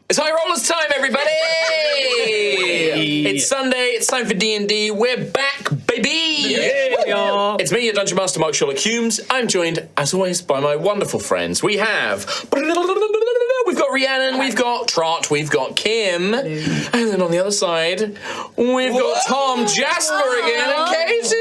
It's High Rollers time, everybody! It's Sunday, it's time for D&D. We're back, baby! Yeah, we are. It's me, your Dungeon Master, Mark Sherlock Humes. I'm joined, as always, by my wonderful friends. We've got Rhiannon, we've got Trot, we've got Kim, and then on the other side, we've got Tom, Jasper again, and Casey!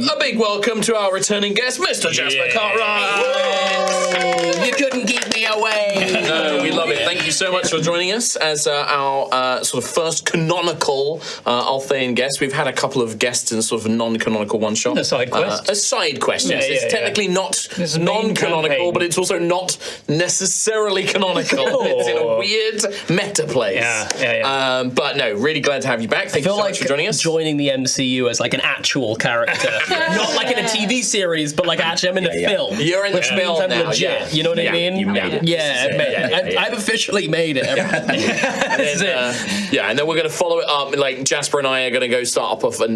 A big welcome to our returning guest, Mr. Jasper Cartwright! You couldn't keep me away. No, we love it. Thank you so much for joining us as our sort of first canonical Altheyan guest. We've had a couple of guests in sort of a non-canonical one-shot. A side quest. A side quest, yes. Yeah, It's technically not non-canonical, but it's also not necessarily canonical. It's in a weird meta place. Yeah. But no, really glad to have you back. Thank you so much for joining us. Joining the MCU as like an actual character. Not like in a TV series, but like actually I'm in a film. You're in the film I'm now, legit. You know what I mean? You made it. Yeah, I've made it. I've officially made it. That's it. And then we're going to follow it up. Like Jasper and I are going to go start up of a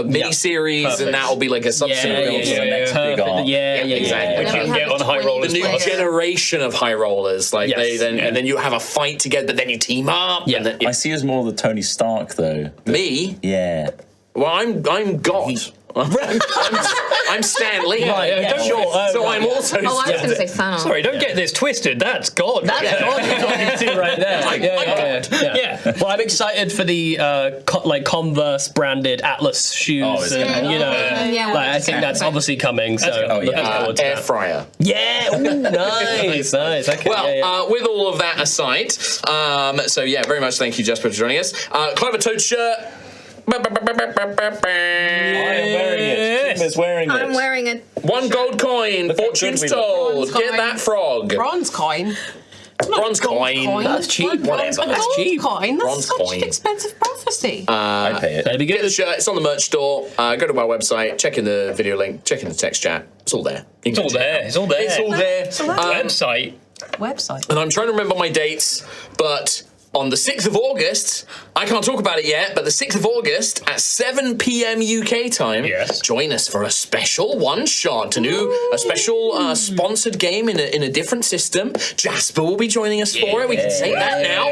mini series, and that'll be like a sub series. Yeah, exactly. Which you can get on High Rollers. The new generation of High Rollers, like and then you have a fight together, but then you team up. Yeah. And then, I see you as more the Tony Stark, though. Me? Yeah. Well, I'm God. I'm Stan Lee. Right, sure. So I'm also. I was going to say Thanos. Sorry, don't get this twisted. That's God. That's God you're talking to right there. Yeah. Well, I'm excited for the Converse branded Atlas shoes. I think that's obviously coming. So looking forward to air that. fryer. Yeah, ooh, nice. Okay. Well, with all of that aside, very much thank you, Jasper, for joining us. Clever Toad shirt. I am wearing it. Kim is wearing it. I'm wearing a One gold coin. Fortune's told. Get that frog. Bronze coin. Bronze coin. That's cheap. Whatever. That's cheap. Coin. That's Bronze such coin. an expensive prophecy. I pay it. That'd be Get the good. shirt. It's on the merch store. Go to my website. Check in the video link. Check in the text chat. It's all there. It's all there. It's all there. It's all there. Website. Website. And I'm trying to remember my dates, but on the 6th of August, I can't talk about it yet, but the 6th of August at 7 p.m. UK time, join us for a special one-shot, a special sponsored game in a different system. Jasper will be joining us for it. We can say that now.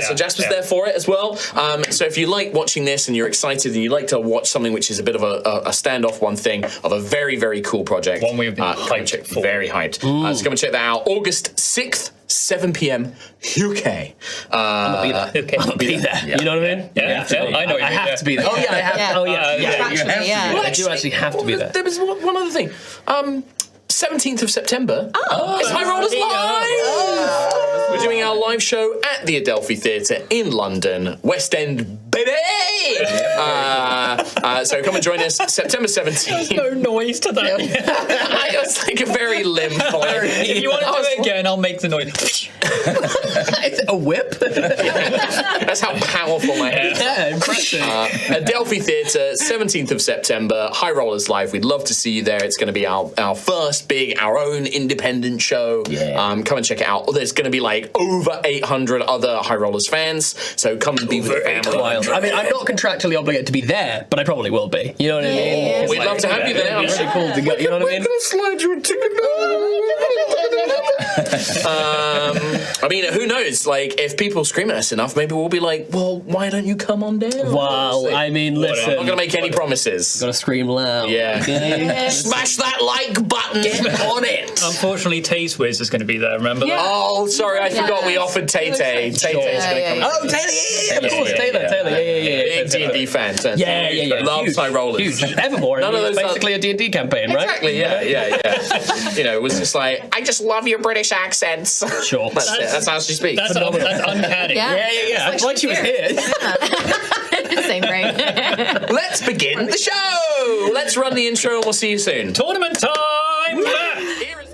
So Jasper's there for it as well. So if you like watching this and you're excited and you like to watch something which is a bit of a standoff one thing of a very, very cool project. One we've been hyped for. Very hyped. So come and check that out. August 6th. 7 p.m. UK. I'm gonna be there. You know what I mean? Yeah. I know. I have to be there. Oh yeah, I have. Yeah. Oh yeah. Yeah. I do actually have to be there. There was one other thing. 17th of September. It's High Rollers Live! We're doing our live show at the Adelphi Theatre in London, West End, baby! So come and join us September 17th. There's no noise to that. It was like a very limp voice. If you want to do it again, I'll make the noise. A whip? That's how powerful my head is. Yeah, impressive. Adelphi Theatre, 17th of September, High Rollers Live. We'd love to see you there. It's going to be our first our own independent show. Come and check it out. There's going to be like over 800 other High Rollers fans, so come and be with the family. Wild. I mean, I'm not contractually obligated to be there, but I probably will be. You know what I mean? We'd love to have you there. I'm really cool to go. You know what I mean? We're going to slide you a ticket. I mean, who knows? Like, if people scream at us enough, maybe we'll be like, well, why don't you come on down? Wow. I mean, listen. I'm not going to make any promises. Gotta scream loud. Yeah. Okay? Smash that like button. Get on it. Unfortunately, Taste-Wiz is going to be there. Remember that? Oh, sorry, I forgot we offered Tay Tay. Tay Tay's going to come. Oh, Taylor, yeah, of course, Taylor. Yeah. Big D&D fan. Yeah. Loves High Rollers. Huge. Evermore. None of those basically a D&D campaign, right? Exactly, yeah. You know, it was just like, I just love your British accents. Sure. That's how she speaks. That's uncanny. Yeah. It's like she was here. Same brain. Let's begin the show. Let's run the intro and we'll see you soon. Tournament time! Here is-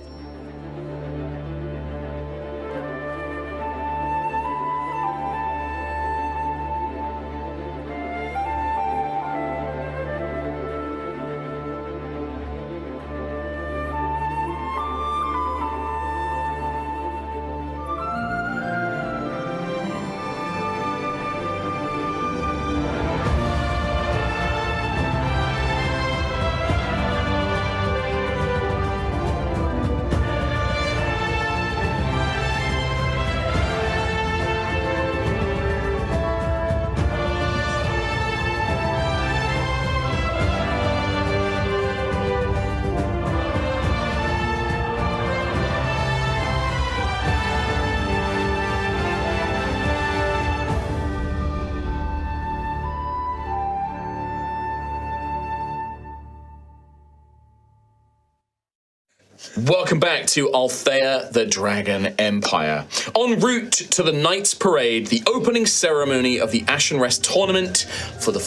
Welcome back to Altheya, the Dragon Empire. En route to the Knights Parade, the opening ceremony of the Ashen Rest tournament for the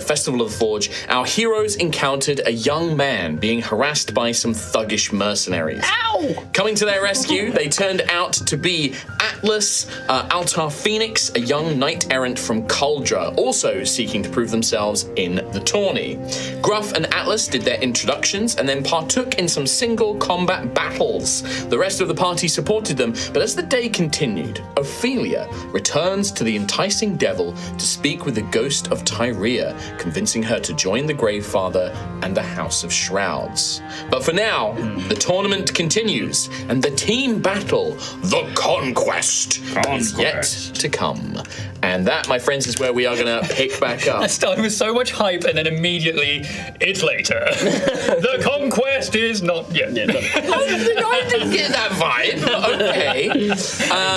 Festival of the Forge, our heroes encountered a young man being harassed by some thuggish mercenaries. Ow! Coming to their rescue, they turned out to be Atlas, Altar Phoenix, a young knight-errant from Kuldra, also seeking to prove themselves in the tourney. Gruff and Atlas did their introductions and then partook in some single combat battles. The rest of the party supported them, but as the day continued, Ophelia returns to the enticing devil to speak with the ghost of Tyrea, convincing her to join the Gravefather and the House of Shrouds. But for now, the tournament continues, and the team battle, the Conquest, is yet to come. And that, my friends, is where we are going to pick back up. I started with so much hype and then immediately, it's later. The conquest is not yet. I didn't get that vibe. Okay.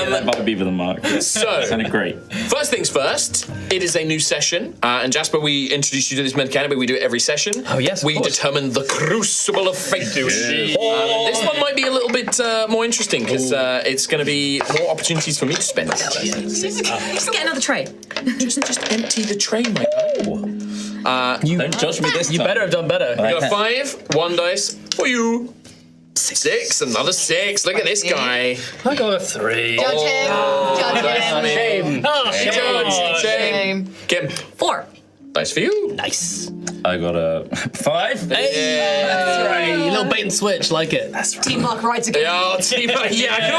That might be with a mark. So, Sounded great. First things first, it is a new session. And Jasper, we introduced you to this mechanic, but we do it every session. Oh, yes, of We course. determine the Crucible of Fate. This one might be a little bit more interesting because it's going to be more opportunities for me to spend. Just get another tray. Just empty the tray, my guy. Don't judge me this time. You better have done better. We got 5, 1 dice for you. 6, another 6. Look at this guy. I got a 3. Judge him. Judge him. Shame. Oh, Judge, shame. Kim, 4. dice for you. Nice. I got a 5. That's right. Little bait and switch, like it. Teamwork rides again. Oh, team, yeah, I can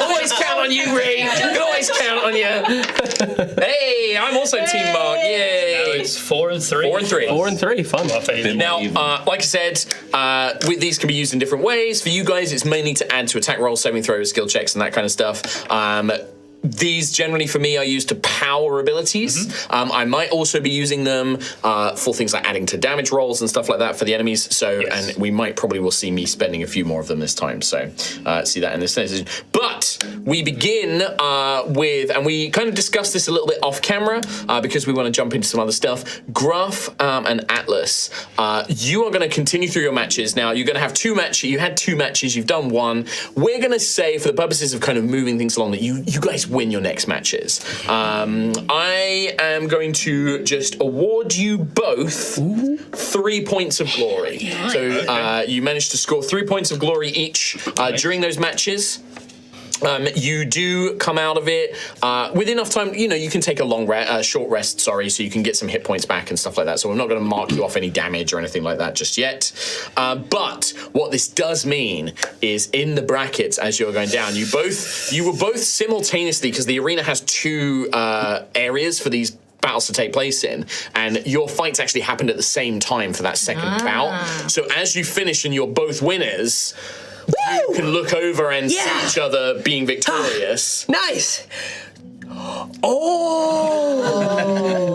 always count on you, Ray. I can always count on you. Hey, I'm also Team Mark. Now Yay. it's 4 and 3. 4 and 3. 4 and 3, fun. Now, like I said, these can be used in different ways. For you guys, it's mainly to add to attack rolls, saving throws, skill checks, and that kind of stuff. These generally for me are used to power abilities. I might also be using them for things like adding to damage rolls and stuff like that for the enemies. So, and we might probably will see me spending a few more of them this time. So, see that in this decision. But we begin with, and we kind of discussed this a little bit off camera because we want to jump into some other stuff. Gruff and Atlas, you are going to continue through your matches. Now, you're going to have 2 matches. You had 2 matches. You've done 1. We're going to say, for the purposes of kind of moving things along, that you guys win your next matches. I am going to just award you both 3 points of glory. So you managed to score 3 points of glory each during those matches. You do come out of it with enough time. You know, you can take a short rest. So you can get some hit points back and stuff like that. So I'm not going to mark you off any damage or anything like that just yet. But what this does mean is, in the brackets as you're going down, you were both simultaneously, because the arena has 2 areas for these battles to take place in, and your fights actually happened at the same time for that second bout. So as you finish and you're both winners, you can look over and see each other being victorious. Nice. Oh!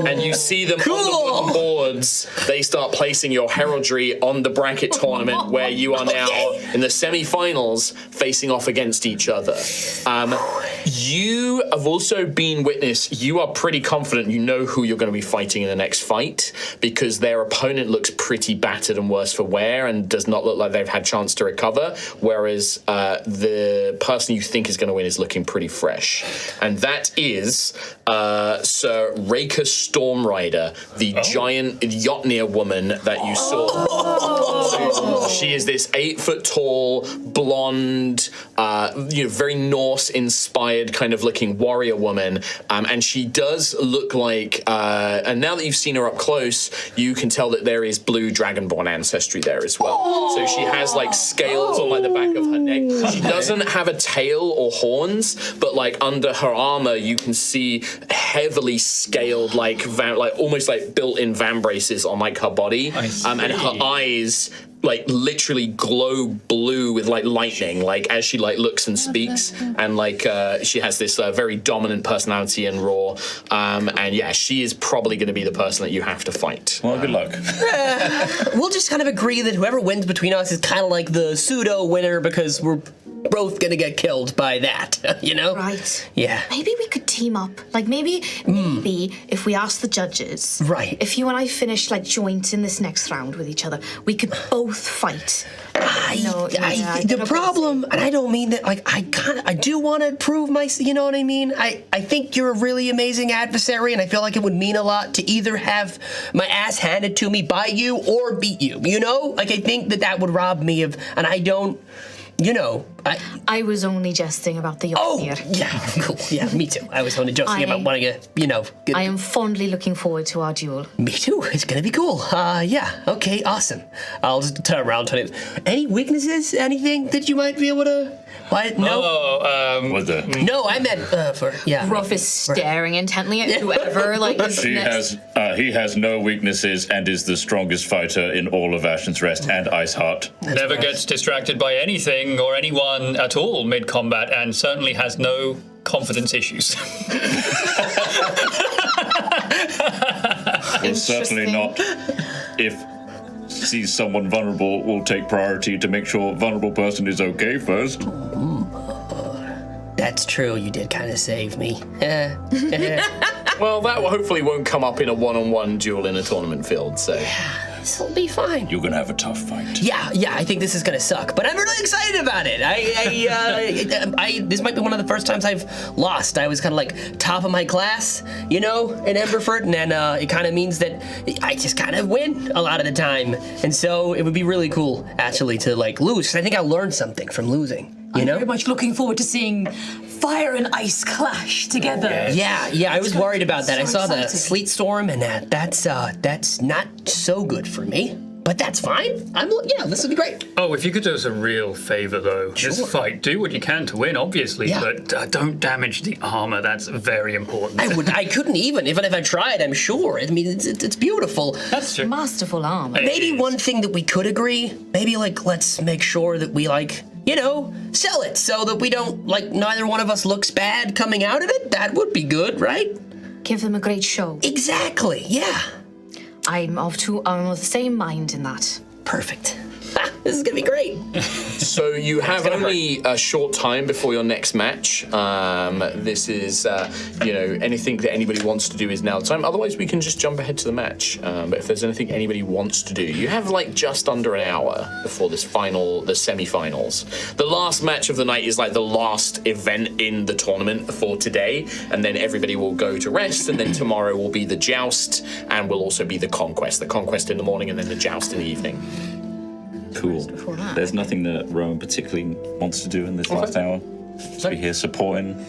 And you see them on the wooden boards. They start placing your heraldry on the bracket tournament, where you are now in the semi-finals facing off against each other. You have also been witness. You are pretty confident you know who you're going to be fighting in the next fight, because their opponent looks pretty battered and worse for wear and does not look like they've had chance to recover, whereas the person you think is going to win is looking pretty fresh. And that is Sir Raka Stormrider, the giant Jotnir woman that you saw. So she is this 8-foot-tall, blonde, very Norse-inspired kind of looking warrior woman, and she does look like. And now that you've seen her up close, you can tell that there is blue dragonborn ancestry there as well. So she has like scales on like the back of her neck. She doesn't have a tail or horns, but like under her armor, you can see heavily scaled, like almost like built-in vambraces on like her body, and her eyes like literally glow blue with like lightning, like as she like looks and speaks, and like she has this very dominant personality and roar, and yeah, she is probably going to be the person that you have to fight. Well, good luck. We'll just kind of agree that whoever wins between us is kind of like the pseudo winner, because we're both gonna get killed by that, you know? Right. Yeah. Maybe we could team up. Like maybe if we ask the judges, right? If you and I finish like joint in this next round with each other, we could both fight The problem, and I don't mean that, like, I do want to prove you know what I mean? I think you're a really amazing adversary, and I feel like it would mean a lot to either have my ass handed to me by you or beat you, you know? Like, I think that would rob me of, and I don't, you know, I was only jesting about the yacht here. Yeah, cool. Yeah, me too. I was only jesting about wanting to, you know. I am fondly looking forward to our duel. Me too. It's gonna be cool. Yeah. Okay. Awesome. I'll just turn around to it. Any weaknesses? Anything that you might be able to? What? No. No, I meant Ruff is staring intently at whoever like is next. He has no weaknesses and is the strongest fighter in all of Ashen's Rest and Iceheart. Never gets distracted by anything or anyone at all mid-combat, and certainly has no confidence issues. Well, certainly not. If sees someone vulnerable, will take priority to make sure vulnerable person is okay first. That's true. You did kind of save me. Well, that hopefully won't come up in a one-on-one duel in a tournament field, so. This'll be fine. You're gonna have a tough fight. Yeah, I think this is gonna suck, but I'm really excited about it. This might be one of the first times I've lost. I was kind of like top of my class, you know, in Emberford, and then it kind of means that I just kind of win a lot of the time. And so it would be really cool, actually, to like lose, 'cause I think I learned something from losing. I'm very much looking forward to seeing fire and ice clash together. Yeah, I was worried about that. I saw the sleet storm, and that's not so good for me. But that's fine. This will be great. Oh, if you could do us a real favor, though. Sure. This fight, do what you can to win, obviously, but don't damage the armor. That's very important. I couldn't even if I tried, I'm sure. I mean, it's beautiful. That's true. Masterful armor. Maybe one thing that we could agree, maybe, like, let's make sure that we, like, you know, sell it so that we don't, like, neither one of us looks bad coming out of it. That would be good, right? Give them a great show. Exactly, yeah. I'm of the same mind in that. Perfect. This is gonna be great. So you have only a short time before your next match. This is, anything that anybody wants to do is now the time. Otherwise, we can just jump ahead to the match. But if there's anything anybody wants to do, you have like just under an hour before the semi-finals. The last match of the night is like the last event in the tournament for today, and then everybody will go to rest, and then tomorrow will be the joust, and will also be the conquest. The conquest in the morning, and then the joust in the evening. Cool. There's nothing that Rowan particularly wants to do in this last hour. Just be here supporting.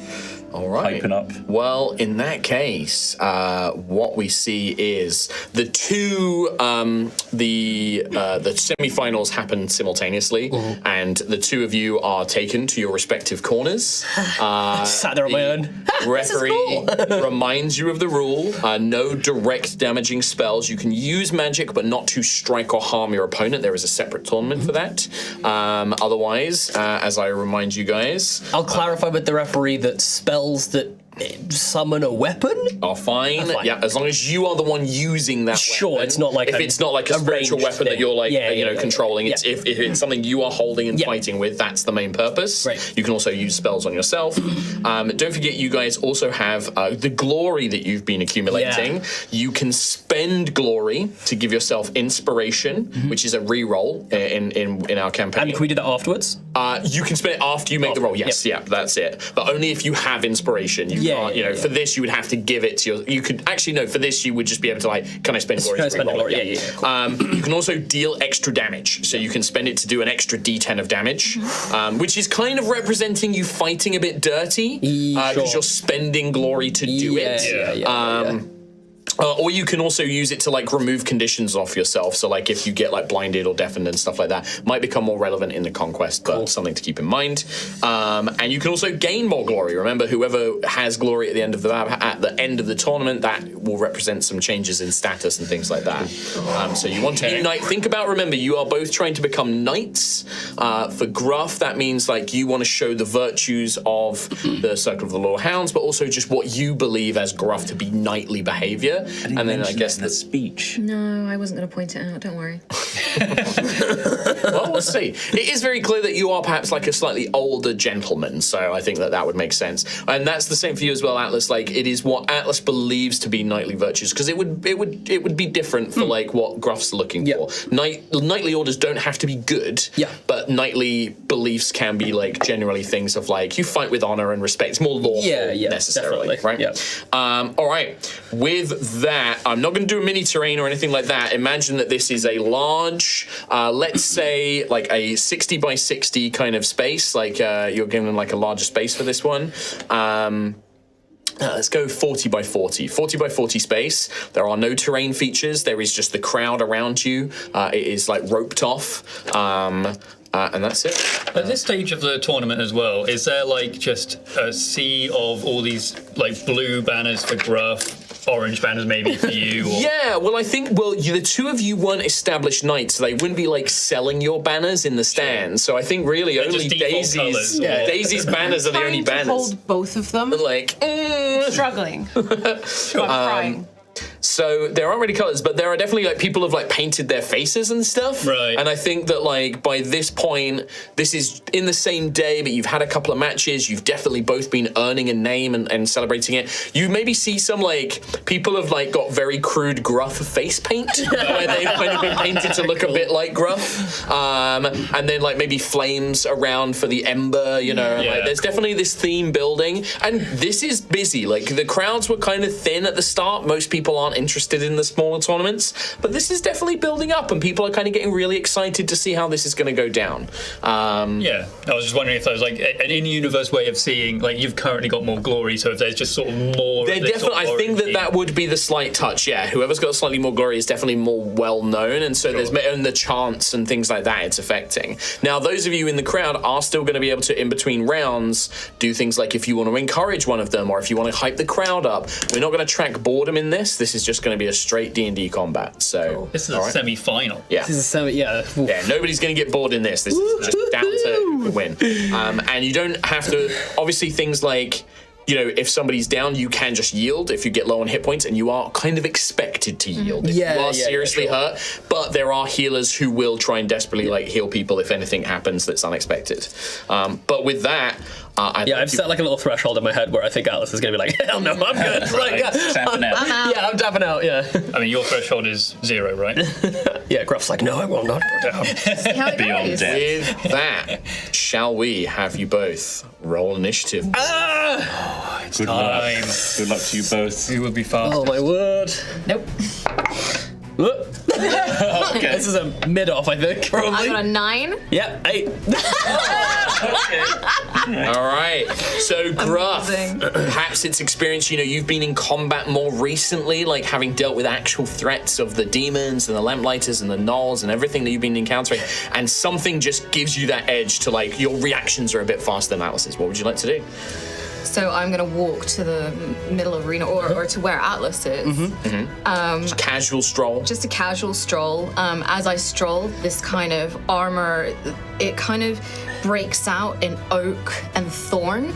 All right. Hyping up. Well, in that case, what we see is the two the semi-finals happen simultaneously, and the two of you are taken to your respective corners. Sat there on my own. Referee reminds you of the rule: no direct damaging spells. You can use magic, but not to strike or harm your opponent. There is a separate tournament for that. Otherwise, as I remind you guys, I'll clarify with the referee that spells that summon a weapon are fine. Yeah, as long as you are the one using that sure, weapon. it's not like it's not like a spiritual weapon that you're like controlling. It's if it's something you are holding and fighting with, that's the main purpose. Right. You can also use spells on yourself. Don't forget, you guys also have the glory that you've been accumulating. You can spend glory to give yourself inspiration, which is a reroll in our campaign. And can we do that afterwards? You can spend it after you make the roll. Yes, that's it. But only if you have inspiration. For this you would have to give it to you could actually no, for this you would just be able to like, can I spend glory? Can I spend glory? Yeah. You can also deal extra damage, so you can spend it to do an extra d10 of damage, which is kind of representing you fighting a bit dirty, because you're spending glory to do it. Or you can also use it to like remove conditions off yourself. So like if you get like blinded or deafened and stuff like that, might become more relevant in the conquest, but something to keep in mind. And you can also gain more glory. Remember, whoever has glory at the end of the tournament, that will represent some changes in status and things like that. So you want to unite. Remember, you are both trying to become knights. For Gruff, that means like you want to show the virtues of the Circle of the Law Hounds, but also just what you believe as Gruff to be knightly behavior. And then I guess the speech. No, I wasn't going to point it out. Don't worry. Well, we'll see. It is very clear that you are perhaps like a slightly older gentleman, so I think that would make sense. And that's the same for you as well, Atlas. Like, it is what Atlas believes to be knightly virtues, because it would be different for like what Gruff's looking for. Knightly orders don't have to be good, but knightly beliefs can be like generally things of like you fight with honor and respect. It's more lawful necessarily, right? Yeah. All right. With that, I'm not going to do a mini terrain or anything like that. Imagine that this is a large, let's say like a 60 by 60 kind of space. Like you're given like a larger space for this one. Let's go 40 by 40. 40 by 40 space. There are no terrain features. There is just the crowd around you. It is like roped off. And that's it. At this stage of the tournament as well, is there like just a sea of all these like blue banners for Gruff, orange banners maybe for you? Or... Yeah, well, I think, the two of you weren't established knights, so they wouldn't be like selling your banners in the stand. So I think really They're only just default Daisy's, colours. Daisy's banners are the only Trying to banners. hold both of them. Like, Struggling. I'm crying. So there aren't really colors, but there are definitely like people have like painted their faces and stuff. Right. And I think that like by this point, this is in the same day, but you've had a couple of matches. You've definitely both been earning a name and celebrating it. You maybe see some like people have like got very crude Gruff face paint where they've kind of been painted to look a bit like Gruff. And then like maybe flames around for the ember, you know. Yeah. Like, there's definitely this theme building, and this is busy. Like the crowds were kind of thin at the start. Most people aren't interested in the smaller tournaments, but this is definitely building up, and people are kind of getting really excited to see how this is going to go down. Yeah, I was just wondering if there's like an in-universe way of seeing, like you've currently got more glory, so if there's just sort of more. They're of this definitely. sort of I think origin. that would be the slight touch. Yeah, whoever's got slightly more glory is definitely more well known, and so there's and the chants and things like that. It's affecting. Now, those of you in the crowd are still going to be able to, in between rounds, do things like if you want to encourage one of them, or if you want to hype the crowd up. We're not going to track boredom in this. This is just going to be a straight D&D combat. So This is a semi-final. Yeah. This is so Yeah, nobody's going to get bored in this. This is just down to who can win. And you don't have to, obviously things like, you know, if somebody's down, you can just yield if you get low on hit points, and you are kind of expected to yield if you are seriously hurt. But there are healers who will try and desperately like heal people if anything happens that's unexpected. But with that, I've set like a little threshold in my head where I think Atlas is going to be like, hell no, I'm good. Tapping out. I'm out. Yeah, I'm tapping out, yeah. I mean, your threshold is 0, right? Yeah, Gruff's like, no, I will not go down. See how it Beyond goes. death. with that, shall we have you both roll initiative? It's time. Good luck to you both. Who will be fast? Oh my word. Nope. Okay. This is a mid-off, I think, I probably. got a 9. Yep, 8. All right. So, Gruff, Amazing. perhaps it's experience, you know, you've been in combat more recently, like having dealt with actual threats of the demons and the lamplighters and the gnolls and everything that you've been encountering, and something just gives you that edge to, like, your reactions are a bit faster than Atlas's. What would you like to do? So I'm gonna walk to the middle arena, or to where Atlas is. Just casual stroll. Just a casual stroll. As I stroll, this kind of armor, it kind of breaks out in oak and thorn.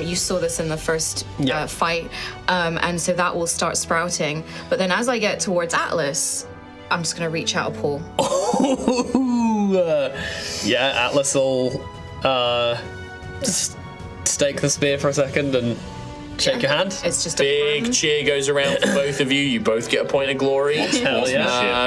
You saw this in the first fight, and so that will start sprouting. But then as I get towards Atlas, I'm just gonna reach out a paw. Yeah, Atlas will just stake the spear for a second and shake your hand. It's just Big a cheer goes around for both of you. You both get a point of glory. Hell yeah.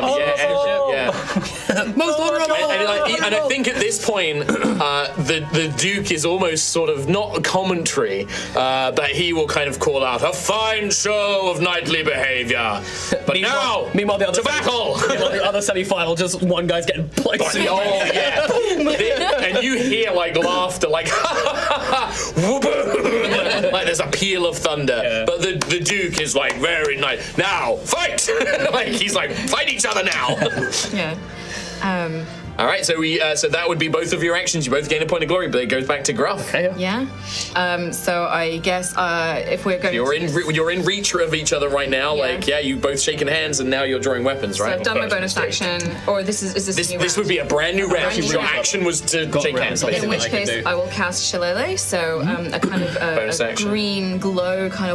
Most honorable! And I think at this point, the Duke is almost sort of not a commentary, but he will kind of call out, "A fine show of knightly behaviour." But Meanwhile, the other to battle! the other semi-final, just one guy's getting like Oh yeah, and you hear like laughter, like like there's a peal of thunder. But the Duke is like very nice. Now fight! Like he's like, fight each other now. Yeah. All right, so so that would be both of your actions. You both gain a point of glory, but it goes back to Gruff. Yeah. So I guess if we're going You're in reach of each other right now. Yeah. Like you're both shaking hands, and now you're drawing weapons, So right? I've done my bonus action, or is this a new This round? would be a brand new round. brand new Your round. action was to shake hands, round. In basically. which I can case, do. I will cast Shillelagh, so a kind of Bonus a action. green glow kind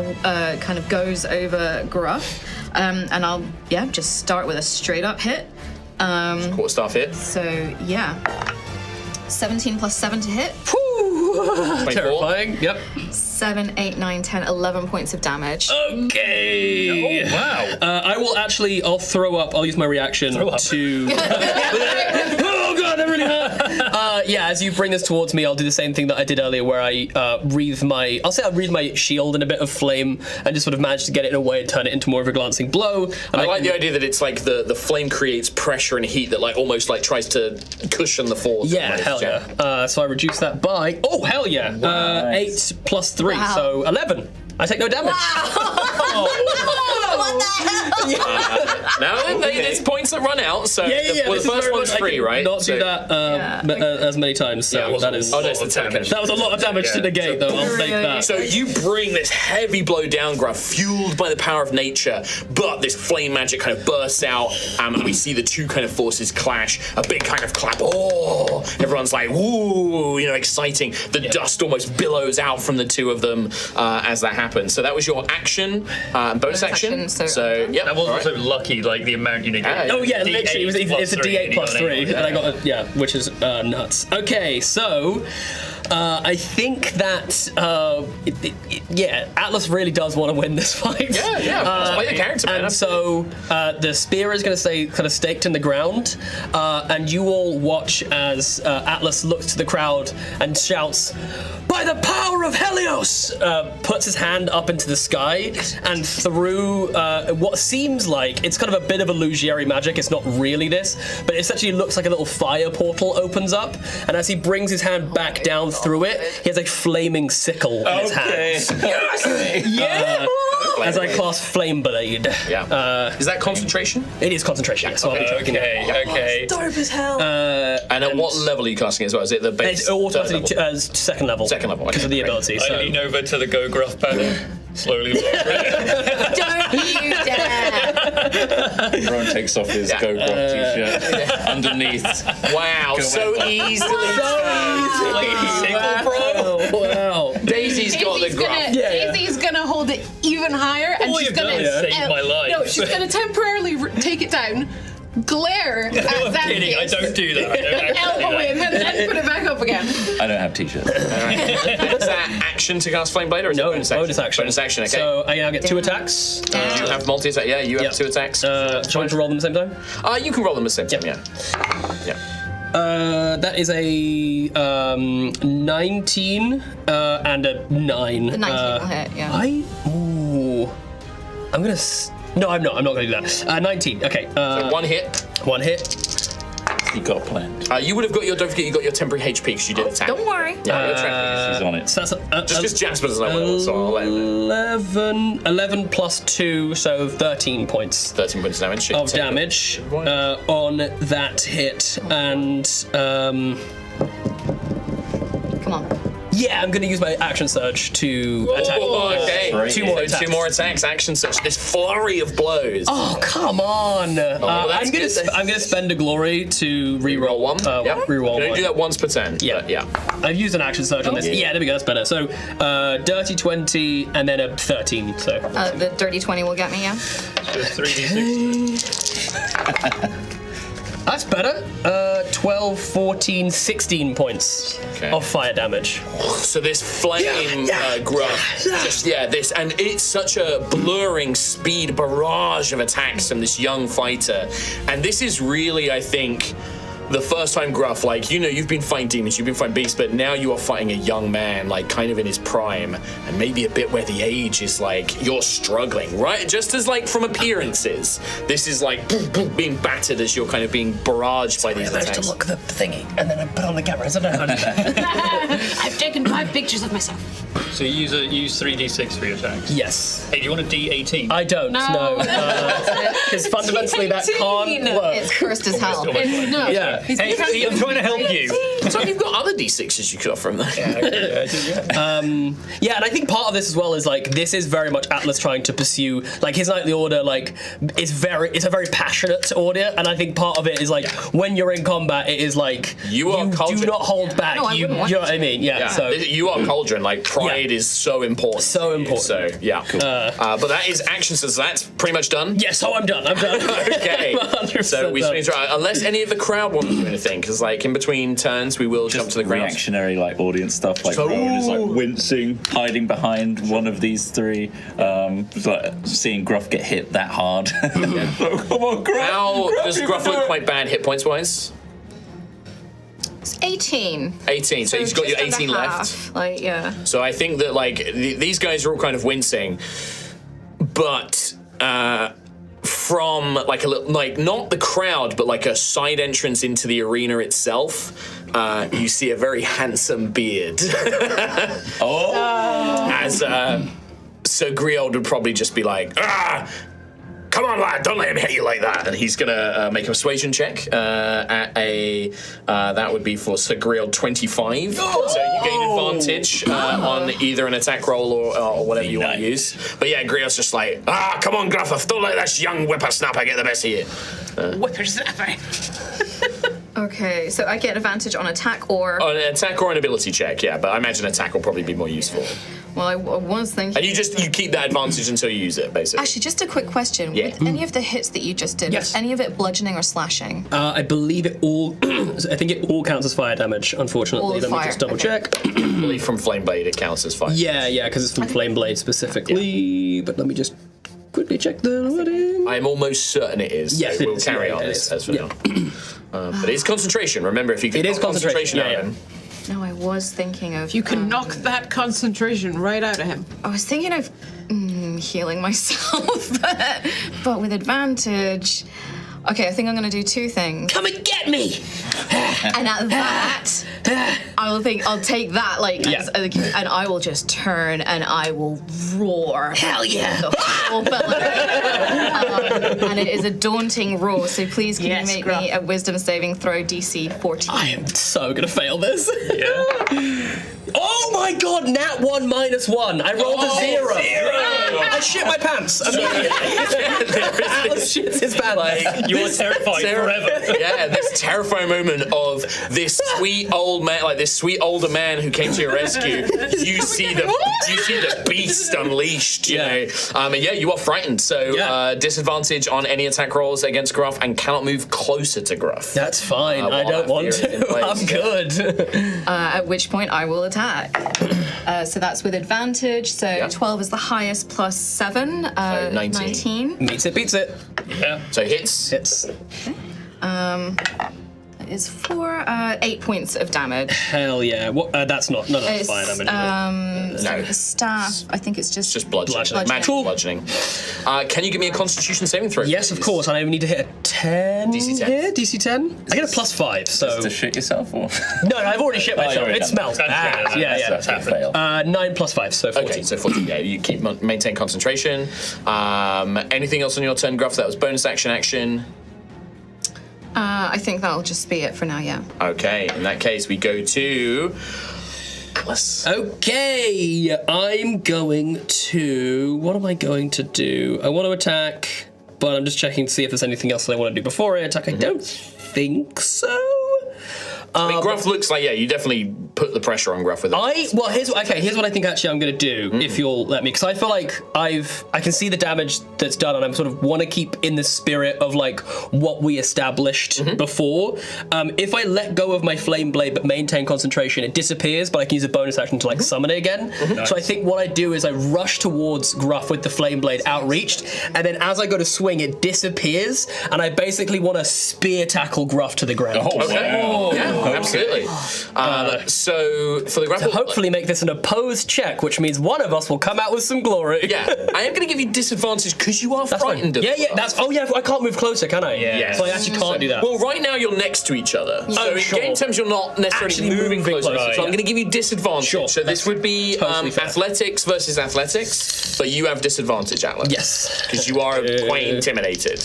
of goes over Gruff, and I'll just start with a straight up hit. Quarterstaff hit. So yeah, 17 plus 7 to hit. Terrifying. Yep. 7, 8, 9, 10, 11 points of damage. Okay. Oh, wow. I will actually. I'll throw up. I'll use my reaction to. Oh god, that really hurt. Yeah, as you bring this towards me, I'll do the same thing that I did earlier, where I wreathe my. I'll wreathe my shield in a bit of flame and just sort of manage to get it in a way and turn it into more of a glancing blow. And I like the idea that it's like the flame creates pressure and heat that like almost like tries to cushion the force. Yeah, hell yeah. So I reduce that by. Oh hell yeah. Nice. 8 plus 3, Wow. so 11. I take no damage. What the hell? Now it's points that run out. So Yeah. well, this the is first very one's much- I free, can right? Not So- do that as many times. So Yeah, that is. Oh, that's the damage. That was a lot of damage to negate, though. I'll take that. So you bring this heavy blow down, Gruff, fueled by the power of nature, but this flame magic kind of bursts out, and we see the two kind of forces clash. A big kind of clap. Oh, everyone's like, "Woo!" Exciting. The dust almost billows out from the two of them as that happens. So that was your action, bonus action. So yep. That was also lucky, like the amount you negate. Oh yeah, D8 literally, it's a plus D8 plus 3, yeah. and I got which is nuts. Okay, so I think that Atlas really does want to win this fight. Yeah. Let's play the character, man. And so the spear is going to stay kind of staked in the ground, and you all watch as Atlas looks to the crowd and shouts, "By the power of Helios!" Puts his hand up into the sky, and through what seems like it's kind of a bit of illusionary magic. It's not really this, but it essentially looks like a little fire portal opens up, and as he brings his hand back down through it, he has a flaming sickle in his hand. As I cast Flame Blade. Yeah. Is that concentration? It is concentration, yes. So I'll be choking it. Okay. Dope as hell. And at what level are you casting it as well? Is it the base? It's automatically third level? second level. Second level, Because okay, of the great. ability. I So. lean over to the Go Gruff panel, slowly. Don't you dare! Everyone takes off his Go Gruff t-shirt underneath. Wow, so easily. Wow. Daisy's got the gruff. Daisy's gonna hold it even higher, and All she's you've gonna done is save my life. No, she's gonna temporarily take it down, glare at I'm kidding, I Xanthias, don't do that. I don't actually elbow do him, and then put it back up again. I don't have t-shirts. Is that action to cast Flame Blade or is it bonus action? Bonus action. Okay. So I now get 2 attacks. you have multi-attack. Yeah, you have Yep. 2 attacks. Trying to roll them at the same time? You can roll them at the same time. Yeah. That is a 19 and a 9. The 19 will hit, yeah. I'm gonna. No, I'm not. I'm not gonna do that. 19. Okay. One hit. One hit. You got a plan. You would have got your. Don't forget, you got your temporary HP because you did attack. Don't worry. Yeah, your track. She's on it. So that's Just because Jasper doesn't know well, so I'll let him know. 11 plus 2, so 13 points 13 points of damage. of damage on that hit, and Come on. yeah, I'm gonna use my action surge to attack. Okay. Right. 2 more So attacks. 2 more attacks. Action such this flurry of blows. Oh come on! that's I'm gonna spend a glory to Reroll one. Yep. Reroll You can only one. do that once per turn. Yeah. but yeah. I've used an action surge on this. Yeah, there we go. That's better. So, dirty 20 and then a 13. So The dirty 20 will get me, yeah? Just 3d6. that's better. 12, 14, 16 points of fire damage. So this flame gruff, this, and it's such a blurring speed barrage of attacks from this young fighter, and this is really, I think, the first time Gruff, like, you've been fighting demons, you've been fighting beasts, but now you are fighting a young man, like, kind of in his prime, and maybe a bit where the age is, like, you're struggling, right? Just as, like, from appearances, this is, like, being battered as you're kind of being barraged by these I managed to attacks. look the thingy and then I put on the cameras. I don't know how to do that. I've taken 5 pictures of myself. So you use 3d6 for your attacks. Yes. Hey, do you want a d18? I don't, no. Because fundamentally that can't work. It's cursed as hell. No. Yeah. Hey, see, I'm trying to help you. So you've got other D6s you could offer him there. Yeah, and I think part of this as well is like this is very much Atlas trying to pursue like his knightly order. Like it's a very passionate order, and I think part of it is like when you're in combat, it is like You are do Cauldron. not hold back. No, I you wouldn't want know what to. I mean? Yeah. Yeah, So you are Cauldron. Like pride is so important. So to you, important. So yeah, cool. But that is action. So that's pretty much done. yes, I'm done. I'm done. Okay. 100% So we done. swing through. Unless any of the crowd want do anything because, like, in between turns, we will jump to the ground. Reactionary, like, audience stuff, like Rowan is, like, wincing, hiding behind one of these three, like, seeing Gruff get hit that hard. Oh, come on, Gruff! How does Gruff look quite bad hit points wise? It's 18. 18, so you've got your just 18 under left. half, like, yeah. So I think that, like, these guys are all kind of wincing, but from, like, a little, like, not the crowd, but, like, a side entrance into the arena itself, you see a very handsome beard. As so Griot would probably just be like, come on, lad, don't let him hit you like that. And he's gonna make a persuasion check at a that would be for Sir Griot 25. So you gain advantage on either an attack roll or whatever you want to use. But yeah, Griot's just like, come on, Gruff, don't let this young whippersnapper get the best of you. Whippersnapper. Okay, so I get advantage on attack or... On an attack or an ability check, yeah, but I imagine attack will probably be more useful. Well, I was thinking... And you keep that advantage until you use it, basically. Actually, just a quick question. Yeah. With any of the hits that you just did, Yes. was any of it bludgeoning or slashing? I believe it all. I think it all counts as fire damage. Unfortunately, All let me fire, just double okay. check. I believe from Flame Blade it counts as fire. Yeah, because it's from Flame Blade specifically. But let me just quickly check the wording. I'm almost certain it is. Yes, so it we'll is. carry Yeah, on it as is. for now. But it's concentration. Remember, if you get It is concentration, out yeah, of him. No, I was thinking of... You can knock that concentration right out of him. I was thinking of healing myself, but with advantage. Okay, I think I'm going to do two things. Come and get me! And at that, I'll take that, like, Yeah. and I will just turn and I will roar. Hell yeah! The full belly. And it is a daunting roar, so please can Yes, you make Gruff. me a wisdom saving throw DC 14. I am so gonna fail this. Oh my god, nat 1 minus 1. I rolled a 0. I shit my pants. Atlas shits his pants. You are terrified forever. Yeah, this terrifying moment of this sweet old man, like this sweet older man who came to your rescue. You see the beast unleashed. You know, and yeah, you are frightened. So disadvantage on any attack rolls against Gruff, and cannot move closer to Gruff. That's fine. I while don't that want fear is in to. place, I'm good. At which point I will attack. So that's with advantage. So 12 is the highest plus 7. 19. Meets it, beats it. Yeah. So hits. Hits. That is 8 points of damage. Hell yeah. What? That's not. No, that's It's, fine. I'm So the staff, I think it's just... Just bludgeoning. Bludgeoning. Magic Cool. bludgeoning. Can you give me a Constitution saving throw? Yes, of please? course. And I need to hit a 10 DC 10. here. DC 10. I get a +5. So To shit yourself, or? no, I've already shit myself. already It done smells bad. Yeah. That's a fail. 9 + 5, so 14. Okay, so 14. Yeah, you maintain concentration. Anything else on your turn, Gruff? That was bonus action. I think that'll just be it for now, yeah. Okay, in that case, we go to Atlas. Okay, I'm going to. What am I going to do? I want to attack, but I'm just checking to see if there's anything else that I want to do before I attack. I don't think so. I mean, Gruff looks like, you definitely put the pressure on Gruff with it. Here's what I think actually I'm gonna do if you'll let me, because I feel like I can see the damage that's done, and I sort of want to keep in the spirit of like what we established before. If I let go of my flame blade but maintain concentration, it disappears, but I can use a bonus action to like summon it again. So I think what I do is I rush towards Gruff with the flame blade outreached, and then as I go to swing, it disappears, and I basically want to spear tackle Gruff to the ground. Okay. Yeah, absolutely. So for the grapple, Hopefully make this an opposed check, which means one of us will come out with some glory. yeah, I am going to give you disadvantage because you are That's frightened fine. of Yeah, that's. Oh, yeah, I can't move closer, can I? Yeah. So I actually can't do that. Well, right now you're next to each other. So in sure. game terms, you're not necessarily Actually moving moving closer. closer, So I'm yeah. going to give you disadvantage. Sure, So this that's would be totally fair. athletics versus athletics, but you have disadvantage, Atlas. Yes. Because you are quite intimidated.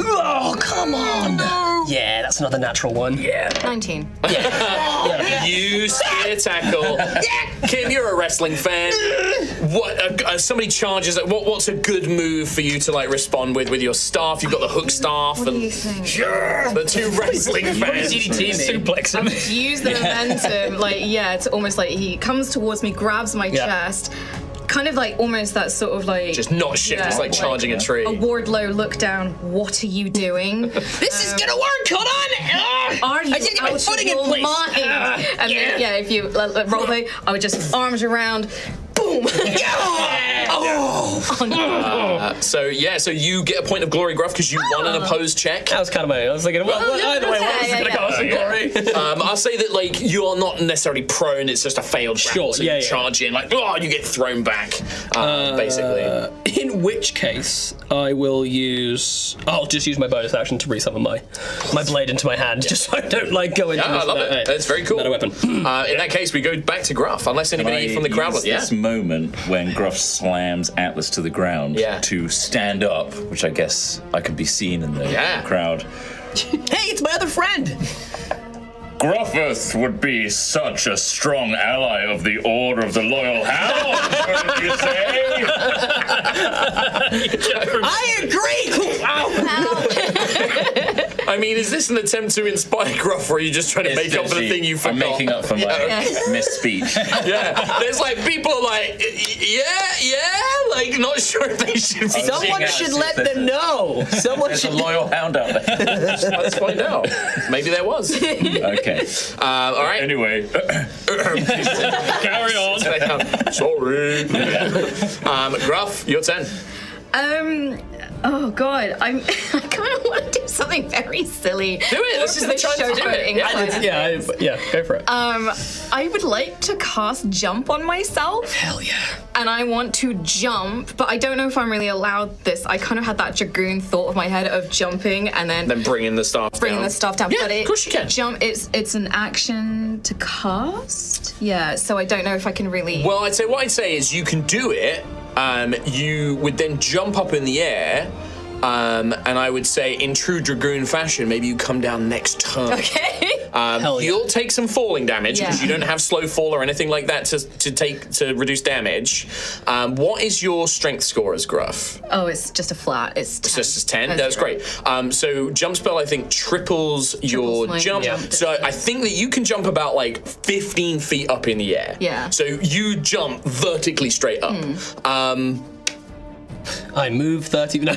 Oh, come on. Yeah, that's another natural one. Yeah. 19. You spear tackle. Kim, you're a wrestling fan. What? Somebody charges. What's a good move for you to like respond with your staff? You've got the hook staff What do you and think? the two wrestling fans. Suplex him. Use the momentum, it's almost like he comes towards me, grabs my chest, kind of like almost that sort of like Just not shift. It's like charging a tree. a Wardlow look down. What are you doing? This is gonna work. Hold on. Are you I didn't get my out footing of in your place. mind? And then, if you role play, I would just arms around, boom. So you get a point of glory, Gruff, because you won an opposed check. That was kind of my. I was thinking, well, either way, okay, this is gonna yeah. cost some glory. I'll say that like you're not necessarily prone; it's just a failed grapple. So you charge in, like you get thrown back, basically. In which case, I will use. I'll just use my bonus action to resummon my blade into my hand, just so I don't like go into. I love it. That's very cool. Better weapon. In that case, we go back to Gruff, unless anybody from the crowd wants. This moment when Gruff slams Atlas to the ground to stand up, which I guess I could be seen in the crowd. Hey, it's my other friend. Gruffith would be such a strong ally of the Order of the Loyal Hound, wouldn't you say? I agree. I mean, is this an attempt to inspire Gruff, or are you just trying to make up for the thing you forgot? I'm making up for my misspeech. There's like people are like, like not sure if they should. Someone should let them know. Someone should. There's a loyal hound out there. Let's find out. Maybe there was. Okay. All right. Anyway, Carry on. Sorry. Gruff, your turn. Oh god, I kind of want to do something very silly. Do it. This is the chance to do it. Yeah, go for it. I would like to cast jump on myself. Hell yeah. And I want to jump, but I don't know if I'm really allowed this. I kind of had that dragoon thought of my head of jumping and then bringing the staff the staff down. Yeah, but of course you can. Jump. It's an action to cast. Yeah, so I don't know if I can really. Well, what I'd say is you can do it. You would then jump up in the air. And I would say, in true dragoon fashion, maybe you come down next turn. Okay. You'll take some falling damage because you don't have slow fall or anything like that to reduce damage. What is your strength score as Gruff? Oh, it's just a flat. It's 10. It's just 10. That's great. So jump spell, I think, triples your my jump. So I think that you can jump about like 15 feet up in the air. Yeah. So you jump vertically straight up. I move 30. No.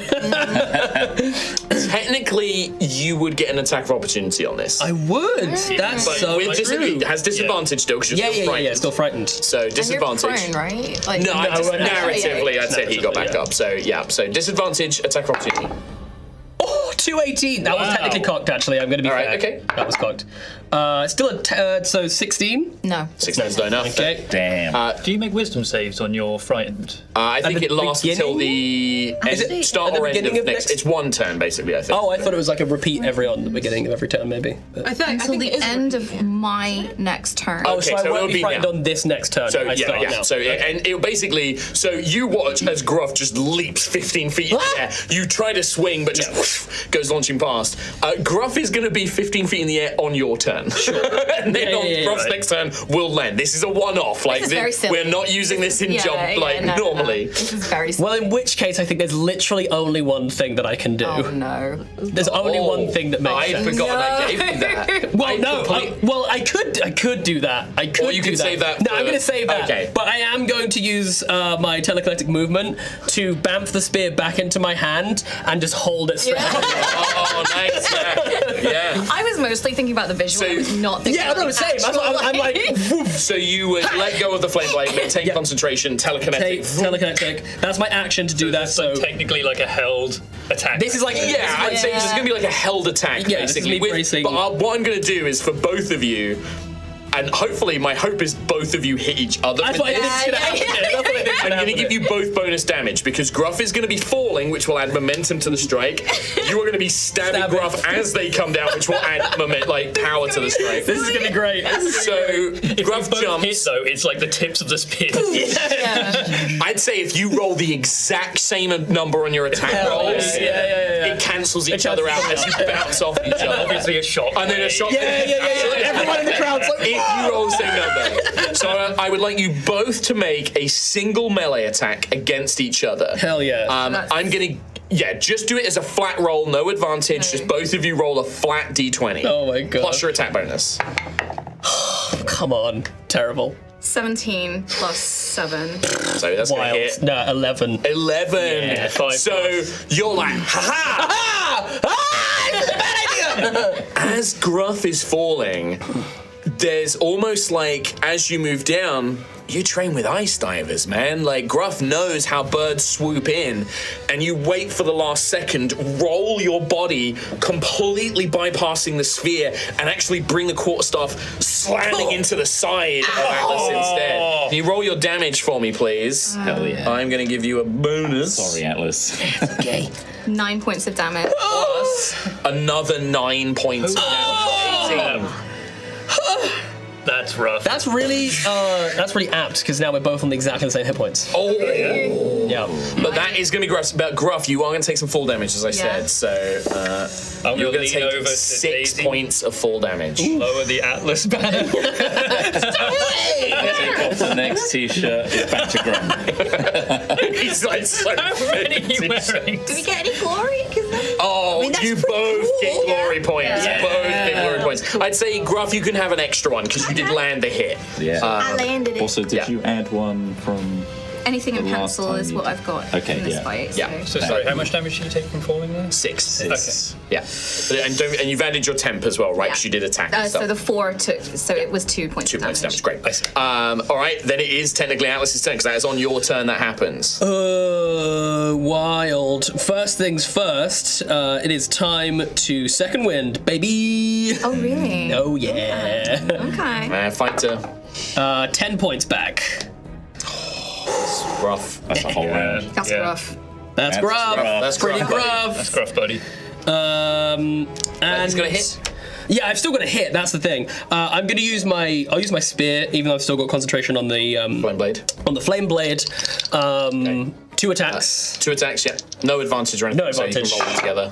Technically, you would get an attack of opportunity on this. I would. That's But so with true. it has disadvantage still because you're still frightened. Still frightened. So disadvantage. And you're prone, right? Like, Narratively, I'd say he got back up. So so disadvantage, attack of opportunity. Oh, 218. That was technically cocked, actually. I'm going to be fair. Okay. That was cocked. Still so 16? No. 16 is not enough. Okay. damn. Do you make wisdom saves on your frightened? I think the it lasts until the start at the or end beginning of of next. next- It's one turn, basically, I think. Oh, I thought it was like a repeat on the beginning of every turn, maybe. But- Until the end of my next turn. Oh, Okay, so I so won't it'll be be frightened now. on this next turn. So I start now. So and it basically, so you watch as Gruff just leaps 15 feet in the air. You try to swing, but just goes launching past. Gruff is going to be 15 feet in the air on your turn. Sure. And then on Gruff's next turn will land. This is a one-off. Like is very silly. we're not using this in jump normally. This is very silly. Well, in which case, I think there's literally only one thing that I can do. Oh no. There's only one thing that makes I sense. had forgotten I gave you that. Well, no. I could do that. I could. Or you do can that. save that No, for- I'm going to save that. Okay. But I am going to use my telekinetic movement to bamf the spear back into my hand and just hold it straight. Oh, nice. Yeah. I was mostly thinking about the visual. So- I was not thinking Yeah, about no, the same. actual, I'm like, woof. So you would let go of the flame blade, maintain concentration, telekinetic. Telekinetic. That's my action to do that. So Technically, like a held attack. this is like Yeah, I'd say this is going to be like a held attack, Yeah, this is basically. me bracing. But what I'm going to do is for both of you, and hopefully my hope is both of you hit each other. That's with what I this. think is gonna happen. That's what I think is I'm gonna going to happen. give you both bonus damage because Gruff is going to be falling, which will add momentum to the strike. You are going to be stabbing Stabbing. Gruff as they come down, which will add power to the strike. This is gonna be great. So Gruff Both jumps. hit though, it's like the tips of the spear. I'd say if you roll the exact same number on your attack rolls, Yeah. it cancels each other out as you bounce off each other. Obviously, a shot. And then a shot. Yeah. Everyone in the crowd's like, If you roll the same number. So I would like you both to make a single melee attack against each other. hell yeah. I'm gonna. Yeah, just do it as a flat roll, no advantage. Just both of you roll a flat d20. Oh my God. Plus your attack bonus. Come on. Terrible. 17 plus 7. So that's going to hit. No, 11. 11. Yeah, 5 so you're like, ha ha! This is a bad idea! As Gruff is falling, there's almost like, as you move down, you train with ice divers, man. Like, Gruff knows how birds swoop in, and you wait for the last second, roll your body, completely bypassing the sphere, and actually bring the quarterstaff slamming into the side of Atlas instead. Can you roll your damage for me, please? Hell yeah. I'm going to give you a bonus. Sorry, Atlas. Okay. 9 points of damage. Plus another 9 points of damage. 18. That's rough. That's really apt, because now we're both on exactly the same hit points. Oh, Yeah. but that is going to be Gruff. But Gruff, you are going to take some fall damage, as I said. So I'm you're gonna going to lean take over to 6 Daisy. points of fall damage. Lower the Atlas banner. Take off the next t-shirt. It's back to Grunt. He's like so How many are you wearing? Do we get any glory? Oh, that's you pretty both cool. get glory points. Yeah. Both get glory points. I'd say, Gruff, you can have an extra one because you did land the hit. Yeah. I landed it. Also, did Yeah. you add one from... Anything in the last pencil time is you what did- I've got Okay, in this yeah. fight. Yeah. So sorry, how much damage did you take from falling there? 6. Okay. Yeah. And you've added your temp as well, right? Because you did attack and stuff. So the 4 took, so it was 2 points 2 of points damage. damage. Great. All right, then it is technically Atlas's turn because that is on your turn that happens. Wild. First things first, it is time to second wind, baby. Oh, really? Oh, yeah. Okay. Fighter. 10 points back. Gruff. That's a whole round. That's rough. That's gruff. That's Pretty gruff. gruff. That's gruff, buddy. And He's going to hit. Yeah, I've still got a hit. That's the thing. I'm going to use I'll use my spear, even though I've still got concentration on the Flame blade. on the flame blade. 2 attacks. 2 attacks, yeah. No advantage or anything. No So you advantage. can roll them together.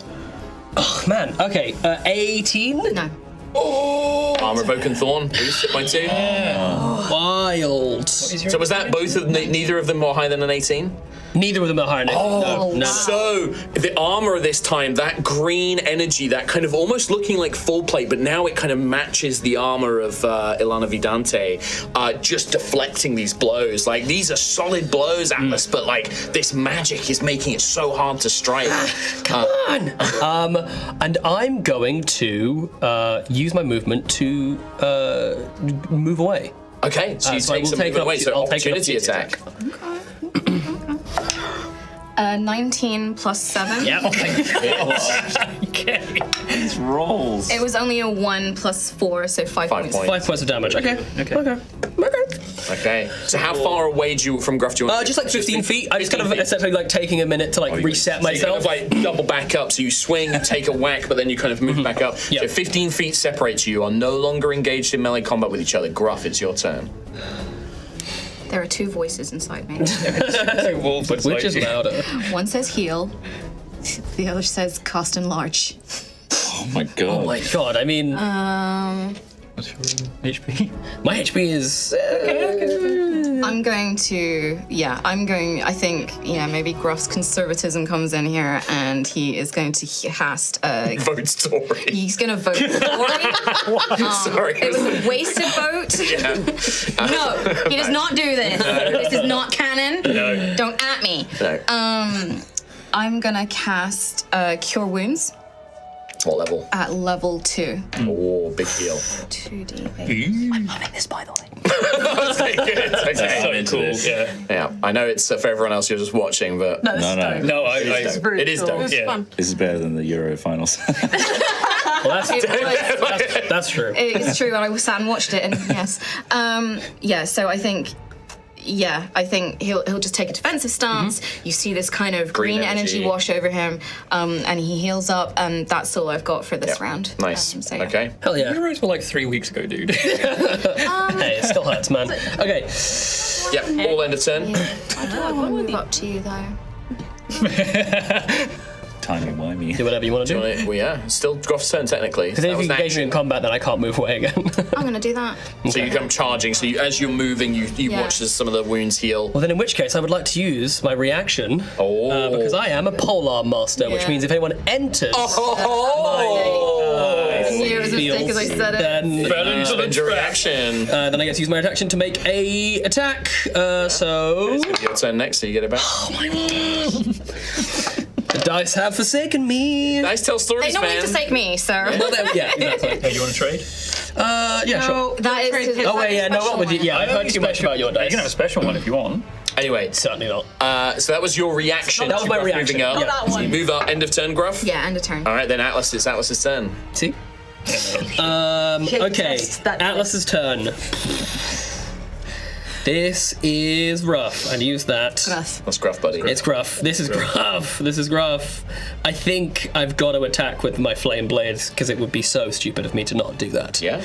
Oh, man. Okay. 18. No. Armor of Oak and Thorn, please, hit by 2. Wild. So was that both of neither of them more high than an 18? Neither of them are higher than no. So the armor this time, that green energy, that kind of almost looking like full plate, but now it kind of matches the armor of Ilana Vidante, just deflecting these blows. Like, these are solid blows, Atlas, but like this magic is making it so hard to strike. Come on. And I'm going to use my movement to move away. Okay, so you so I take will some take movement away, an so I'll take an opportunity attack. 19 plus 7. Yep. Okay. These rolls. It was only a 1 plus 4, so 5 points. 5 points of damage. Okay. Okay, so how far away do you from Gruff do you want to Just like 15 feet. I just kind of essentially like taking a minute to like reset So you kind myself. of like double back up, so you swing, you take a whack, but then you kind of move back up. Yep. So 15 feet separates you. You are no longer engaged in melee combat with each other. Gruff, it's your turn. There are 2 voices inside me. Which is louder? One says heal, the other says cast enlarge. Oh my god. Oh my god, I mean, What's your HP? my HP is. I think, maybe Gruff's conservatism comes in here and he is going to cast Vote Story. he's going to vote for Glory. Sorry. It was a wasted vote. Yeah. No, he does not do this. This is not canon. No. Don't at me. No. I'm going to cast Cure Wounds What level? at level 2. Oh, big deal. 2d8. I'm loving this, by the way. Okay, good. Okay. So into cool, this. yeah. Yeah, I know it's for everyone else you're just watching, but No, this is no. dope. No, I it is dope. It was Yeah. fun. This is better than the Euro finals. Well, that's true. It's true. I sat and watched it, and yes, So I think he'll just take a defensive stance. You see this kind of green energy energy. wash over him, and he heals up, and that's all I've got for this round. Nice. So, yeah. Okay. Hell yeah. Euros were like 3 weeks ago, dude. Hey, it still hurts, man. Okay. Yep. All end of turn. I do want to move up to you though. Timey-wimey. Do whatever you want to do. Well, yeah. Still Gruff's turn technically. Because if you engage me in combat, then I can't move away again. I'm gonna do that. So you come charging. So as you're moving, you Yeah. watch as some of the wounds heal. Well, then in which case, I would like to use my reaction. Because I am a polearm master, which Yeah. means if anyone enters Oh! knew it was a mistake as I said it. Then, Spend your reaction. then I get to use my reaction to make a attack. So It's gonna be your turn next, so you get it back. the dice have forsaken me. Dice tell stories, They normally man. forsake me, sir. Well, yeah, exactly. Hey, you want to trade? Yeah, sure. That is his Oh wait, yeah, no, what with you? Yeah, I've heard too much about your You dice. can have a special one if you want. Anyway, Certainly not. so that was your reaction. That was to my Gruff reaction. Moving up. Yeah. That So you one. move up, end of turn, Gruff. Yeah, end of turn. All right, then Atlas. It's Atlas's turn. See? Shake Okay, test that Atlas's turn. This is rough. I'd use that. That's Gruff, buddy. It's gruff. This is gruff. This is gruff. I think I've got to attack with my flame blades because it would be so stupid of me to not do that. Yeah.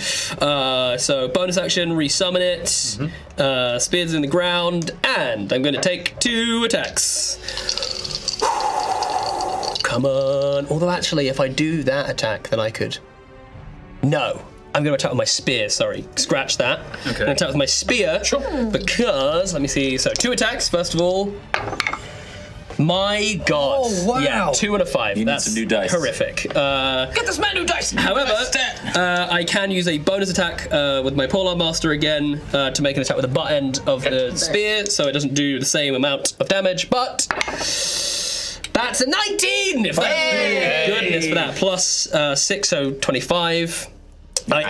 So bonus action, resummon it. Spears in the ground, and I'm going to take 2 attacks. Come on. Although actually, if I do that attack, then I could. No. I'm going to attack with my spear, sorry. Scratch that. Okay. I'm going to attack with my spear. Because, let me see. So 2 attacks, first of all. My God. Oh, wow. Yeah, 2 and a 5. You need That's some new dice. horrific. Get this man new dice. However, I can use a bonus attack with my Polearm Master again to make an attack with the butt end of the spear, so it doesn't do the same amount of damage, but that's a 19! If that's goodness for that. Plus 6, so 25. I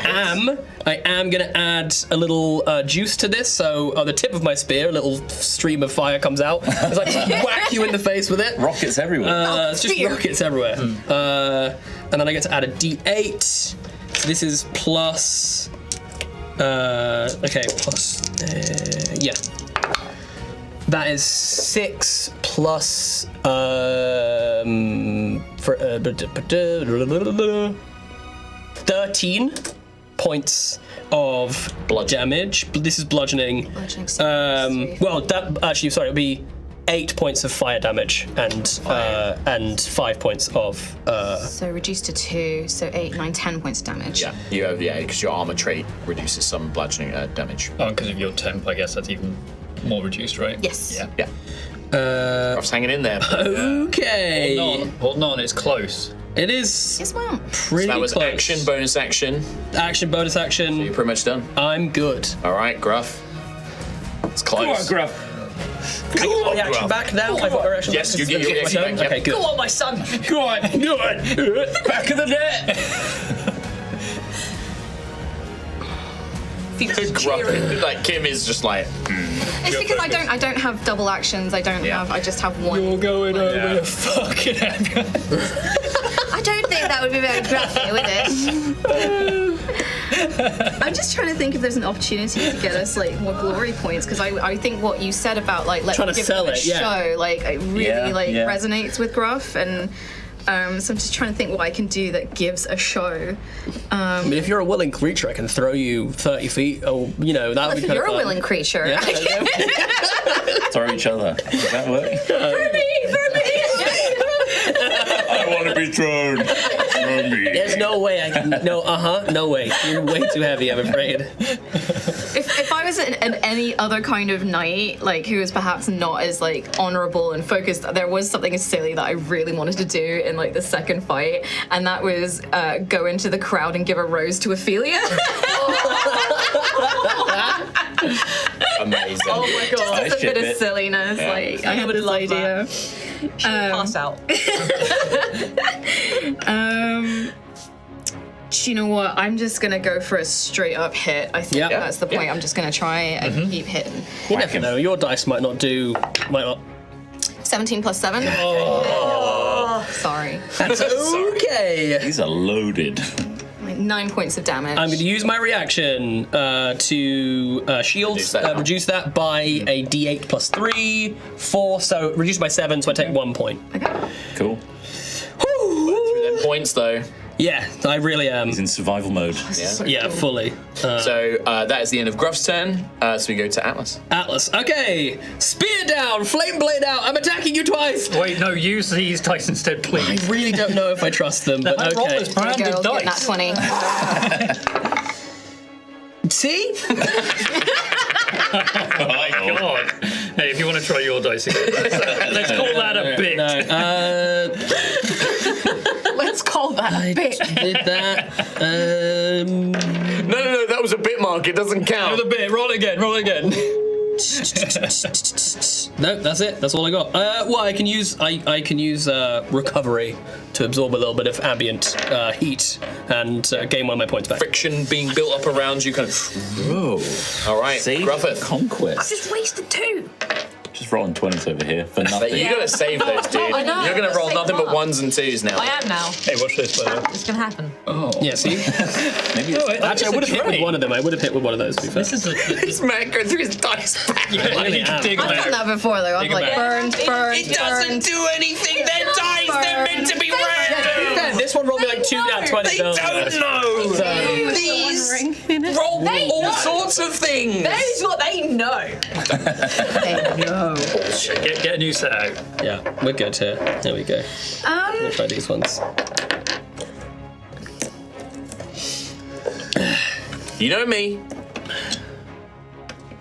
am going to add a little juice to this, so on the tip of my spear, a little stream of fire comes out. It's like whack you in the face with it. Rockets everywhere. It's just rockets everywhere. And then I get to add a d8. So this is plus. Okay, plus. Yeah. That is 6 plus. 13 points of damage. This is bludgeoning. Well, that actually, sorry, it'll be 8 points of fire damage and 5 points of. So reduced to 2, so 8, 9, 10 points of damage. Yeah, because your armor trait reduces some bludgeoning damage. Oh, because of your temp, I guess that's even more reduced, right? Yes. Yeah. Gruff's hanging in there. Okay. Hold on, it's close. It is Yes, well. pretty That was close. action, bonus action. Action, bonus action. You're pretty much done. I'm good. All right, Gruff. It's close. Come on, Gruff. I get my reaction Gruff. back now. I've got a reaction Yes, back. you get your my reaction turn? back, yep. Okay, good. Go on, my son. Go on. Back of the net. Feels Gruff, cheering. like Kim is just like. It's because I don't have double actions. I just have one. You're going over the fucking ambulance. I don't think that would be very gruffy, would it? I'm just trying to think if there's an opportunity to get us like more glory points because I think what you said about like let's Trying to give sell them a it, yeah. show like it really Yeah. resonates with Gruff and so I'm just trying to think what I can do that gives a show. I mean, if you're a willing creature, I can throw you 30 feet. Or that would be If kind you're of a fun. willing creature, Yeah, I can Throw each other. Does that work? throw me. I want to be thrown. Throw me. There's no way I can. No way. You're way too heavy, I'm afraid. If I was an any other kind of knight, like who was perhaps not as like honorable and focused, there was something silly that I really wanted to do in like the second fight, and that was go into the crowd and give a rose to Ophelia. Amazing. Oh my god. Just a bit of bit. silliness. Yeah. Like I had would this love idea. Pass out. Do you know what? I'm just gonna go for a straight up hit. I think Yeah. that's the point. Yeah. I'm just gonna try and keep hitting. You never know. Your dice might not. 17 plus 7. Sorry. That's okay. These are loaded. Like 9 points of damage. I'm going to use my reaction to shield, reduce that by a d8 plus 3, 4, so reduce by 7, so I take 1 point. Cool. Then points though. Yeah, I really am. He's in survival mode. Yeah, fully. So that is the end of Gruff's turn. So we go to Atlas. Atlas, okay. Spear down, flame blade out. I'm attacking you twice. Wait, no, use these dice instead, I please. really don't know if I trust them, but That roll okay. is branded Go, get that dice. 20. See? Oh my god. Hey, if you want to try your dice again, let's call that a bit. No. Let's Let's call that a bit. Did that. No, that was a bit mark. It doesn't count. Another bit. Roll again. No, that's it. That's all I got. Well, I can use recovery to absorb a little bit of ambient heat and gain one of my points back. Friction being built up around you, kind of. Whoa! All right, See? Grufford. Conquest. Just wasted 2. Just rolling 20s over here for nothing. You gotta save those, dude. I know, You're gonna roll save nothing but mark. 1s and 2s now. I am now. Hey, watch this, by the way. It's gonna happen. Oh. Yeah, see? Maybe it's Actually, I would have hit with one of them. I would have hit with one of those, to be fair. This is This man going through his dice back. yeah, I need to dig I've done back. that before though. I'm Dig like it burned. It doesn't do anything. They're dice. They're meant to be random. This one rolled me like 2 nat 20. They don't know. These roll all sorts of things. That is what they know. Get a new set out. Yeah, we're good here. There we go. We'll try these ones. You know me.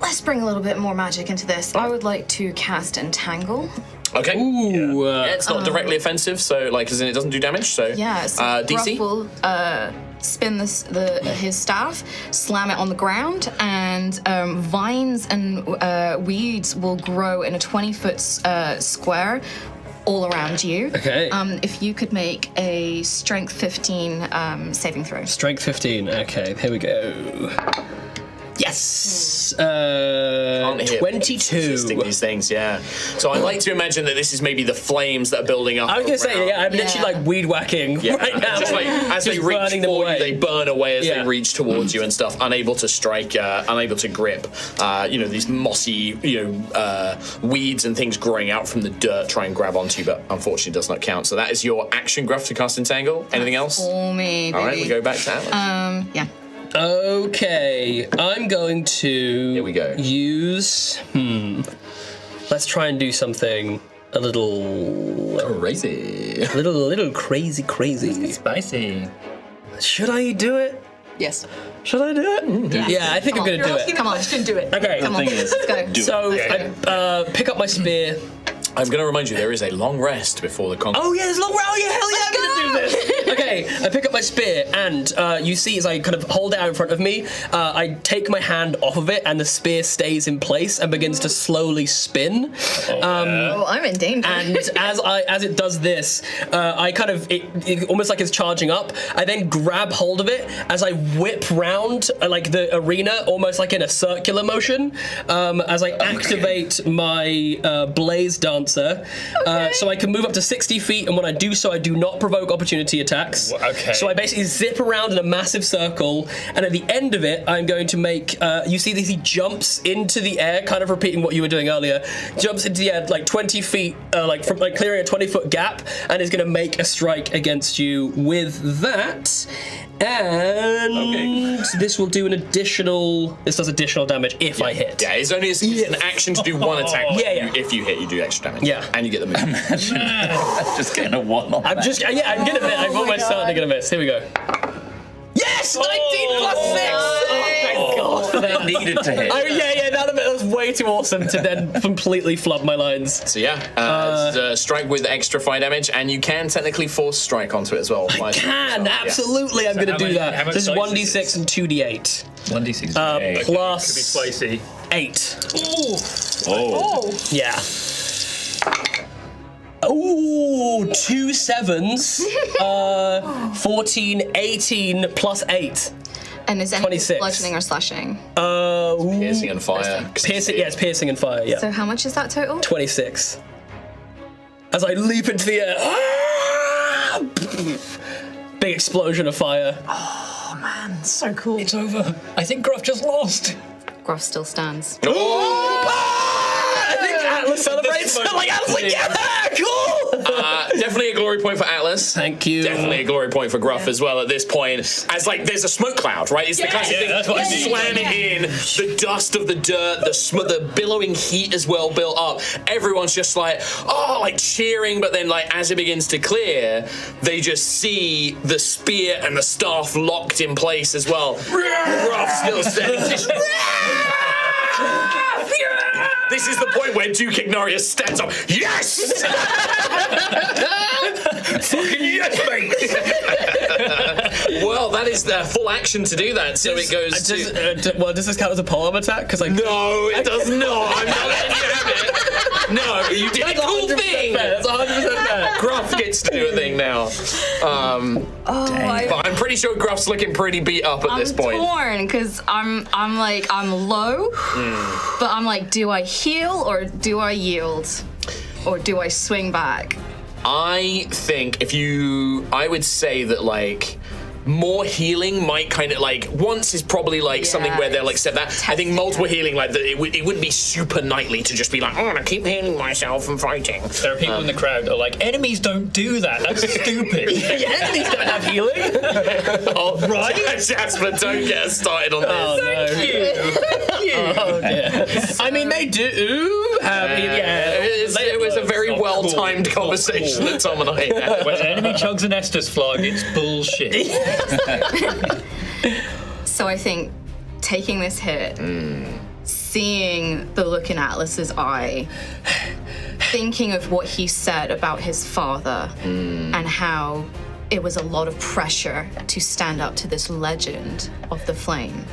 Let's bring a little bit more magic into this. I would like to cast Entangle. Okay. Ooh, Yeah, it's not directly offensive, so like, as in it doesn't do damage. So Yeah, so DC. Gruff will spin his staff, slam it on the ground, and vines and weeds will grow in a 20-foot square all around you. Okay. If you could make a Strength 15 saving throw. Strength 15. Okay, here we go. Yes! Can't hit 22. resisting these things, yeah. So I like to imagine that this is maybe the flames that are building up. I was going to say, around. yeah, I'm literally like weed whacking right now. Just like as they Just reach burning them for away. you, they burn away as Yeah. they reach towards you and stuff. Unable to strike, unable to grip. These mossy, weeds and things growing out from the dirt try and grab onto you, but unfortunately does not count. So that is your action, Gruff, to cast Entangle. Anything else? For me, baby. All right, we go back to Atlas. Yeah. Okay, I'm going to Here we go. use. Let's try and do something a little Crazy. crazy. Spicy. Should I do it? Yes. Should I do it? Yeah, I think I'm gonna do it. Come on. You can do it. Okay. Come on. thing is, Let's go. do So Yeah. I pick up my spear. I'm going to remind you, there is a long rest before the conquest. Oh yeah, there's long round. Oh yeah, hell yeah, I'm gonna do this. Okay, I pick up my spear, and you see as I kind of hold it out in front of me, I take my hand off of it, and the spear stays in place and begins to slowly spin. Oh, I'm in danger. And as it does this, I kind of it almost like it's charging up. I then grab hold of it as I whip round like the arena, almost like in a circular motion. As I activate my blaze dancer, so I can move up to 60 feet. And when I do so, I do not provoke opportunity attacks. Okay. So I basically zip around in a massive circle, and at the end of it, I'm going to make. You see, he jumps into the air, kind of repeating what you were doing earlier. Jumps into the air like 20 feet, from clearing a 20-foot gap, and is going to make a strike against you with that. And this will do an additional. This does additional damage if I hit. Yeah, it's only an action to do one attack. Yeah. If you hit, you do extra damage. Yeah. And you get the move. just getting a 1 on I'm that. just. Yeah, I'm gonna miss. I'm almost starting to gonna miss. Here we go. Yes, 19 plus 6. Oh thank God. That needed to hit. Oh yeah, that was way too awesome to then completely flub my lines. So yeah, it's, strike with extra fire damage, and you can technically force strike onto it as well. I can, absolutely. I'm going to how do many- that. how much This is dice 1d6 is and 2d8. 1d6. Plus Could be spicy. 8. Oh. Yeah. Ooh, 2 7s. 14, 18 plus 8. And is any 26. bludgeoning or slashing? Piercing and fire. Piercing, yes, piercing and fire, yeah. So how much is that total? 26. As I leap into the air. Ah! Big explosion of fire. So cool. It's over. I think Gruff just lost. Gruff still stands. I think Atlas celebrates. Like, Atlas, like, yeah, cool. Definitely a glory point for Atlas. Thank you. Definitely a glory point for Gruff as well at this point. As like there's a smoke cloud, right? It's the classic thing. that's what I You mean. slam it in, the dust of the dirt, the billowing heat as well built up. Everyone's just like cheering, but then like as it begins to clear, they just see the spear and the staff locked in place as well. Gruff still standing. This is the point where Duke Ignarius stands up. Yes! Fucking yes, mate! Well, that is their full action to do that, so it goes to... does this count as a polearm attack? Because like, No, it does not. I'm not letting you have it. No, you did a cool thing. That's 100% fair. Gruff gets to do a thing now. But I'm pretty sure Gruff's looking pretty beat up at this point. I'm torn because I'm low, but I'm like, do I heal or do I yield, or do I swing back? I think I would say that like more healing might kind of like once is probably like something where they'll accept that. I think multiple healing like that it wouldn't be super knightly to just be like, I'm gonna keep healing myself and fighting. There are people in the crowd that are like, enemies don't do that. That's stupid. Enemies don't have healing. Oh, right? Jasper, don't get us started on this. Oh, no. Thank you. Oh, dear. I mean, they do have healing. It was a very well-timed conversation that Tom and I had. When an enemy chugs an Estus Flog, it's bullshit. So I think taking this hit, seeing the look in Atlas's eye, thinking of what he said about his father and how it was a lot of pressure to stand up to this legend of the flame.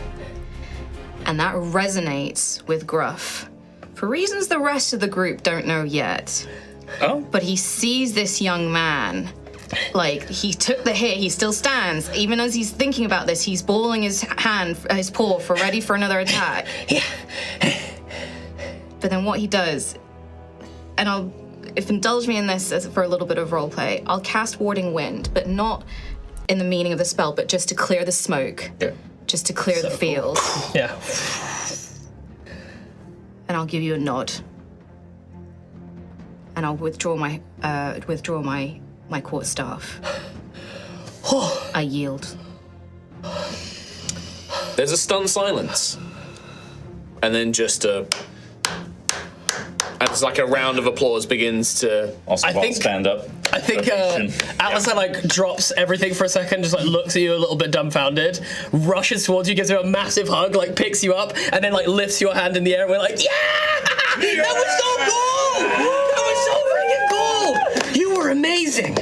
And that resonates with Gruff for reasons the rest of the group don't know yet. Oh? But he sees this young man. Like, he took the hit, he still stands. Even as he's thinking about this, he's balling his paw for ready for another attack. But then what he does, and indulge me in this for a little bit of roleplay, I'll cast Warding Wind, but not in the meaning of the spell, but just to clear the smoke. Yeah. Just to clear the field. Yeah. And I'll give you a nod. And I'll withdraw my quarterstaff. I yield. There's a stunned silence. And then just as like a round of applause begins to... Also, stand up. I think Atlas like drops everything for a second, just like looks at you a little bit dumbfounded, rushes towards you, gives you a massive hug, like picks you up, and then like lifts your hand in the air. And we're like, yeah! That was so cool! That was so freaking cool! You were amazing.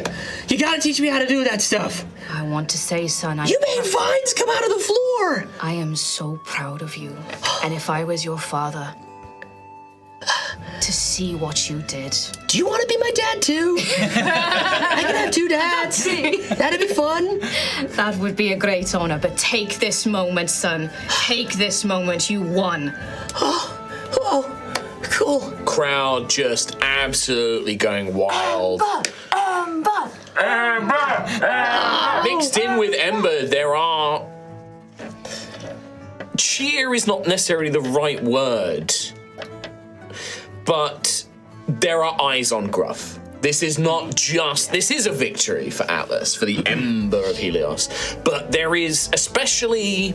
You gotta teach me how to do that stuff. I want to say, son, You made vines come out of the floor. I am so proud of you. And if I was your father, to see what you did. Do you want to be my dad too? I can have two dads. That'd be fun. That would be a great honor, but take this moment, son. Take this moment. You won. Oh, cool. Crowd just absolutely going wild. Mixed in with Ember, there are... Cheer is not necessarily the right word. But there are eyes on Gruff. This is not just... This is a victory for Atlas, for the Ember of Helios. But there is, especially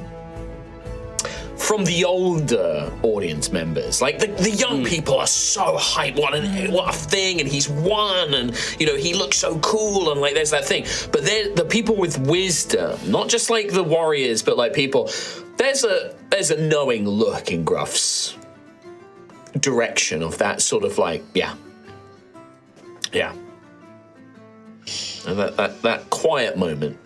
from the older audience members, like the young people are so hyped. What a thing, and he's won, and he looks so cool, and like there's that thing. But the people with wisdom, not just like the warriors, but like people, there's a knowing look in Gruff's direction of that sort of like, yeah. And that quiet moment.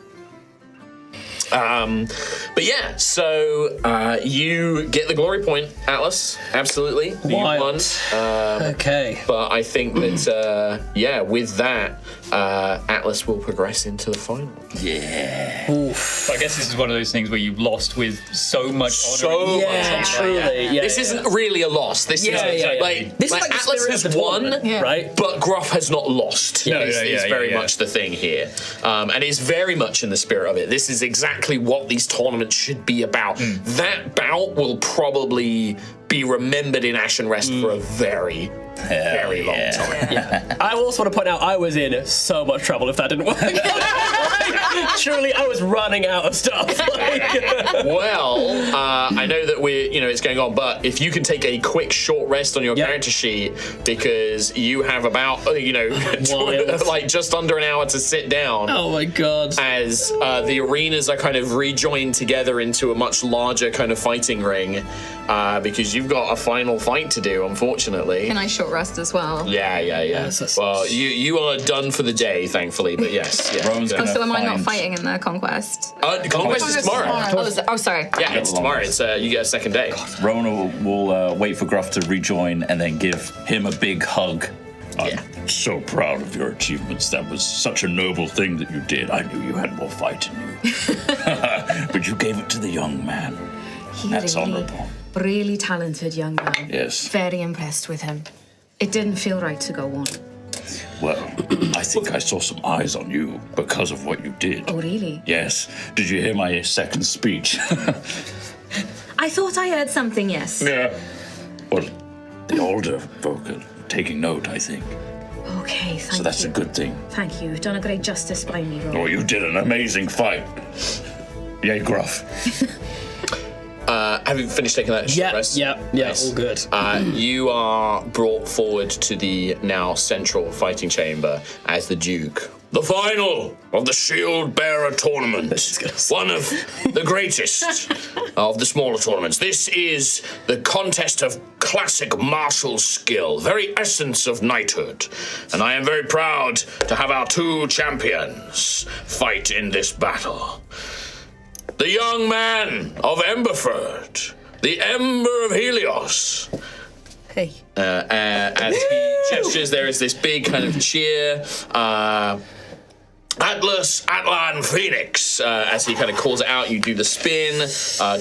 But yeah, so you get the glory point, Atlas. Absolutely. You won. Okay. But I think that, with that, Atlas will progress into the final. Yeah. Oof. I guess this is one of those things where you lost with so much honor. Truly. Yeah, this isn't really a loss. This is like Atlas has won, right? But Gruff has not lost. Is very much the thing here, and is very much in the spirit of it. This is exactly what these tournaments should be about. That bout will probably be remembered in Ashen Rest for a very long time. Yeah. I also want to point out I was in so much trouble if that didn't work. Truly, I was running out of stuff. Well, I know that it's going on. But if you can take a quick short rest on your character sheet, because you have about like just under an hour to sit down. Oh my god! As the arenas are kind of rejoined together into a much larger kind of fighting ring, because you've got a final fight to do, unfortunately. Can I short rest as well? Yeah. Well, you are done for the day, thankfully. But yes. So am I not fighting in the conquest? Conquest is tomorrow. Oh, sorry. Yeah, it's tomorrow. It's you get a second day. Rona will wait for Gruff to rejoin and then give him a big hug. I'm so proud of your achievements. That was such a noble thing that you did. I knew you had more fight in you. But you gave it to the young man. That's honorable. Really talented young man. Yes. Very impressed with him. It didn't feel right to go on. Well, I think I saw some eyes on you because of what you did. Oh, really? Yes. Did you hear my second speech? I thought I heard something, yes. Yeah. Well, the older folk are taking note, I think. Okay, thank you. So that's a good thing. Thank you. You've done a great justice by me, Ron. Oh, you did an amazing fight. Yay, Gruff. Have you finished taking that short rest? Yeah, Nice. all good. You are brought forward to the now central fighting chamber as the Duke. The final of the Shield Bearer tournament. One of the greatest of the smaller tournaments. This is the contest of classic martial skill, very essence of knighthood. And I am very proud to have our two champions fight in this battle. The young man of Emberford, the Ember of Helios. Hey. As he gestures, there is this big kind of cheer. Atlas, Atlan, Phoenix. As he kind of calls it out, you do the spin.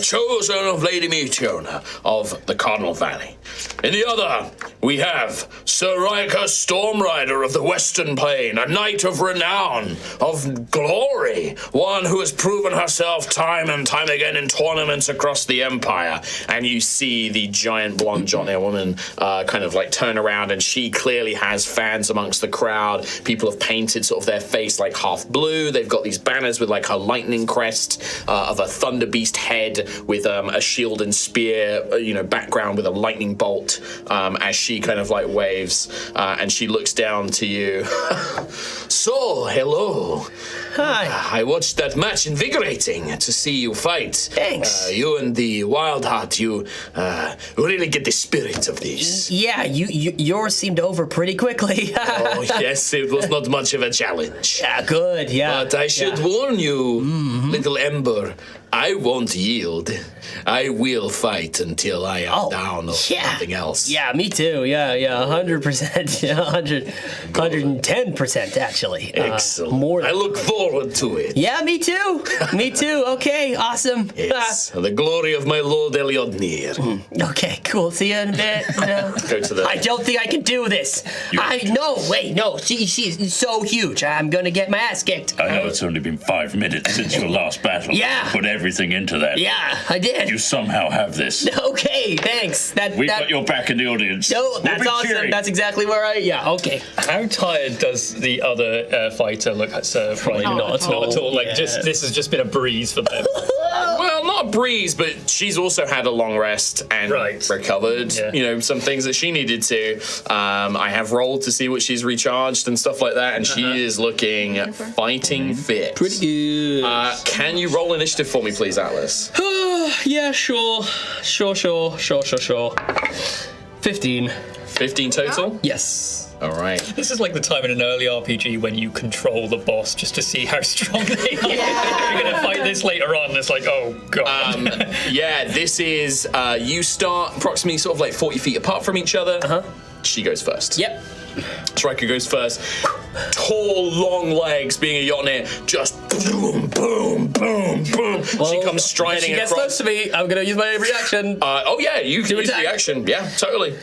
Chosen of Lady Meteona of the Cardinal Valley. In the other, we have Sir Rika Stormrider of the Western Plain, a knight of renown, of glory, one who has proven herself time and time again in tournaments across the Empire. And you see the giant blonde Jotnair woman kind of like turn around, and she clearly has fans amongst the crowd. People have painted sort of their face like half blue. They've got these banners with like her lightning crest of a thunder beast head with a shield and spear, background with a lightning bolt. As she kind of like waves, and she looks down to you. So, hello. Hi. I watched that match, invigorating to see you fight. Thanks. You and the Wild Heart, you really get the spirit of this. Yeah, yours seemed over pretty quickly. Oh, yes, it was not much of a challenge. Yeah, good, yeah. But I should warn you, little Ember, I won't yield. I will fight until I am down or something else. Yeah, me too. Yeah, 100%. Yeah, 110% actually. Excellent. More. I look forward to it. Yeah, me too. Me too. Okay, awesome. Yes, the glory of my Lord Eliodnir. Okay, cool. See you in a bit. Go to the. I don't think I can do this. No. She's so huge. I'm gonna get my ass kicked. I know it's only been 5 minutes since your last battle. Yeah. Put everything into that. Yeah, I did. You somehow have this. Okay, thanks. We've got your back in the audience. No, that's We'll be awesome. cheering. That's exactly where okay. How tired does the other fighter look? Probably not at all. Like, this has just been a breeze for them. Well, not a breeze, but she's also had a long rest and recovered. Yeah. Some things that she needed to. I have rolled to see what she's recharged and stuff like that, and she is looking fighting fit. Pretty good. Can you roll initiative for me, please, Atlas? Yeah, sure. 15. 15 total? Yes. All right. This is like the time in an early RPG when you control the boss just to see how strong they are. You're going to fight this later on. It's like, oh, God. This is, you start approximately sort of like 40 feet apart from each other. She goes first. Yep. Striker goes first. Tall, long legs, being a Jotnair, just boom, boom, boom, boom. She comes striding She gets across. close to me. I'm gonna use my reaction. You can use the action. Yeah, totally.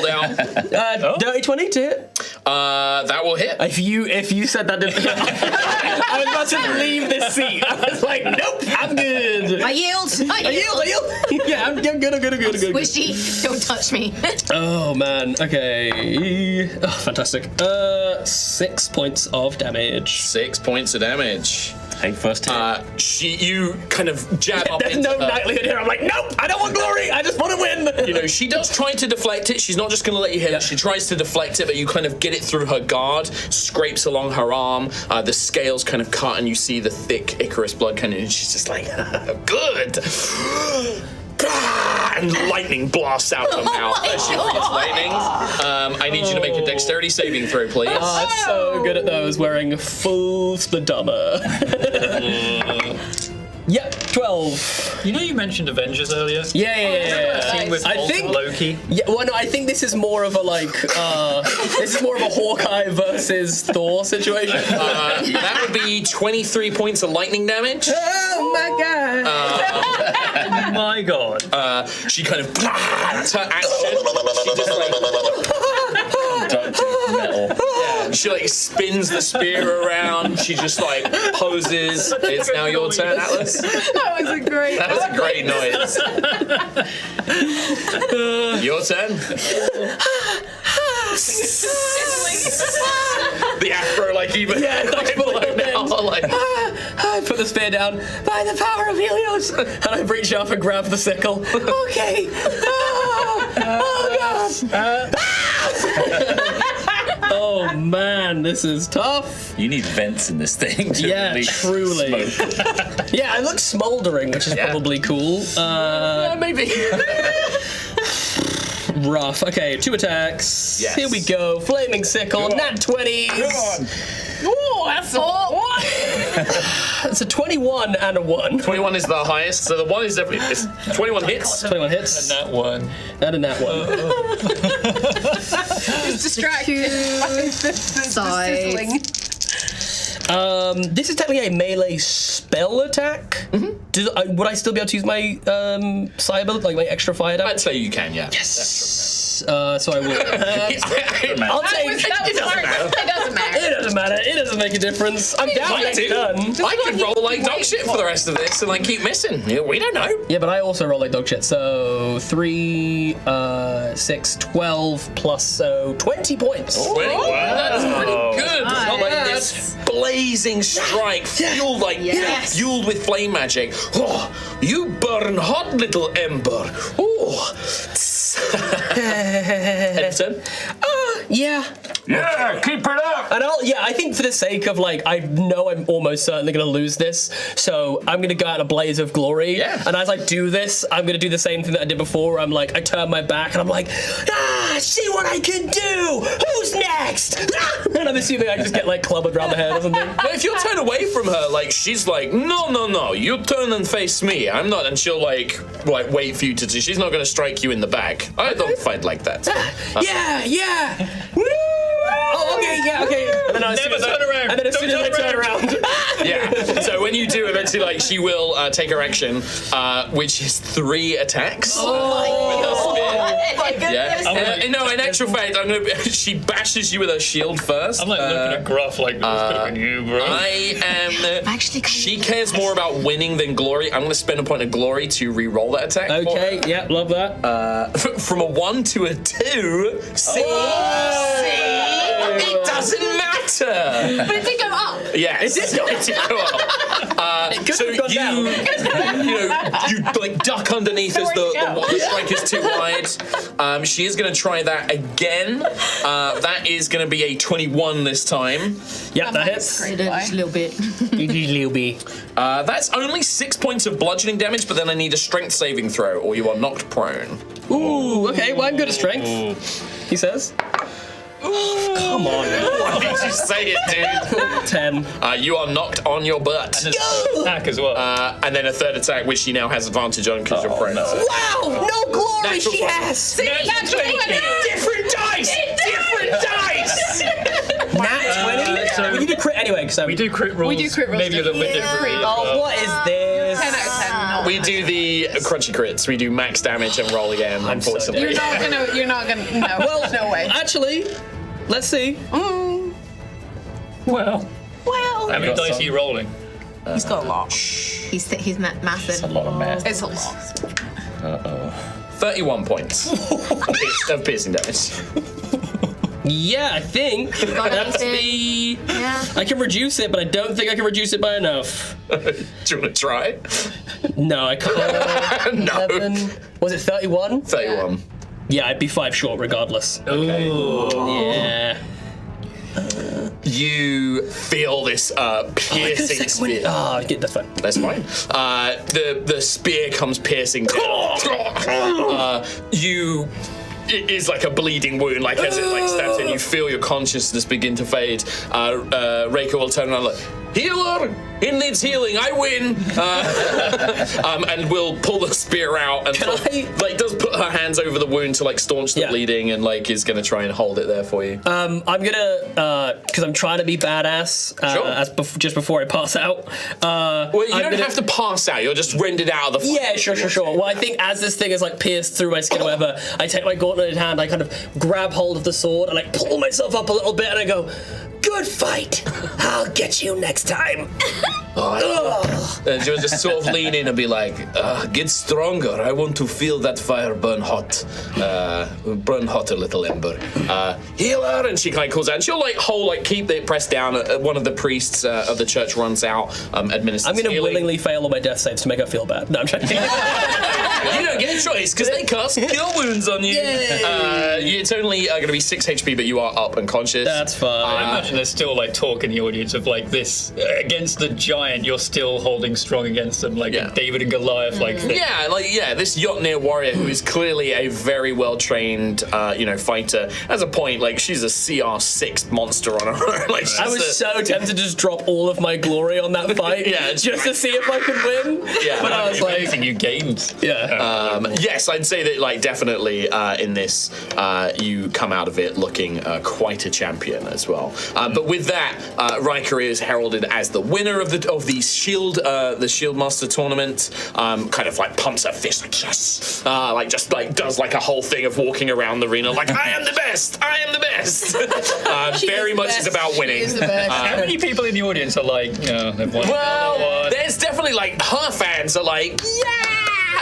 Down. Dirty 20 to hit. That will hit. If you said that, I was about to leave this seat. I was like, nope, I'm good. I yield. Yeah, I'm good. Squishy, don't touch me. Oh man. Okay. Oh, fantastic. 6 points of damage. 6 points of damage. Hey, first hit. You kind of jab up There's into no her. knightly in here. I'm like, nope, I don't want glory. I just want to win. You know, she does try to deflect it. She's not just going to let you hit it. She tries to deflect it, but you kind of get it through her guard, scrapes along her arm. The scales kind of cut, and you see the thick Icarus blood kind of. And she's just like, good. And lightning blasts out her mouth as she breathes lightning. I need you to make a dexterity saving throw, please. Oh, I'm so good at those, wearing a full spadama. Yep, 12. You know you mentioned Avengers earlier? Yeah. Scene with I think Loki. Yeah, well, no, I think this is more of a this is more of a Hawkeye versus Thor situation. That would be 23 points of lightning damage. Oh my god! My god. She kind of that's her action. She just Metal. she like spins the spear around. She just like poses. It's now your turn, Atlas. That was a great. That was a great noise. Your turn. The afro like even below now. Like, I put the spear down by the power of Helios, and I reach up and grab the sickle. Okay. Oh god. Oh man, this is tough. You need vents in this thing to release truly. smoke. Yeah, I look smoldering, which is probably cool. maybe. Rough. Okay, 2 attacks. Yes. Here we go. Flaming sickle, nat 20s. Oh, that's It's a 21 and a 1. 21 is the highest, so the 1 is definitely. 21 hits. 21 hits. That one. And a nat 1. It's distracted by the sizzling. This is technically a melee spell attack. Mm-hmm. Would I still be able to use my psi ability, like my extra fire damage? I'd say you can, yeah. Yes. So I will. I'll That take. was smart. It doesn't matter. It doesn't matter. It doesn't make a difference. I'm down Might next do. turn. I could roll like dog shit for the rest of this and like keep missing. Yeah, we don't know. Yeah, but I also roll like dog shit. So 3, 6, 12 plus 20 points. 20. Wow, that's pretty good. Nice. Not like this blazing strike, fueled fueled with flame magic. Oh, you burn hot, little ember. Oh. Edison? Yeah. Yeah, keep it up. And I think for the sake of I know I'm almost certainly gonna lose this, so I'm gonna go out in a blaze of glory. Yeah. And as I do this, I'm gonna do the same thing that I did before. Where I'm like, I turn my back and I'm like, see what I can do. Who's next? And I'm assuming I just get clubbed around the head or something. But if you turn away from her, she's like, no, you turn and face me. I'm not, and she'll wait for you to. She's not gonna strike you in the back. I don't fight like that. Yeah. Woo! Oh, okay. And then Never turn around. And then as soon as I turn around. Yeah. So when you do, eventually, she will take her action, which is 3 attacks. Oh my goodness. Yeah. No, in actual fact, she bashes you with her shield first. I'm looking at Gruff like, what's you, bro? I am. Actually, She cares more about winning than glory. I'm going to spend a point of glory to re-roll that attack. Okay, yeah, love that. From a 1 to a 2. See? It doesn't matter. But it did go up. Yeah, it did go up. So have gone down. you duck underneath as the strike is too wide. She is going to try that again. That is going to be a 21 this time. Yeah, that hits. Just a little bit. Little bit. That's only 6 points of bludgeoning damage, but then I need a strength saving throw, or you are knocked prone. Ooh, okay, well, I'm good at strength, he says. Come on. Why did you say it, dude? 10. You are knocked on your butt. And there's attack as well. And then a 3rd attack, which she now has advantage on because you're prone. Wow, no glory Natural she one. has. Different dice! Different dice! Nat 20? We need a crit anyway, because we do crit rolls. Maybe a little bit differently. Oh, what is this? 10 out of 10. No. We do the crunchy crits. We do max damage and roll again, unfortunately. You're not gonna. No. Well, no way. Actually, let's see. Well. Well. How many dice are you rolling? He's got a lot. He's massive. That's a lot of math. It's a lot. 31 points of piercing damage. Yeah, I think got that's anything? the. Yeah. I can reduce it, but I don't think I can reduce it by enough. Do you want to try? No, I can't. No. 11. Was it 31? 31. Yeah, I'd be 5 short regardless. Ooh. Yeah. You feel this piercing spear. Oh, that's fine. That's fine. The spear comes piercing down. It is like a bleeding wound, like as it like stabs in, you feel your consciousness begin to fade. Reiko will turn around like, healer! He needs healing, I win! And will pull the spear out and does put her hands over the wound to like staunch the bleeding and like is gonna try and hold it there for you. I'm gonna, because I'm trying to be badass just before I pass out. Well, you don't have to pass out, you're just rendered out of the fight. Yeah, sure. Well, I think as this thing is like pierced through my skin or whatever, I take my gauntleted hand, I kind of grab hold of the sword and like pull myself up a little bit and I go, good fight. I'll get you next time. And she'll just sort of lean in and be like, get stronger. I want to feel that fire burn hot. Burn hot a little ember. Healer! And she kind of calls out. And she'll keep it pressed down. One of the priests of the church runs out, administers I'm going to healing. willingly fail all my death saves to make her feel bad. No, I'm trying to. You don't get a choice because they cast kill wounds on you. It's only going to be 6 HP, but you are up and conscious. That's fine. I imagine there's still like talk in the audience of like this against the giant. You're still holding strong against them, like David and Goliath, like thing. This Jotnir warrior who is clearly a very well trained, fighter. As a point, like she's a CR 6 monster on her own. Like I was so tempted to just drop all of my glory on that fight, just to see if I could win. Yeah, but I was like, anything you gained. Yes, I'd say that like definitely in this you come out of it looking quite a champion as well. But with that, Riker is heralded as the winner of the Shield Master tournament. Kind of like pumps her fist like yes, does like a whole thing of walking around the arena like I am the best. Very much is about winning. How many people in the audience are like, they've won? Well, there's definitely like her fans are like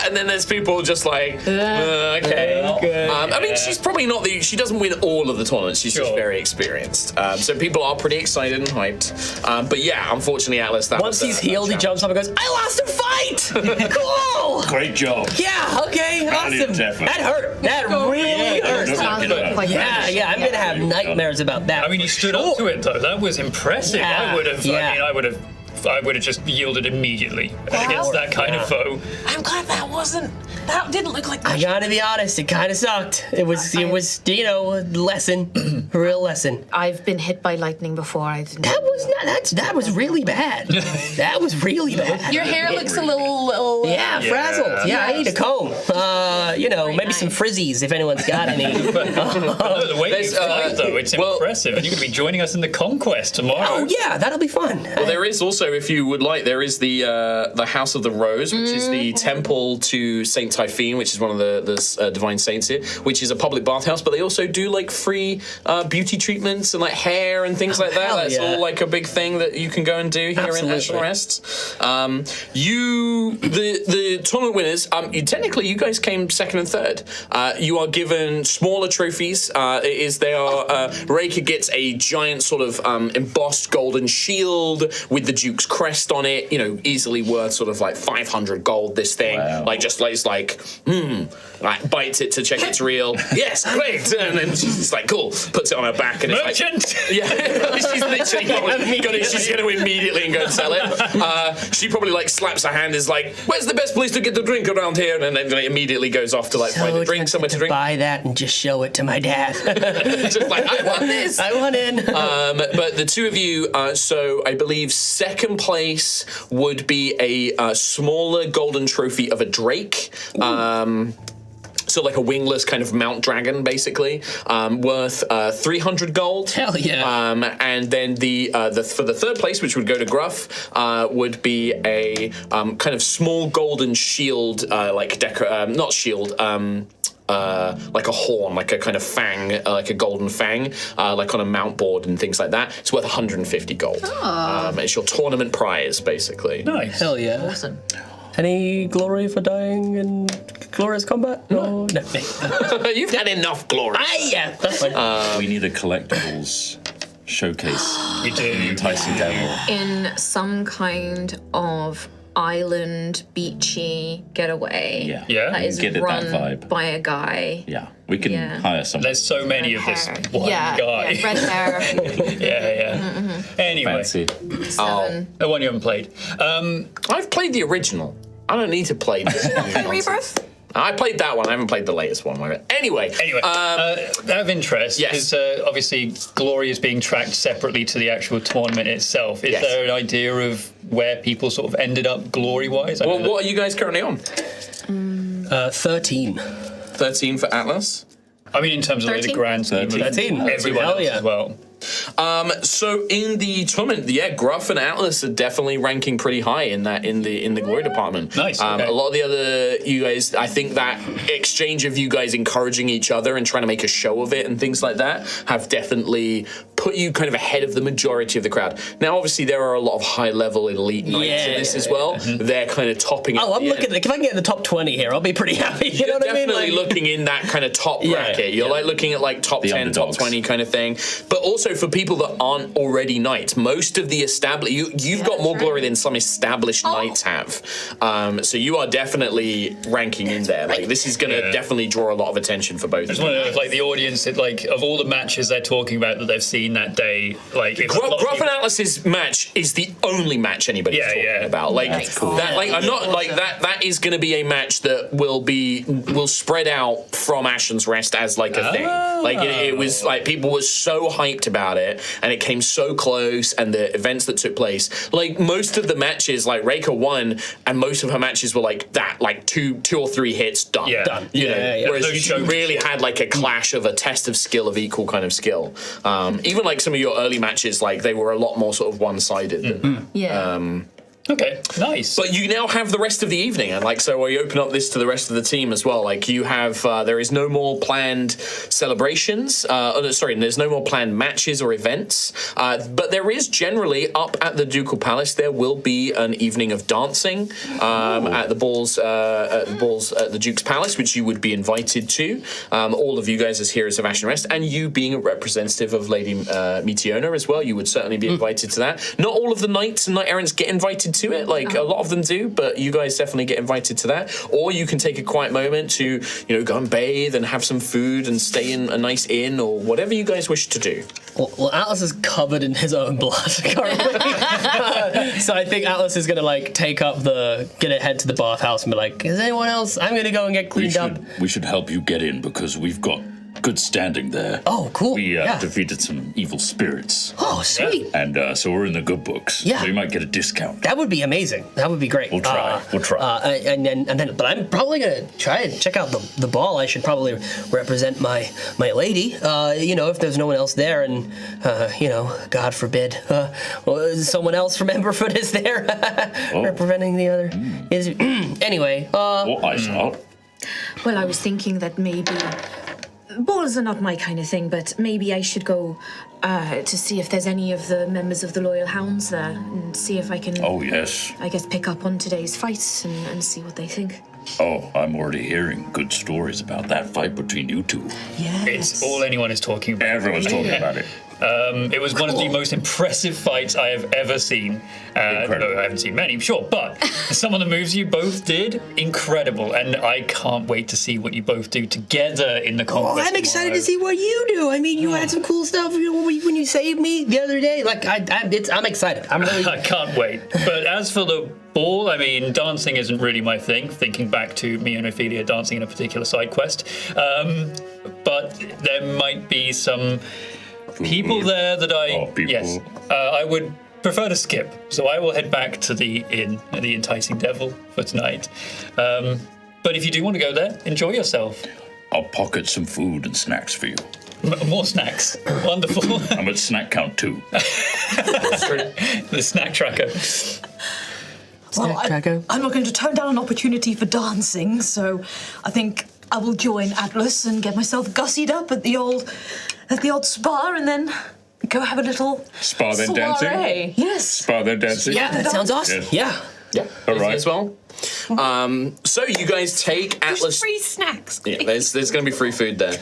and then there's people just like, okay. I mean, she's probably not she doesn't win all of the tournaments. She's just very experienced. So people are pretty excited and hyped. But yeah, unfortunately, Atlas, once he's healed, he jumps up and goes, I lost a fight! Cool! Great job. Yeah, okay, awesome. That hurt. That really hurt. Yeah, I'm gonna have nightmares about that. I mean, he stood up to it though. That was impressive. Yeah. I would have just yielded immediately against that kind of foe. I'm glad that didn't look like I gotta be honest, it kind of sucked. It was a lesson, a real lesson. I've been hit by lightning before. That was really bad. That was really bad. Your hair looks a little frazzled. Yeah, I need a comb. Maybe some frizzies if anyone's got any. The way you fight, though, it's impressive. And you're going to be joining us in the Conquest tomorrow. Oh, yeah, that'll be fun. Well, there is also, if you would like, there is the House of the Rose, which is the temple to Saint Typhine, which is one of the divine saints here, which is a public bathhouse, but they also do like free beauty treatments and like hair and things like that. That's all like a big thing that you can go and do here in National Rest. The tournament winners, you guys came second and third. You are given smaller trophies. Reika gets a giant sort of embossed golden shield with the Duke's crest on it, easily worth sort of like 500 gold, this thing. Wow. Bites it to check it's real. Yes, great. And then she's just like, cool, puts it on her back and Merchant! She's literally she's going to immediately and go and sell it. She probably like slaps her hand, is like, where's the best place to get the drink around here? And then immediately goes off to find a drink, somewhere to drink. Buy that and just show it to my dad. Just like, I want this. I want in. But the two of you, so I believe second place would be a smaller golden trophy of a drake. So like a wingless kind of mount dragon, basically, worth 300 gold. Hell yeah! And then for the third place, which would go to Gruff, would be a kind of small golden shield, not shield. Like a horn, like a kind of fang, like a golden fang, like on a mount board and things like that. It's worth 150 gold. It's your tournament prize, basically. Nice. Hell yeah! Awesome. Any glory for dying in glorious combat? No. You've had enough glory. Yeah, that's fine. We need a collectibles showcase. You do. Enticing devil. In some kind of island, beachy getaway. Yeah. Yeah. That is Get it, that run vibe. by a guy. Yeah, we can Yeah. hire someone. There's so many of this Hair. one yeah, guy. yeah, red hair. Yeah. Anyway, Fancy. 7. the one you haven't played. I've played the original. I don't need to play this. Rebirth? I played that one. I haven't played the latest one. Anyway. Out of interest, Yes. because obviously Glory is being tracked separately to the actual tournament itself. Is Yes. there an idea of where people sort of ended up glory-wise? Well, what are you guys currently on? 13. 13 for Atlas. I mean, in terms of like, the 13? grand scheme of 13. everyone Hell else yeah. as well. So in the tournament, Gruff and Atlas are definitely ranking pretty high in the glory department. Nice, okay. A lot of the other you guys, I think that exchange of you guys encouraging each other and trying to make a show of it and things like that have definitely put you kind of ahead of the majority of the crowd. Now, obviously, there are a lot of high-level elite knights in this as well. They're kind of topping. Oh, I'm looking. If I can get in the top 20 here, I'll be pretty happy. You know what I mean? Definitely looking in that kind of top bracket. You're like looking at like top 10, underdogs. top 20 kind of thing. But also for people that aren't already knights, most of the established, you've got more glory than some established knights have. So you are definitely ranking in there. Like this is going to definitely draw a lot of attention for both. It's one of those, like the audience, like of all the matches they're talking about that they've seen that day, like if a lot of Gruff people- and Atlas's match is the only match anybody's talking about. Like that, like I'm not like that. That is going to be a match that will spread out from Ashen's Rest as like a thing. Like it was like people were so hyped about it, and it came so close, and the events that took place. Like most of the matches, like Reika won, and most of her matches were like that, like two or three hits done. Yeah. Done. You know, Yeah. whereas Those you chokes. really had like a clash of a test of skill of equal kind of skill. Even like some of your early matches, like they were a lot more sort of one-sided. Yeah. Okay, nice. But you now have the rest of the evening, and like so, we open up this to the rest of the team as well. Like you have, there is no more planned celebrations. There's no more planned matches or events. But there is generally up at the Ducal Palace. There will be an evening of dancing at the balls, at the Duke's Palace, which you would be invited to. All of you guys as heroes of Ashen Rest, and you being a representative of Lady Meteona as well, you would certainly be invited to that. Not all of the knights and knight errants get invited to it, like a lot of them do, but you guys definitely get invited to that. Or you can take a quiet moment to, go and bathe and have some food and stay in a nice inn or whatever you guys wish to do. Well, Atlas is covered in his own blood currently. So I think Atlas is gonna head to the bathhouse and be like, is anyone else? I'm gonna go and get cleaned up. We should help you get in because we've got good standing there. Oh, cool. We yeah. defeated some evil spirits. Oh, sweet. And so we're in the good books. Yeah. So you might get a discount. That would be amazing. That would be great. We'll try. But I'm probably gonna try and check out the ball. I should probably represent my lady. If there's no one else there, and God forbid, someone else from Emberfoot is there representing the other. Anyway. Eyes out. Well, I was thinking that maybe balls are not my kind of thing, but maybe I should go to see if there's any of the members of the Loyal Hounds there and see if I can, Oh, yes. I guess, pick up on today's fights and see what they think. Oh, I'm already hearing good stories about that fight between you two. Yes. It's all anyone is talking about. Everyone's talking about it. It was one of the most impressive fights I have ever seen. Incredible. I haven't seen many, sure, but some of the moves you both did, incredible. And I can't wait to see what you both do together in the conquest. I'm excited tomorrow. to see what you do. I mean, you had some cool stuff when you saved me the other day. Like, I'm excited. I'm really. I can't wait. But as for the ball, I mean, dancing isn't really my thing, thinking back to me and Ophelia dancing in a particular side quest. But there might be some people there that yes, I would prefer to skip. So I will head back to the inn, the Enticing Devil, for tonight. But if you do want to go there, enjoy yourself. I'll pocket some food and snacks for you. More snacks. Wonderful. I'm at snack count 2. The snack tracker. Well, Tracker. I'm not going to turn down an opportunity for dancing, so I think I will join Atlas and get myself gussied up at the old spa, and then go have a little Spa then soiree. dancing? Yes. Spa then dancing? Yeah, that sounds awesome. Yes. Yeah. Yeah, All right. as well. So you guys take Atlas. Free snacks. Yeah, there's going to be free food there.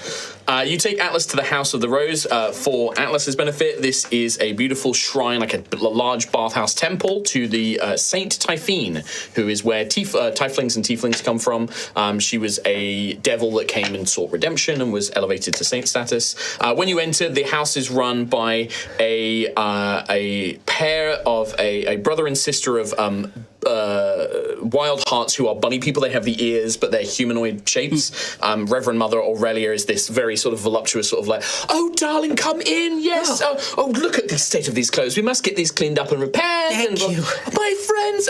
You take Atlas to the House of the Rose for Atlas's benefit. This is a beautiful shrine, like a large bathhouse temple to the Saint Typhine, who is where tieflings and tieflings come from. She was a devil that came and sought redemption and was elevated to saint status. When you enter, the house is run by a pair of a brother and sister of wild hearts who are bunny people. They have the ears, but they're humanoid shapes. Reverend Mother Aurelia is this very sort of voluptuous sort of like, oh, darling, come in, yes. Oh, look at the state of these clothes. We must get these cleaned up and repaired. Thank you. My friends,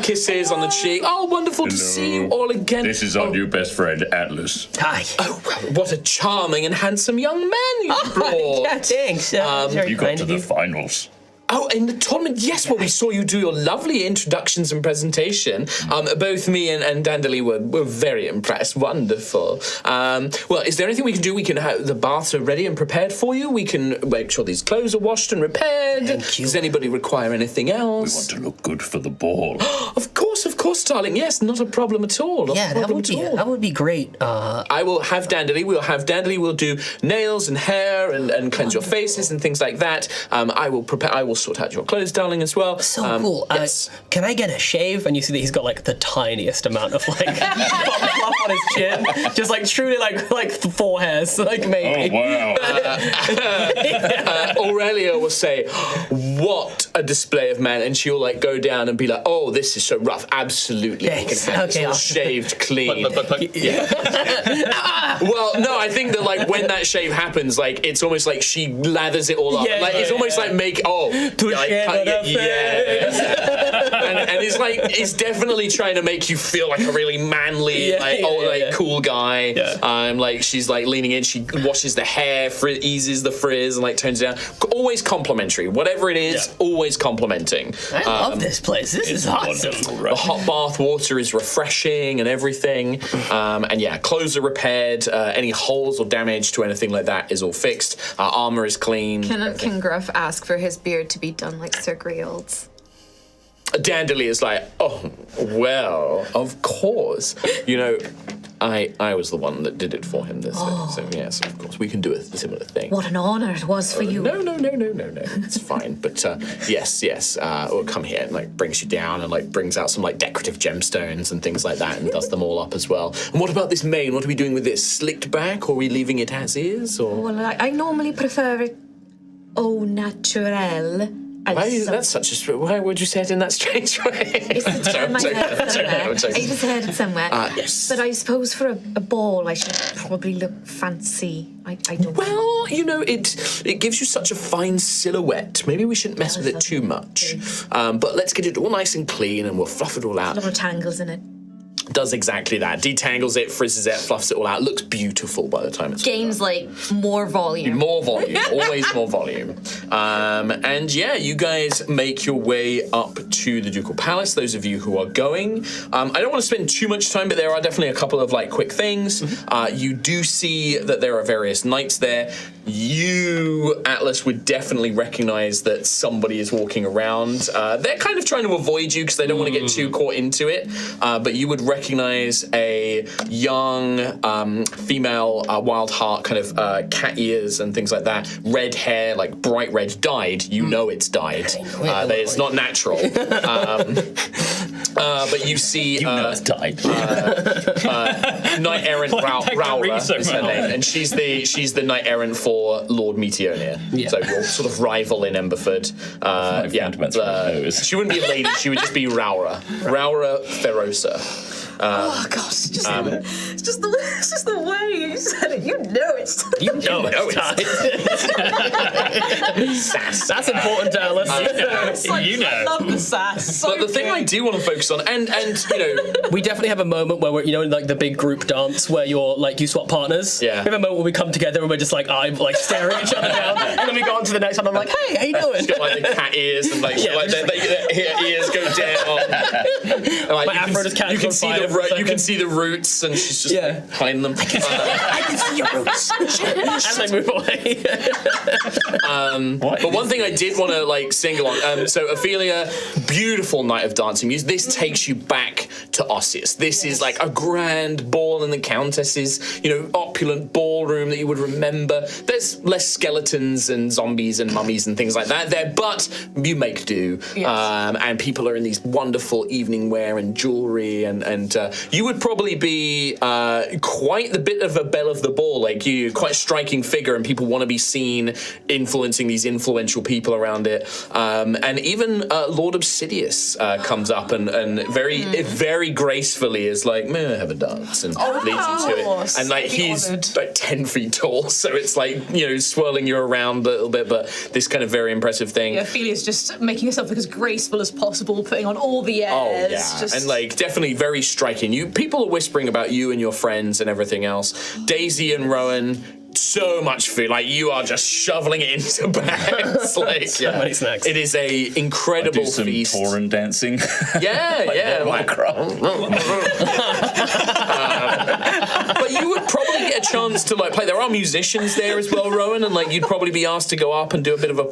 kisses on the cheek. Oh, wonderful to see you all again. This is our new best friend, Atlas. Hi. Oh, what a charming and handsome young man you brought. Yeah, thanks. Very You got kind to of the you. finals. Oh, in the tournament, yes. Well, we saw you do your lovely introductions and presentation. Both me and Dandeli were very impressed. Wonderful. Well, is there anything we can do? We can have the baths are ready and prepared for you. We can make sure these clothes are washed and repaired. Thank you. Does anybody require anything We else? want to look good for the ball. Of course, darling. Yes, not a problem at all. Not a Yeah, problem at all. that would be great. I will have Dandeli. We'll do nails and hair and cleanse your faces and things like that. I will sort out your clothes, darling, as well. So cool. Yes. Can I get a shave? And you see that he's got like the tiniest amount of like fluff on his chin, just like truly like 4 hairs, like maybe. Oh, wow. Aurelia will say, "What a display of man!" And she'll like go down and be like, "Oh, this is so rough. Absolutely, we can Thanks. have this Okay, all awesome. shaved clean." Yeah. Well, no, I think that like when that shave happens, like it's almost like she lathers it all up. Yeah, like it's yeah, almost yeah. like make and it's definitely trying to make you feel like a really manly, cool guy. Yeah. Like she's like leaning in, she washes the hair, eases the frizz, and like tones it down. Always complimentary, whatever it is, always complimenting. I love this place. This is awesome. Wonderful, The right? hot bath water is refreshing and everything. And yeah, clothes are repaired. Any holes or damage to anything like that is all fixed. Armor is clean. Can Gruff ask for his beard to be done like Sir Griald's? Dandeli is like, oh, well, of course. You know, I was the one that did it for him this time. So yes, of course, we can do a similar thing. What an honour it was for you. No. It's fine. But yes. Or come here and like brings you down and like brings out some like decorative gemstones and things like that and does them all up as well. And what about this mane? What are we doing with this? Slicked back, or are we leaving it as is? Or Well, I normally prefer it au naturel. Why would you say it in that strange way? It's the term I heard somewhere. I joking. just heard it somewhere. Yes. But I suppose for a ball, I should probably look fancy. I don't know. Well, you know, it gives you such a fine silhouette. Maybe we shouldn't mess with it too much. But let's get it all nice and clean, and we'll fluff it all out. A lot of tangles in it. Does exactly that. Detangles it, frizzes it, fluffs it all out. Looks beautiful by the time it's all Gains like more volume. more volume, always more volume. And yeah, you guys make your way up to the Ducal Palace, those of you who are going. I don't want to spend too much time, but there are definitely a couple of like quick things. You do see that there are various knights there. You, Atlas, would definitely recognize that somebody is walking around. They're kind of trying to avoid you because they don't want to get too caught into it. But you would recognize a young female wild heart, kind of cat ears and things like that, red hair, like bright red, dyed. You know it's dyed. That it's not natural. But you see, it's died. Knight Errant Raura is her name, and she's the Knight Errant for Lord Meteornir. Yeah. So your sort of rival in Emberford. She wouldn't be a lady; she would just be Raura Ferosa. Oh gosh, it's just the way you said it. You know it's Sass. That's important to Alice. You know. I love the sass. So But the thing I do want to focus on, and you know, We definitely have a moment where we're, you know, in like the big group dance where you're like you swap partners. Yeah. We have a moment where we come together and we're just like staring each other down, and then we go on to the next one. I'm like, hey, how you doing? got like the cat ears and like, Yeah, like just their ears go down. And, like, My afro just catches you can on see fire. kind of you can see the roots, and she's just like, hiding them. I can see your roots. As I move away. But one thing I did want to single on. So Ophelia, beautiful night of dancing music. This takes you back to Osseous. This is like a grand ball in the Countess's, opulent ballroom that you would remember. There's less skeletons and zombies and mummies and things like that there, but you make do. Yes. And people are in these wonderful evening wear and jewelry, and you would probably be quite the bit of a belle of the ball, you, quite a striking figure, and people want to be seen influencing these influential people around it. And even Lord Obsidious comes up and very gracefully is like, may I have a dance? And leads you to it. And he's like 10 feet tall, so it's swirling you around a little bit, but this kind of very impressive thing. Yeah, Ophelia's just making herself look as graceful as possible, putting on all the airs. Oh, yeah. And definitely very striking. People are whispering about you and your friends and everything else. Daisy and Rowan, so much food. You are just shoveling it into bags. So many snacks. It is a incredible feast. Foreign dancing. Yeah. But you would probably get a chance to play. There are musicians there as well, Rowan, and you'd probably be asked to go up and do a bit of a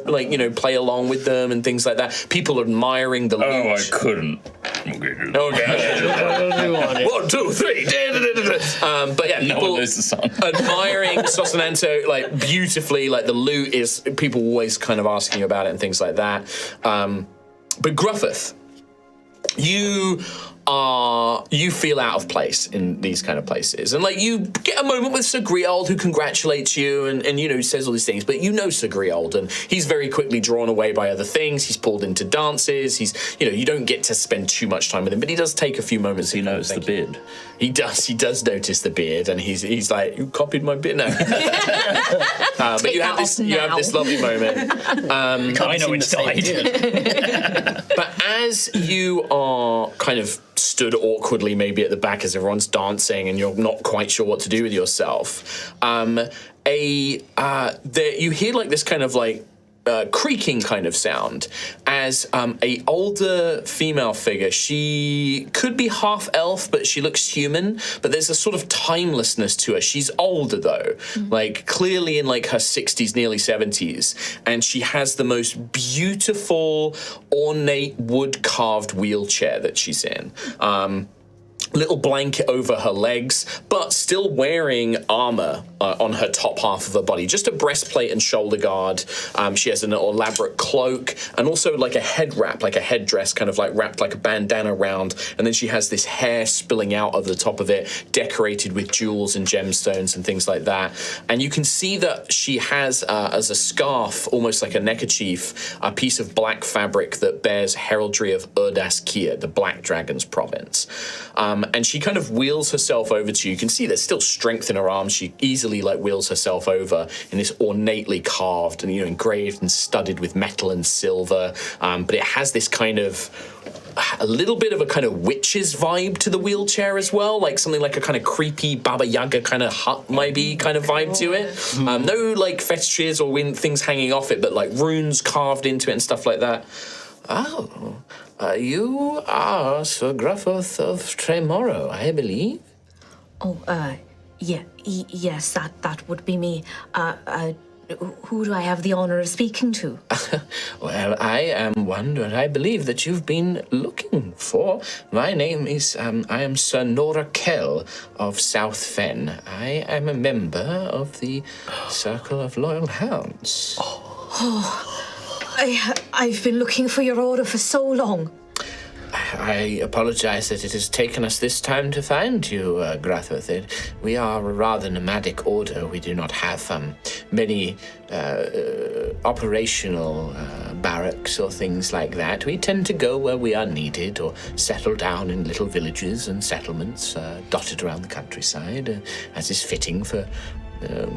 play along with them and things like that. People admiring the Oh, I lute. couldn't. Okay. 1, 2, 3. But yeah, No people one knows the song. admiring Sostenanto beautifully. The lute is, people always kind of asking you about it and things like that. But Gruffith, you feel out of place in these kind of places, and you get a moment with Sir Griald, who congratulates you and says all these things, but Sir Griald, and he's very quickly drawn away by other things. He's pulled into dances. He's you don't get to spend too much time with him, but he does take a few moments. He knows the beard. He does notice the beard, and he's like, you copied my beard now. But you have this lovely moment. I know it's died. But as you are kind of stood awkwardly maybe at the back as everyone's dancing and you're not quite sure what to do with yourself, you hear this kind of creaking kind of sound as a older female figure. She could be half elf, but she looks human, but there's a sort of timelessness to her. She's older though, clearly in her 60s, nearly 70s, and she has the most beautiful ornate wood carved wheelchair that she's in. Little blanket over her legs, but still wearing armor on her top half of her body. Just a breastplate and shoulder guard. She has an elaborate cloak and also a head wrap, a headdress kind of wrapped like a bandana around. And then she has this hair spilling out of the top of it, decorated with jewels and gemstones and things like that. And you can see that she has, as a scarf, almost like a neckerchief, a piece of black fabric that bears heraldry of Urdaskir, the Black Dragon's province. And she kind of wheels herself over to you. You can see there's still strength in her arms. She easily wheels herself over in this ornately carved and engraved and studded with metal and silver. But it has this kind of a little bit of a kind of witch's vibe to the wheelchair as well, something like a kind of creepy Baba Yaga kind of hut maybe kind of vibe to it. No fetishes or things hanging off it, but runes carved into it and stuff like that. Oh. You are Sir Gruffith of Tremoro, I believe. Oh, yes, that would be me. Who do I have the honor of speaking to? Well, I am one that I believe that you've been looking for. My name is, I am Sir Nora Kell of South Fen. I am a member of the Circle of Loyal Hounds. I've been looking for your order for so long. I apologize that it has taken us this time to find you, Gruffith. We are a rather nomadic order. We do not have many operational barracks or things like that. We tend to go where we are needed or settle down in little villages and settlements dotted around the countryside, as is fitting for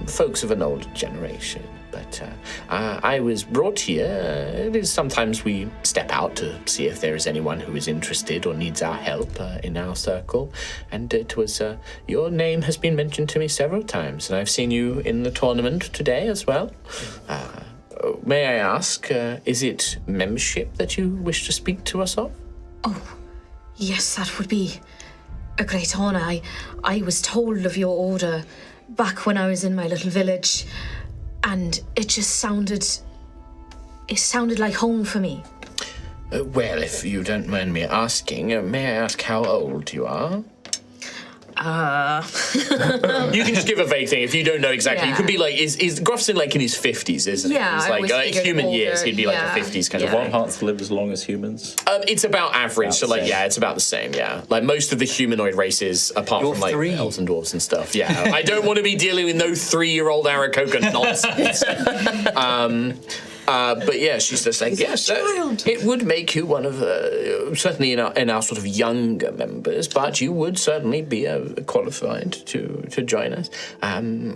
folks of an older generation. But I was brought here. It is sometimes we step out to see if there is anyone who is interested or needs our help in our circle. And it was your name has been mentioned to me several times, and I've seen you in the tournament today as well. May I ask, is it membership that you wish to speak to us of? Oh, yes, that would be a great honour. I was told of your order back when I was in my little village, and it just sounded like home for me. Well, if you don't mind me asking, may I ask how old you are? You can just give a vague thing if you don't know exactly. Yeah. You can be like, is Gruffson like in his 50s, isn't he? Yeah, He's I always like figured human older, years, he'd be like yeah. a 50s kind of Yeah. thing. Wild live as long as humans. It's about average, so like, same. yeah, it's about the same, yeah. Like most of the humanoid races, apart You're from like 3. elves and dwarves and stuff, yeah. I don't want to be dealing with no 3-year-old Aarakocra nonsense. But yeah, she's just like, yes, it would make you one of, certainly in our sort of younger members, but you would certainly be qualified to join us.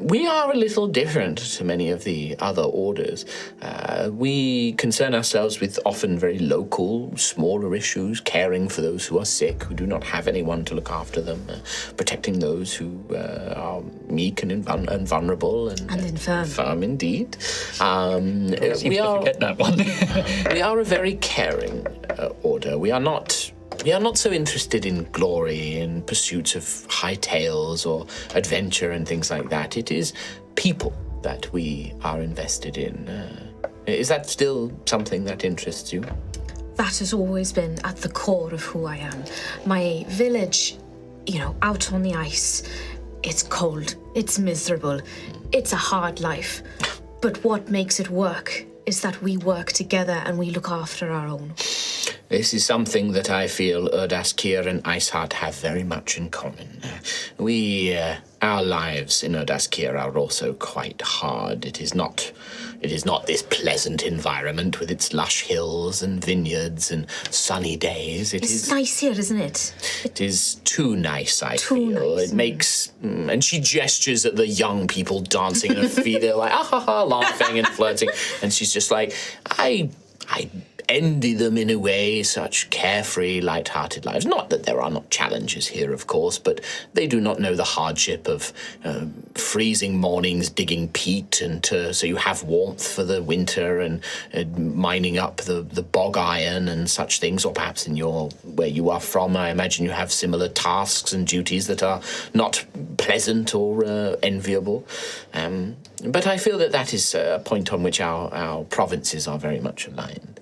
We are a little different to many of the other orders. We concern ourselves with often very local, smaller issues, caring for those who are sick, who do not have anyone to look after them, protecting those who are meek and vulnerable and infirm. Infirm indeed. Seems to forget that one. We are a very caring order. We are not so interested in glory and pursuits of high tales or adventure and things like that. It is people that we are invested in. Is that still something that interests you? That has always been at the core of who I am. My village, out on the ice, it's cold, it's miserable, it's a hard life. But what makes it work is that we work together and we look after our own. This is something that I feel Erdaskir and Iceheart have very much in common. Our lives in Erdaskir are also quite hard. It is not this pleasant environment with its lush hills and vineyards and sunny days. It's nice here, isn't it? It is too nice, I feel. Nice. It makes... and she gestures at the young people dancing in her feet. They're like, laughing and flirting. And she's just like, I envy them in a way, such carefree, light-hearted lives. Not that there are not challenges here, of course, but they do not know the hardship of freezing mornings digging peat, and so you have warmth for the winter, and mining up the bog iron and such things. Or perhaps where you are from, I imagine you have similar tasks and duties that are not pleasant or enviable. But I feel that is a point on which our provinces are very much aligned.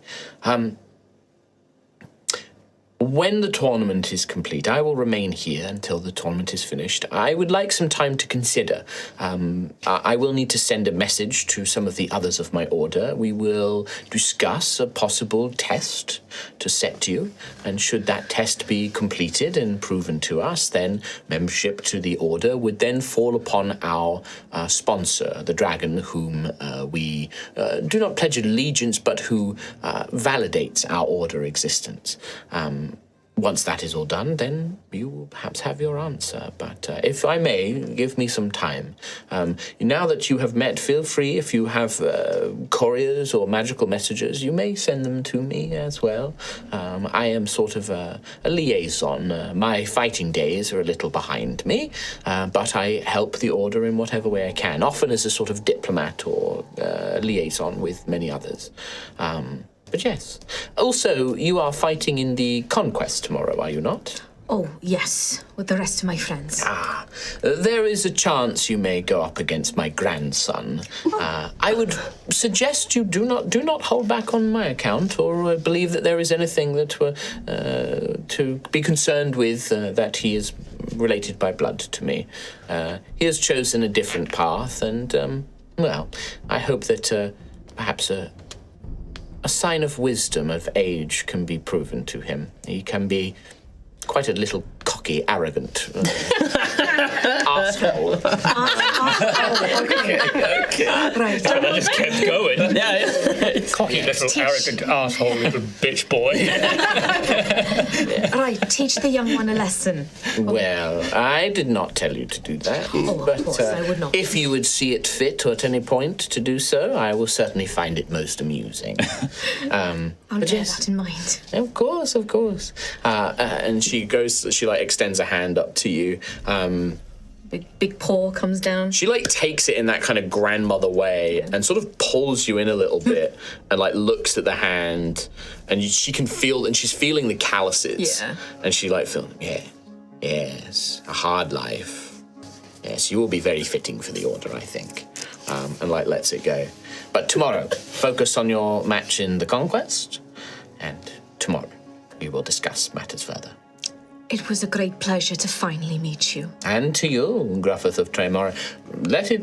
When the tournament is complete, I will remain here until the tournament is finished. I would like some time to consider. I will need to send a message to some of the others of my order. We will discuss a possible test to set you, and should that test be completed and proven to us, then membership to the order would then fall upon our sponsor, the dragon, whom we do not pledge allegiance, but who validates our order existence. Once that is all done, then you will perhaps have your answer. But if I may, give me some time. Now that you have met, feel free, if you have couriers or magical messages, you may send them to me as well. I am sort of a liaison. My fighting days are a little behind me, but I help the order in whatever way I can, often as a sort of diplomat or liaison with many others. But yes. Also, you are fighting in the conquest tomorrow, are you not? Oh, yes, with the rest of my friends. There is a chance you may go up against my grandson. I would suggest you do not hold back on my account, or believe that there is anything that to be concerned with, that he is related by blood to me. He has chosen a different path, and, I hope that perhaps a sign of wisdom, of age, can be proven to him. He can be quite a little cocky, arrogant arsehole. Right. That just kept going. Yeah. Cocky little arrogant asshole, little bitch boy. Right, teach the young one a lesson. Well, I did not tell you to do that. Of course, I would not. If you would see it fit at any point to do so, I will certainly find it most amusing. I'll bear that in mind. Of course. And she extends a hand up to you. Big paw comes down. She takes it in that kind of grandmother way and sort of pulls you in a little bit and looks at the hand, and she can feel, and she's feeling the calluses. Yeah. And she feeling, Yes, a hard life. Yes, you will be very fitting for the Order, I think. And lets it go. But tomorrow, focus on your match in the Conquest, and tomorrow we will discuss matters further. It was a great pleasure to finally meet you. And to you, Gruffith of Tremor,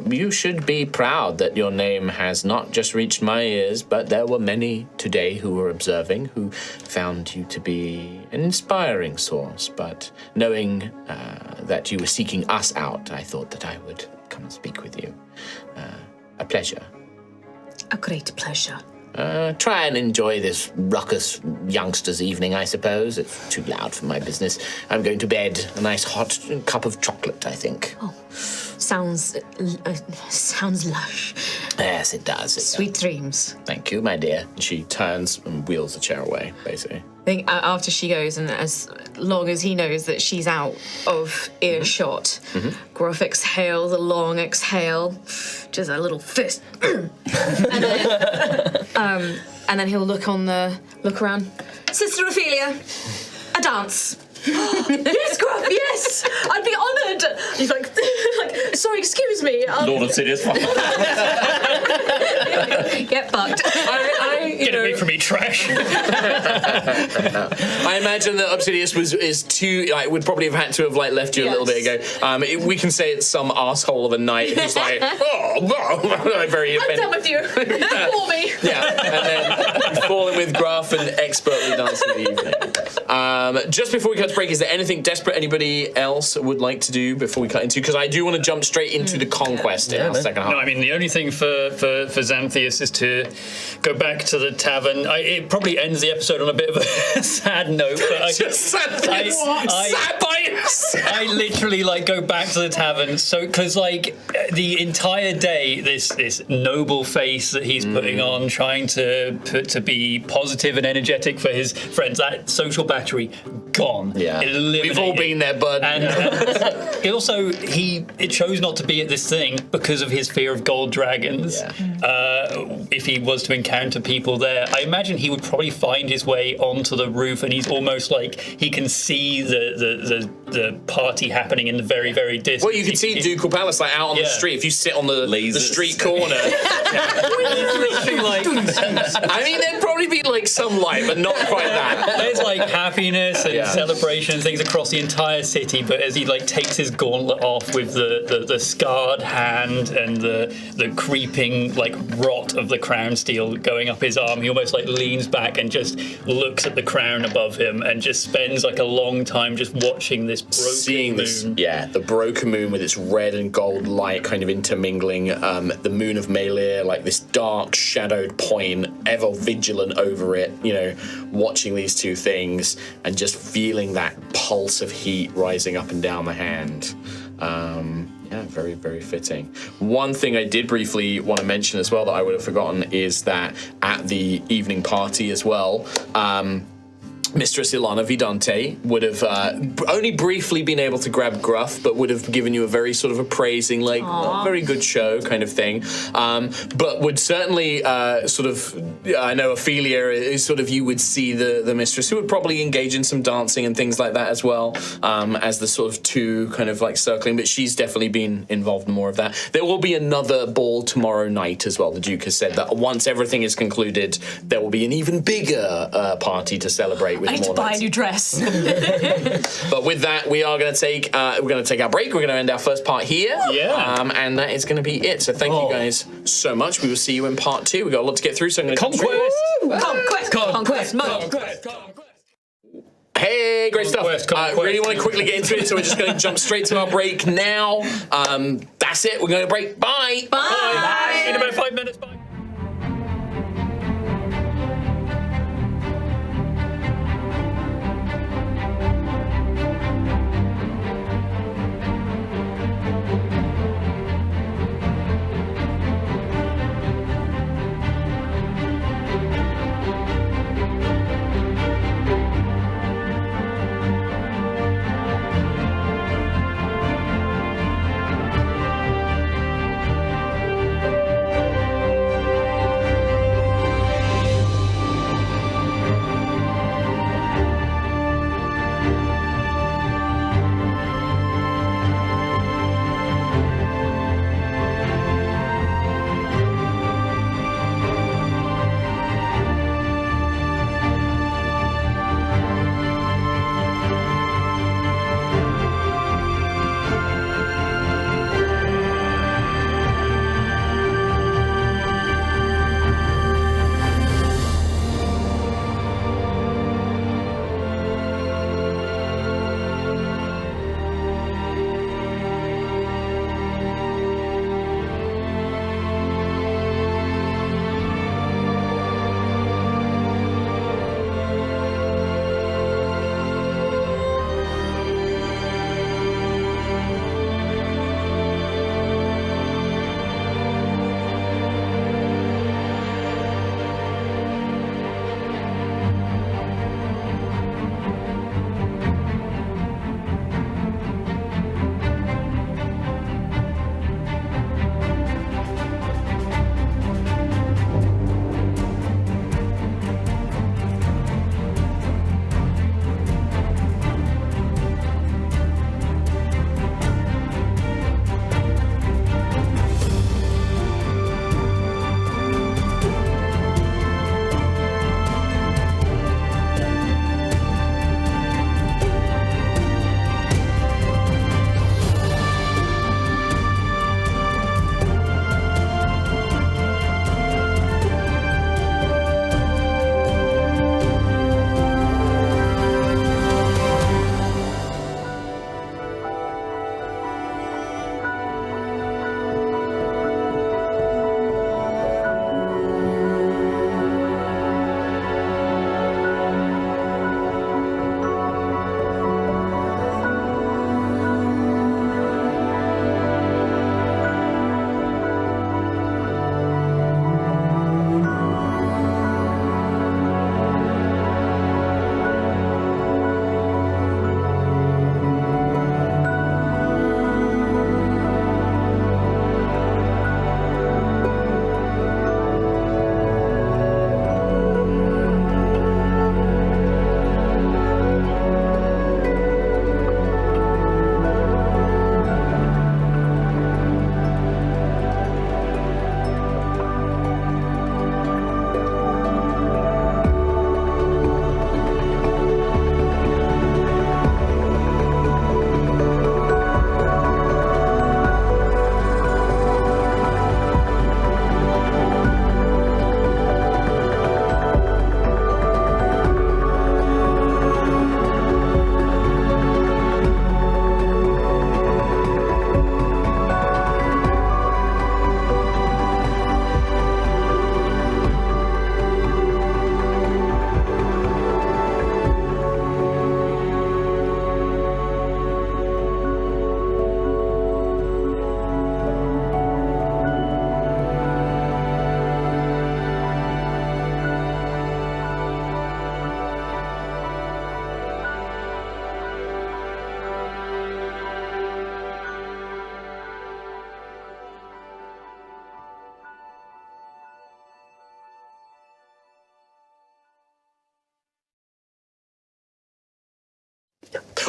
you should be proud that your name has not just reached my ears, but there were many today who were observing, who found you to be an inspiring source. But knowing that you were seeking us out, I thought that I would come and speak with you. A pleasure. A great pleasure. Try and enjoy this ruckus youngsters' evening, I suppose. It's too loud for my business. I'm going to bed. A nice hot cup of chocolate, I think. Oh, sounds lush. Yes, it does. Sweet dreams. Thank you, my dear. She turns and wheels the chair away, basically. I think after she goes, and as long as he knows that she's out of earshot, Gruff exhales a long exhale, just a little fist, and then he'll look around. Sister Ophelia, a dance. Yes, Gruff, yes! I'd be honoured! He's like, sorry, excuse me. Lord of City's fine. Get fucked. Get away from me, trash. I imagine that Obsidius is too would probably have had to have left you a little bit ago. We can say it's some asshole of a knight who's like, very offended. I'm done with you. For me. Yeah, and then falling with Gruff and expertly dancing the evening. Just before we cut to break, is there anything desperate anybody else would like to do before we cut into? Because I do want to jump straight into the Conquest in our second half. No, I mean, the only thing for Xanthias is to go back to the tavern. It probably ends the episode on a bit of a sad note. But sad bias. I literally go back to the tavern. So, because the entire day, this noble face that he's putting on, trying to be positive and energetic for his friends, that social battery gone. Yeah, we've all been there, bud. And also, it chose not to be at this thing because of his fear of gold dragons. Yeah. If he was to encounter people there, I imagine he would probably find his way onto the roof, and he's almost he can see the party happening in the very, very distance. Well, you can see Ducal Palace out on the street if you sit on the street corner. I mean, there'd probably be some light, but not quite that. There's happiness and celebration and things across the entire city, but as he takes his gauntlet off with the scarred hand and the creeping rot of the crown steel going up his arm, he almost leans back and just looks at the crown above him and just spends a long time just watching this broken moon. The broken moon with its red and gold light kind of intermingling, the moon of Malir, this dark shadowed point, ever vigilant over it, watching these two things and just feeling that pulse of heat rising up and down the hand. Very, very fitting. One thing I did briefly want to mention as well that I would have forgotten is that at the evening party as well, Mistress Ilana Vidante would have only briefly been able to grab Gruff, but would have given you a very sort of appraising, very good show kind of thing. But would certainly I know Ophelia is you would see the mistress who would probably engage in some dancing and things like that as well, as the sort of two kind of circling, but she's definitely been involved in more of that. There will be another ball tomorrow night as well. The Duke has said that once everything is concluded, there will be an even bigger party to celebrate with. I need to buy a new dress. But with that, we are going to take our break. We're going to end our first part here. Yeah. And that is going to be it. So thank you guys so much. We will see you in part 2. We've got a lot to get through. So I'm going to Conquest. Hey, great stuff. I really want to quickly get into it, so we're just going to jump straight to our break now. That's it. We're going to break. Bye. Bye. In about 5 minutes. Bye.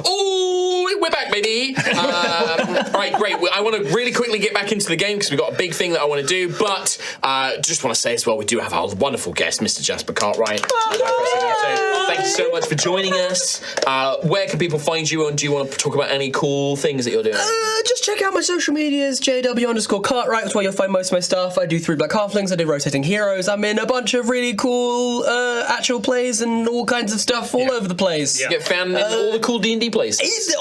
Oh, we're back, baby. Right, great. I want to really quickly get back into the game because we've got a big thing that I want to do. But just want to say as well, we do have our wonderful guest, Mr. Jasper Cartwright. Thank you so much for joining us. Where can people find you, and do you want to talk about any cool things that you're doing? Just check out my social medias, JW_Cartwright. That's where you'll find most of my stuff. I do 3 Black Halflings, I do Rotating Heroes. I'm in a bunch of really cool actual plays and all kinds of stuff all over the place. You get found in all the cool D&D places.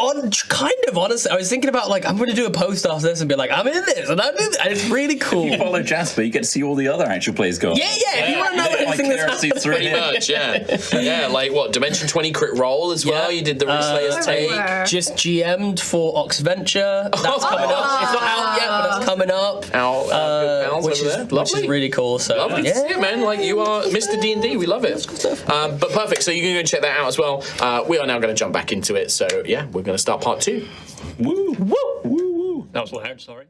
Honestly, I was thinking about, like, I'm going to do a post after this and be like, I'm in this, and I'm in this, and it's really cool. If you follow Jasper, you get to see all the other actual plays go on. Yeah, if you want to know anything that's happening. Pretty much, yeah. Like, what, Dimension 20 crit roll as well? You did the Slayer's take. Just GM'd for Oxventure. That's coming up. It's not out yet, but it's coming up. Which is really cool. So lovely to see it, man. Like, you are Mr. D&D. We love it. But perfect. So you can go and check that out as well. We are now going to jump back into it. So yeah, we're going to start part 2. Woo, woo, woo, woo. That was loud. Sorry.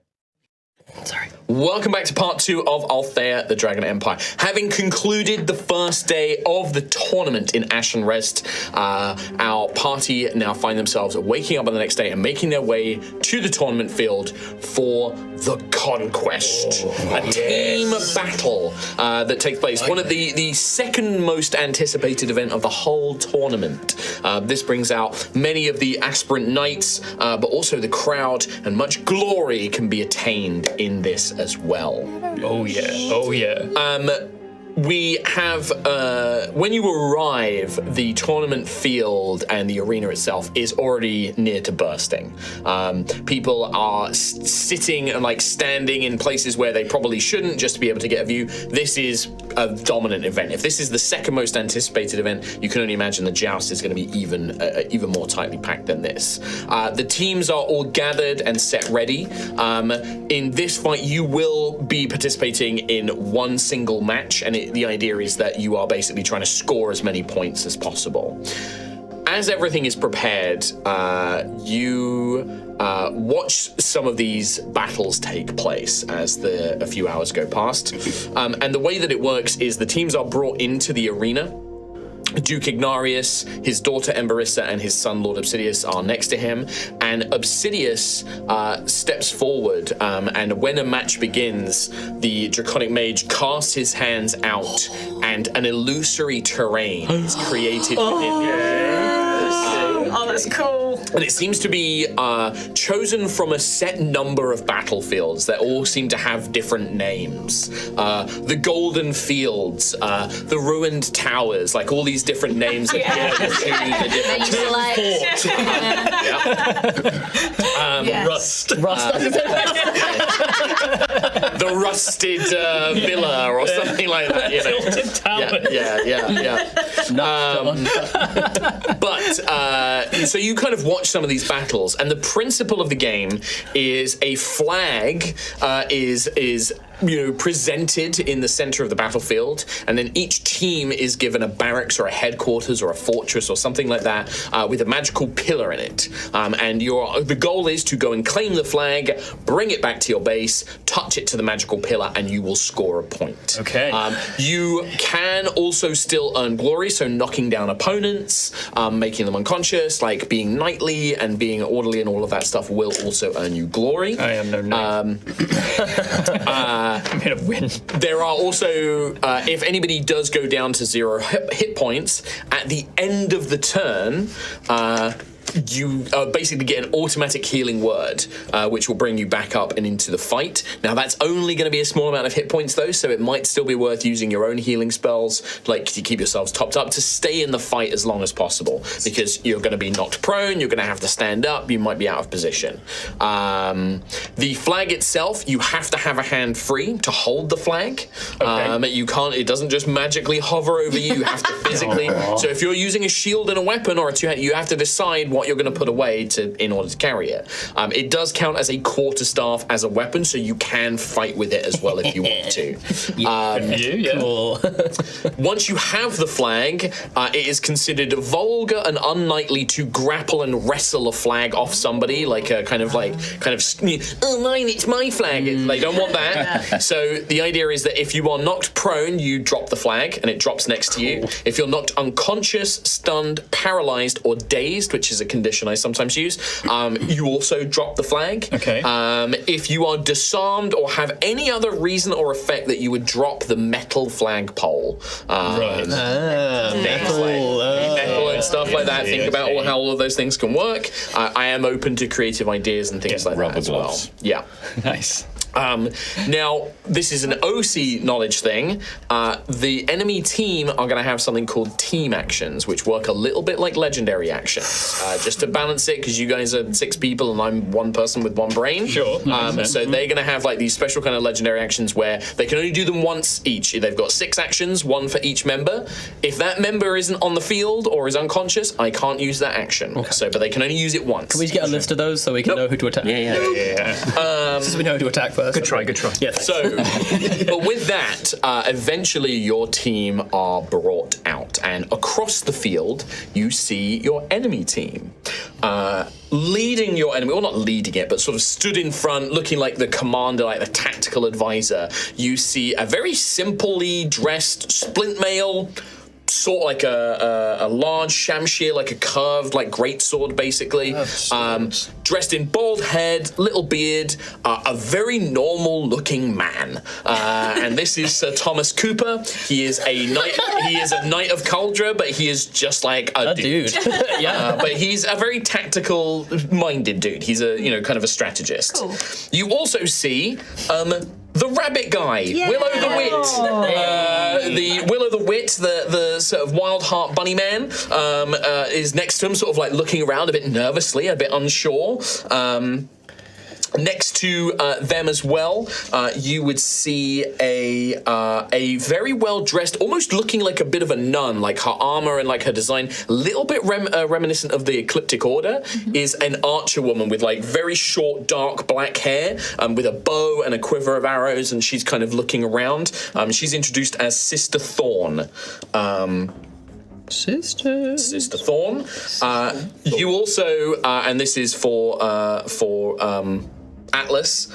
Welcome back to part 2 of Altheya, the Dragon Empire. Having concluded the first day of the tournament in Ashen Rest, our party now find themselves waking up on the next day and making their way to the tournament field for the Conquest, a team battle that takes place. One of the second most anticipated event of the whole tournament. This brings out many of the aspirant knights, but also the crowd, and much glory can be attained in this as well. Oh yeah. We have, when you arrive, the tournament field and the arena itself is already near to bursting. People are sitting and like standing in places where they probably shouldn't just to be able to get a view. This is a dominant event. If this is the second most anticipated event, you can only imagine the joust is going to be even more tightly packed than this. The teams are all gathered and set ready. In this fight, you will be participating in one single match, and the idea is that you are basically trying to score as many points as possible. As everything is prepared, you watch some of these battles take place as a few hours go past. And the way that it works is the teams are brought into the arena. Duke Ignarius, his daughter Emberissa, and his son Lord Obsidius are next to him, and Obsidius steps forward, and when a match begins, the Draconic Mage casts his hands out, and an illusory terrain is created within him. Oh, that's cool. And it seems to be chosen from a set number of battlefields that all seem to have different names. The Golden Fields, the Ruined Towers, like all these different names that give to the different Rust. the Rusted Villa or something like that. You know? Tilted Towers. But so you kind of watch some of these battles, and the principle of the game is a flag is presented in the center of the battlefield, and then each team is given a barracks or a headquarters or a fortress or something like that with a magical pillar in it. And the goal is to go and claim the flag, bring it back to your base, touch it to the magical pillar, and you will score a point. Okay. You can also still earn glory, so knocking down opponents, making them unconscious, like being knightly and being orderly and all of that stuff will also earn you glory. I am no knight. I'm gonna win. There are also, if anybody does go down to 0 hit points, at the end of the turn, you basically get an automatic healing word, which will bring you back up and into the fight. Now, that's only going to be a small amount of hit points, though, so it might still be worth using your own healing spells, like to keep yourselves topped up, to stay in the fight as long as possible, because you're going to be knocked prone, you're going to have to stand up, you might be out of position. The flag itself, you have to have a hand free to hold the flag. Okay. You can't, it doesn't just magically hover over you, you have to physically. So if you're using a shield and a weapon or a two-hand, you have to decide what you're going to put away in order to carry it. It does count as a quarterstaff as a weapon, so you can fight with it as well if you want to. Cool. Once you have the flag, it is considered vulgar and unknightly to grapple and wrestle a flag off somebody, like oh mine, it's my flag. They don't want that. So the idea is that if you are knocked prone, you drop the flag and it drops next to you. If you're knocked unconscious, stunned, paralyzed, or dazed, which is a condition I sometimes use. You also drop the flag. Okay. If you are disarmed or have any other reason or effect that you would drop the metal flagpole. Right. Metal and stuff like that. Think about how all of those things can work. I am open to creative ideas and things like that as well. Yeah. Nice. Now, this is an OC knowledge thing. The enemy team are going to have something called team actions, which work a little bit like legendary actions. Just to balance it, because you guys are 6 people and I'm 1 person with 1 brain. Sure. So they're going to have like these special kind of legendary actions where they can only do them once each. They've got 6 actions, 1 for each member. If that member isn't on the field or is unconscious, I can't use that action. Okay. So, but they can only use it once. Can we just get a list of those so we can know who to attack? Yeah. So we know who to attack first. Good try. Yeah. Thanks. So, but with that, eventually your team are brought out, and across the field you see your enemy team. Leading your enemy, or not leading it, but sort of stood in front, looking like the commander, like the tactical advisor. You see a very simply dressed splint mail, sort of like a large shamshir, like a curved, like greatsword, basically. Dressed in bald head, little beard, a very normal-looking man. And this is Sir Thomas Cooper. He is a knight. He is a knight of Cauldra, but he is just like a dude. Yeah. But he's a very tactical-minded dude. He's a kind of a strategist. Cool. You also see the rabbit guy, Willow the Wit. The Willow the Wit, the sort of wild heart bunny man, is next to him, sort of like looking around a bit nervously, a bit unsure. Next to them as well, you would see a very well dressed, almost looking like a bit of a nun, like her armor and like her design, a little bit reminiscent of the Ecliptic Order, is an archer woman with like very short, dark black hair, with a bow and a quiver of arrows, and she's kind of looking around. She's introduced as Sister Thorn. Sister Thorn. You also, and this is for Atlas,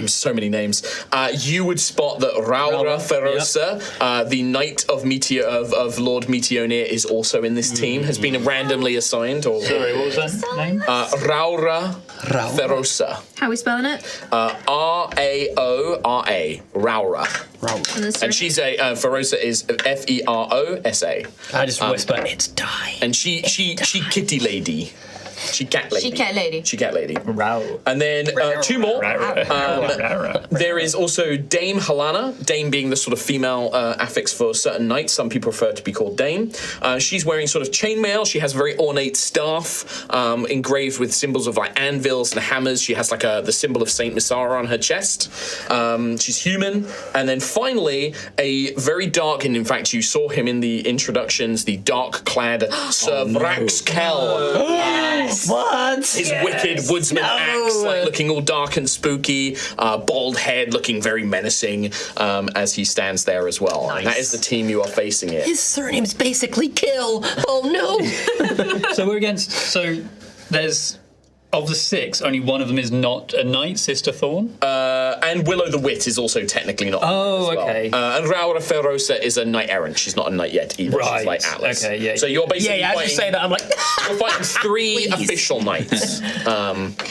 so many names. You would spot that Raura Ferosa, the Knight of Lord Meteonir, is also in this team. Has been randomly assigned. Sorry, what was that name? Raura Ferosa. How are we spelling it? Raora. Raura. And she's Ferosa is Ferosa. I just whisper, it's die. And she kitty lady. She cat lady. She cat lady. Rao. And then 2 more. There is also Dame Helana. Dame being the sort of female affix for certain knights. Some people prefer to be called Dame. She's wearing sort of chainmail. She has a very ornate staff engraved with symbols of like anvils and hammers. She has like the symbol of Saint Misara on her chest. She's human. And then finally, a very dark, and in fact you saw him in the introductions, the dark-clad Sir Vrax Kell. Yes. What? His wicked woodsman axe, like looking all dark and spooky, bald head, looking very menacing as he stands there as well. Nice. And that is the team you are facing it. His surname's basically Kill. Oh no. So we're against. So there's. Of the 6, only one of them is not a knight, Sister Thorn? And Willow the Wit is also technically not. Oh, as well. okay. And Raura Ferosa is a knight errant. She's not a knight yet either. Right. She's like Atlas. Okay, yeah. So you're basically Yeah, I just say that. I'm like, you're fighting 3 official knights.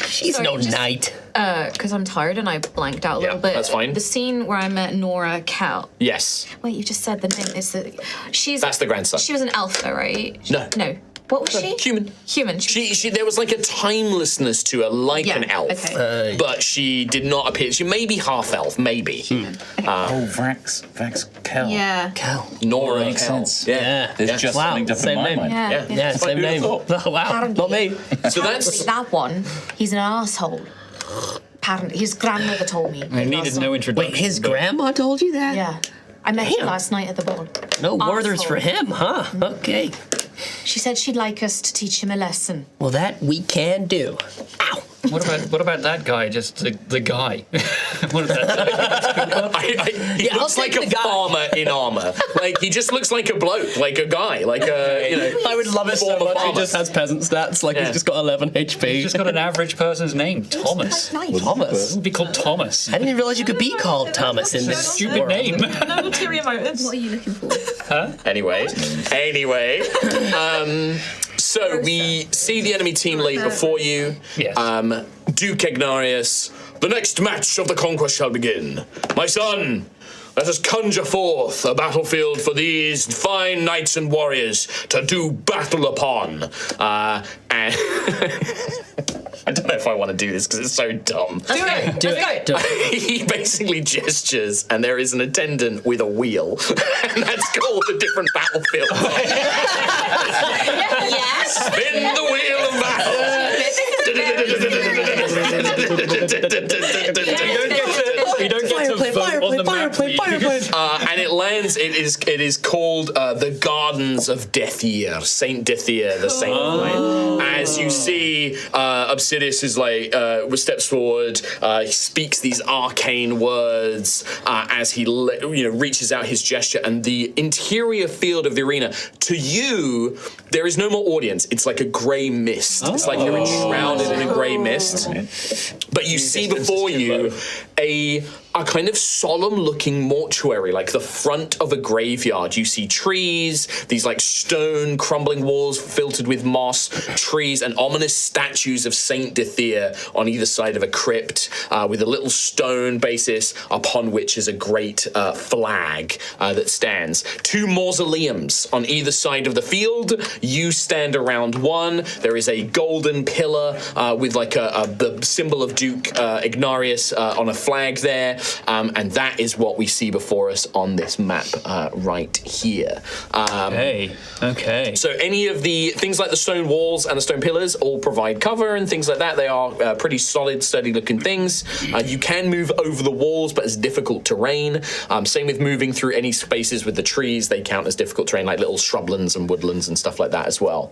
she's Sorry, no just- knight. Because I'm tired and I blanked out a little bit. that's fine. The scene where I met Nora Kell. Yes. Wait, you just said the name. That's the grandson. She was an alpha, right? No. No. What was she? Human. Human. She there was like a timelessness to her, like an elf. Okay. But she did not appear. She may be half elf, maybe. Vrax Kell. Yeah. Cal. Nora Makes Kell. sense. Yeah. There's just Wow, something up in same my name. mind. Yeah. Yeah, same name. Oh, wow, not me. So that's That one, he's an asshole. Apparently, his grandmother told me. I needed no introduction. Wait, his grandma told you that? Yeah. I met him Damn. last night at the ball. No orders for Asshole. him, huh? Okay. She said she'd like us to teach him a lesson. Well, that we can do. Ow. What about that guy? Just the guy. What is that? he Yeah, I'll looks like take a the guy. farmer in armor. Like he just looks like a bloke, like a guy, like a I would love it so former much. He farmer. just has peasant stats, like Yeah. he's just got 11 HP. He's just got an average person's name, Thomas. Thomas. He'd be called Thomas. I didn't even realize you could be called Thomas in this Stupid world. name. No ulterior motives. What are you looking for? Anyway. So we see the enemy team laid before you. Yes. Duke Ignarius, the next match of the conquest shall begin. My son, let us conjure forth a battlefield for these fine knights and warriors to do battle upon. And I don't know if I want to do this because it's so dumb. Do it. He basically gestures, and there is an attendant with a wheel, and that's called a different battlefield. Yes. Spin the wheel of battle. You don't get to vote on the map. And it lands. It is called the Gardens of Deathyear, Saint Deathyear, the Saint of Light. As you see, Obsidius is like steps forward. He speaks these arcane words as he reaches out his gesture, and the interior field of the arena. To you, there is no more audience. It's like a grey mist. It's like you're enshrouded in a grey mist. But you see before you a kind of solemn-looking mortuary, like the front of a graveyard. You see trees, these like stone crumbling walls filtered with moss, trees, and ominous statues of Saint Deathyear on either side of a crypt, with a little stone basis upon which is a great flag that stands. 2 mausoleums on either side of the field. You stand around one. There is a golden pillar with like the symbol of Duke Ignarius on a flag there. And that is what we see before us on this map right here. Okay. So any of the things like the stone walls and the stone pillars all provide cover and things like that. They are pretty solid, sturdy-looking things. You can move over the walls, but it's difficult terrain. Same with moving through any spaces with the trees. They count as difficult terrain, like little shrublands and woodlands and stuff like that as well.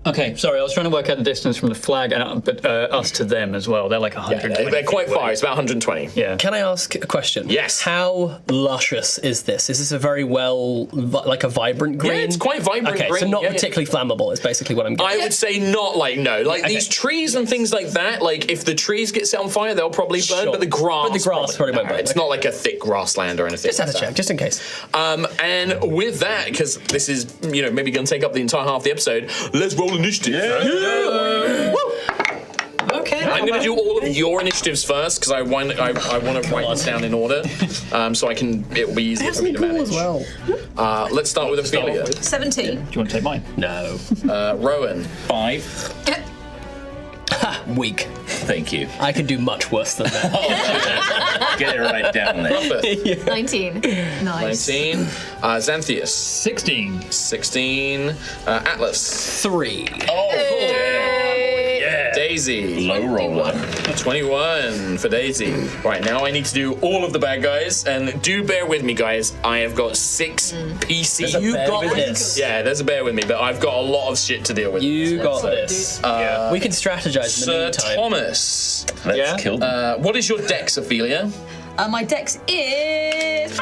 Okay, sorry, I was trying to work out the distance from the flag, but us to them as as well. They're like 120. They're quite feet far. away. It's about 120. Yeah. Can I ask a question? Yes. How luscious is this? Is this a very like a vibrant green? Yeah, it's quite vibrant okay, green. so not Yeah, particularly flammable is basically what I'm getting. I would say not like, no. Like these trees and things like that, like if the trees get set on fire, they'll probably burn, Sure. but the grass probably won't burn. It's not like a thick grassland or anything. Just have like to check, that. just in case. And with that, because this is, maybe going to take up the entire half of the episode, let's roll initiative. Okay. I'm going to do all of your initiatives first because I want to write this down in order, so it'll be easier for me to manage. as well. Let's start with Ophelia. 17. Do you want to take mine? No. Rowan. 5. Weak. Thank you. I could do much worse than that. Get it right down there. Ruffeth. 19. Nice. 19. Xanthius. 16. 16. Atlas. 3. Oh, yeah. Daisy. Low roller. 21 for Daisy. Right, now I need to do all of the bad guys, and do bear with me, guys. I have got 6 PC. You got this. Yeah, there's a bear with me, but I've got a lot of shit to deal with. You got this. We can strategize in the Sir meantime. Thomas. Let's kill them. What is your dex, Ophelia? My dex is.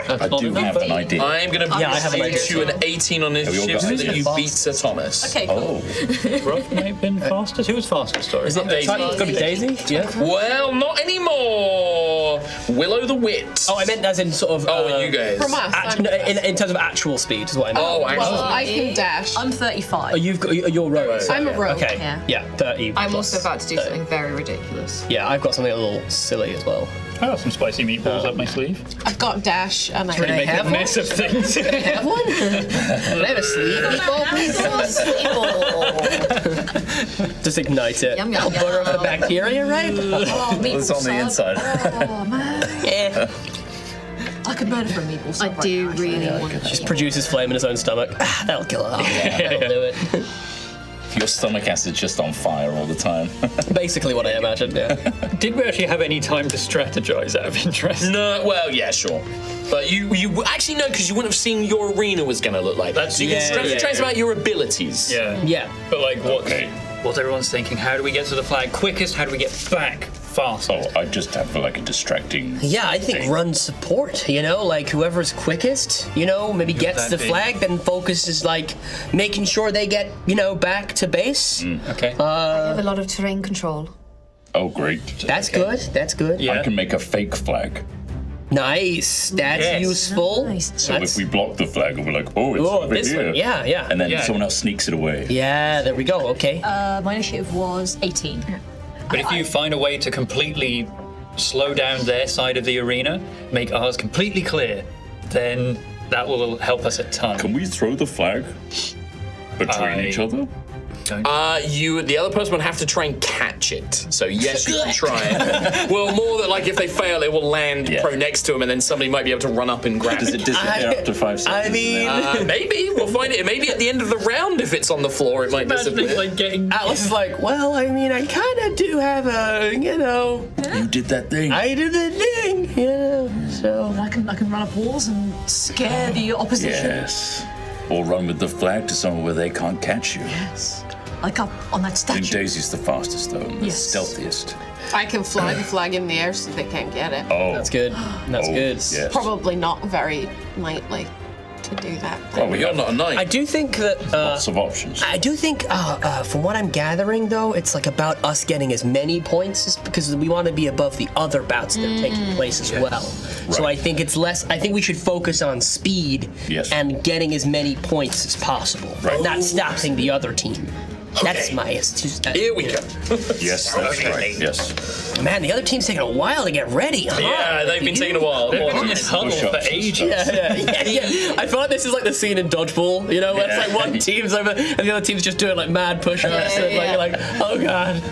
I do have an idea. I'm going to I have an idea. you an 18 on initiative so got that you beat Sir Thomas. Okay, cool. Ruff may have been fastest. Who was fastest? Sorry. Is it Daisy. It's got to be Daisy? Yeah. Well, not anymore. Willow the Wit. Oh, I meant as in sort of. and you guys. From us. No, in terms of actual speed is what I meant. Oh, actually. Well, I can dash. I'm 35. Oh, you're rogue. I'm a rogue. Okay. Yeah. 30. I'm plus. also about to do something very ridiculous. Yeah, I've got something a little silly as well. I got some spicy meatballs up my sleeve. I've got dash and I Make a have mess of things. have one. Let us sleep. Just ignite it. Yum, yum, Butter up the yum. bacteria, right? Oh, meatball It's on the sub. inside. Oh, man. Yeah. I could murder for a meatball I sub. do right now, really actually. want to. Just produces flame in his own stomach. That'll kill it. That'll do it. Your stomach acid's just on fire all the time. Basically what I imagined, yeah. Did we actually have any time to strategize out of interest? No, well, yeah, sure. But you actually know because you wouldn't have seen your arena was going to look like. That's- so you can yeah, strategize yeah. about your abilities. Yeah. Yeah. But like, what's everyone's thinking? How do we get to the flag quickest? How do we get back fast? Oh, I just have like a distracting. Yeah, I think run support, like whoever's quickest, maybe gets the that be? flag, then focuses like making sure they get, back to base. Okay. I have a lot of terrain control. Oh, great. That's good. That's good. Yeah. I can make a fake flag. Nice. That's Yes. useful. Nice. So if we block the flag and we're like, oh, it's over this here. one. Yeah. And then Yeah. someone else sneaks it away. Yeah, there we go. Okay. My initiative was 18. But if you find a way to completely slow down their side of the arena, make ours completely clear, then that will help us a ton. Can we throw the flag between each other? The other person would have to try and catch it. So yes, you can try it. Well, more that like if they fail, it will land pro next to him, and then somebody might be able to run up and grab Does it. it disappear after 5 seconds? I mean, Maybe we'll find it. Maybe at the end of the round, if it's on the floor, it might disappear. Like getting Atlas is like, well, I mean, I kind of do have a, You did that thing. I did the thing, so. I can run up walls and scare the opposition. Yes. Or run with the flag to somewhere where they can't catch you. Yes. Like up on that I think statue. Daisy's the fastest though, and the Yes. stealthiest. I can fly the flag in the air so they can't get it. Oh, That's good. That's good. Yes. Probably not very knightly to do that. Well, we You're got not a knight. I do think that. lots of options. I do think, from what I'm gathering, though, it's like about us getting as many points as, because we want to be above the other bouts that are taking place as well. So Right. I think it's less. I think we should focus on speed Yes. and getting as many points as possible, Right. not stopping the other team. That's my. Here we go. Yes, that's right. Yes. Man, the other team's taking a while to get ready. Huh? Yeah, they've been taking a while. They've been in this huddle for Push-ups and ages. Yeah. I feel like this is like the scene in Dodgeball, you know, where it's like one team's over and the other team's just doing like mad push-ups. And like, you're like, oh god.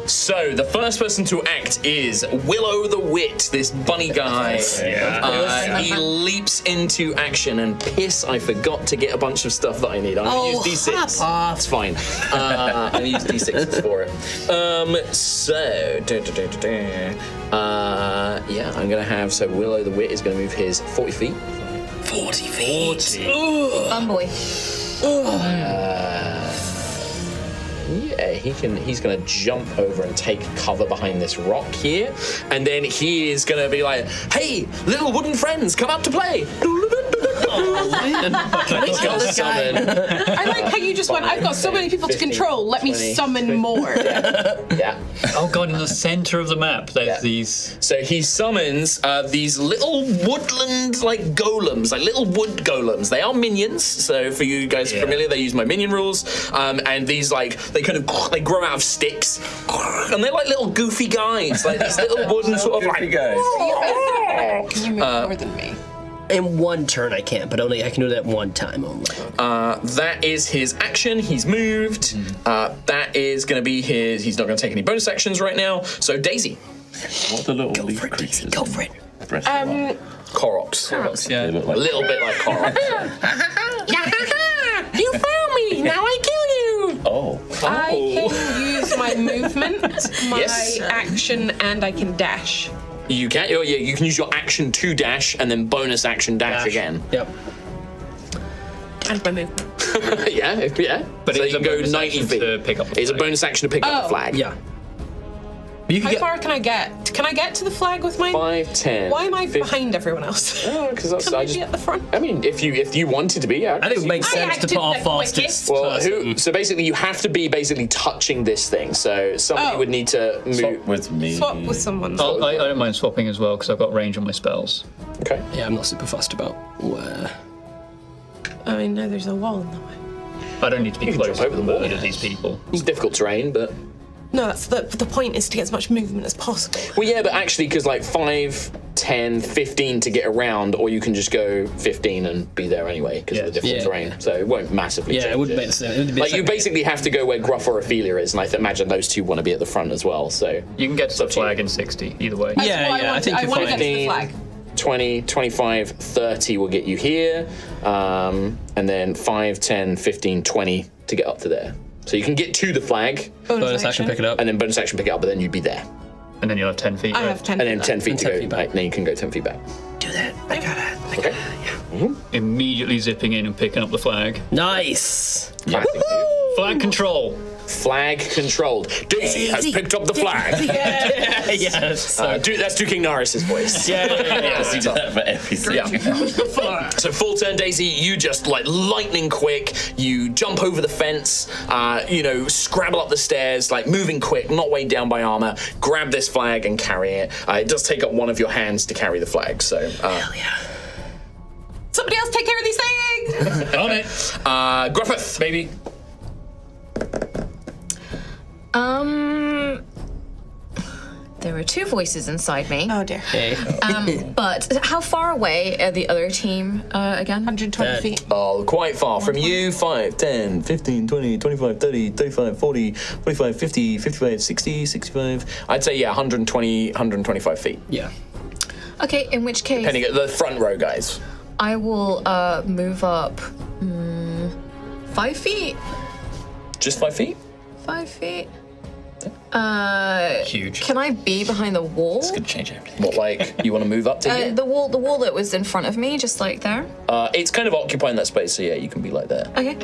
So the first person to act is Willow the Wit, this bunny guy. He leaps into action and piss. I forgot to get a bunch of stuff that I need. I'm gonna use D6. hop off. It's fine. I'm gonna use D6s for it. Yeah, I'm gonna have. So Willow the Wit is gonna move his 40 feet. 40 feet. Fun boy. Yeah, he's gonna jump over and take cover behind this rock here, and then he is gonna be like, "Hey, little wooden friends, come out to play." He's gonna summon. I like how you just went, I've got so many people to 15, control, let me 20, summon more. Yeah. Oh god, in the center of the map, there's these. So he summons these little woodland like golems, like little wood golems. They are minions. So for you guys familiar, they use my minion rules. And these like they grow out of sticks, and they're like little goofy guys, like these little wooden sort of like. guys. Can you move more than me? In one turn I can't, but only I can do that one time only. That is his action. He's moved. That is going to be his. He's not going to take any bonus actions right now. So Daisy, What the little Go leaf for it, creatures? Daisy, go for it. Breath of life. Koroks. They look A like little bit like Koroks. You found me, now I kill you! oh. I can use my movement, my Yes. action, and I can dash. You can. Oh yeah, you can use your action to dash and then bonus action dash again. Yep. And my movement. yeah. But so it's you a can go bonus 90 action feet. to pick up the It's a flag. bonus action to pick up the flag. Yeah. You can How far can I get? Can I get to the flag with mine? 5, 10. Why am I 15. behind everyone else? Oh, because that's Can I be at the front? I mean, if you wanted to be, yeah. I think it makes I sense to acted put our the fastest. quickest. Well, person. so basically, you have to be touching this thing. So somebody would need to move. Swap with me. Swap with someone. I don't mind swapping as well because I've got range on my spells. Okay. Yeah, I'm not super fussed about where. I mean, no, there's a wall in the way. I don't need to be You can close jump to over the wall. either of these people. It's difficult terrain, but No, that's the point is to get as much movement as possible. well, yeah, but actually, because like 5, 10, 15 to get around, or you can just go 15 and be there anyway because of the difficult Yeah. terrain. So it won't massively. Yeah, change it would make sense. It would be Like you basically have to go where Gruff or Ophelia is, and I imagine those two want to be at the front as well. So You can get to the up to you. flag in 60 either way. That's Yeah, what yeah, I think I you're want to fine. get to the flag. 20, 25, 30 will get you here, and then 5, 10, 15, 20 to get up to there. So you can get to the flag, bonus action pick it up. and then bonus action pick it up, but then you'd be there. And then you'll have 10 feet. I have 10 And then feet 10 feet to 10 go, feet back. right, then you can go 10 feet back. Do that. I got it. Okay. Immediately zipping in and picking up the flag. Nice. Classic. Flag control. Flag controlled. Daisy has picked up the flag. Yes. That's King Naris's voice. Yes, you do that for everything. Yeah. So full turn, Daisy. You just like lightning quick. You jump over the fence. Scrabble up the stairs, like moving quick, not weighed down by armor. Grab this flag and carry it. It does take up one of your hands to carry the flag. So. Hell yeah. Somebody else take care of these things! On it. Griffith, baby. There are two voices inside me. Oh dear. Hey. But how far away are the other team again? 120 feet. Oh, quite far from you. 5, 10, 15, 20, 25, 30, 35, 40, 45, 50, 55, 60, 65. I'd say, 120, 125 feet. Yeah. Okay, in which case, Depending at the front row, guys. I will move up 5 feet. Just 5 feet? 5 feet. Huge. Can I be behind the wall? It's gonna change everything. What, like, you want to move up to here? The wall that was in front of me, just like there. It's kind of occupying that space, so yeah, you can be like there. Okay.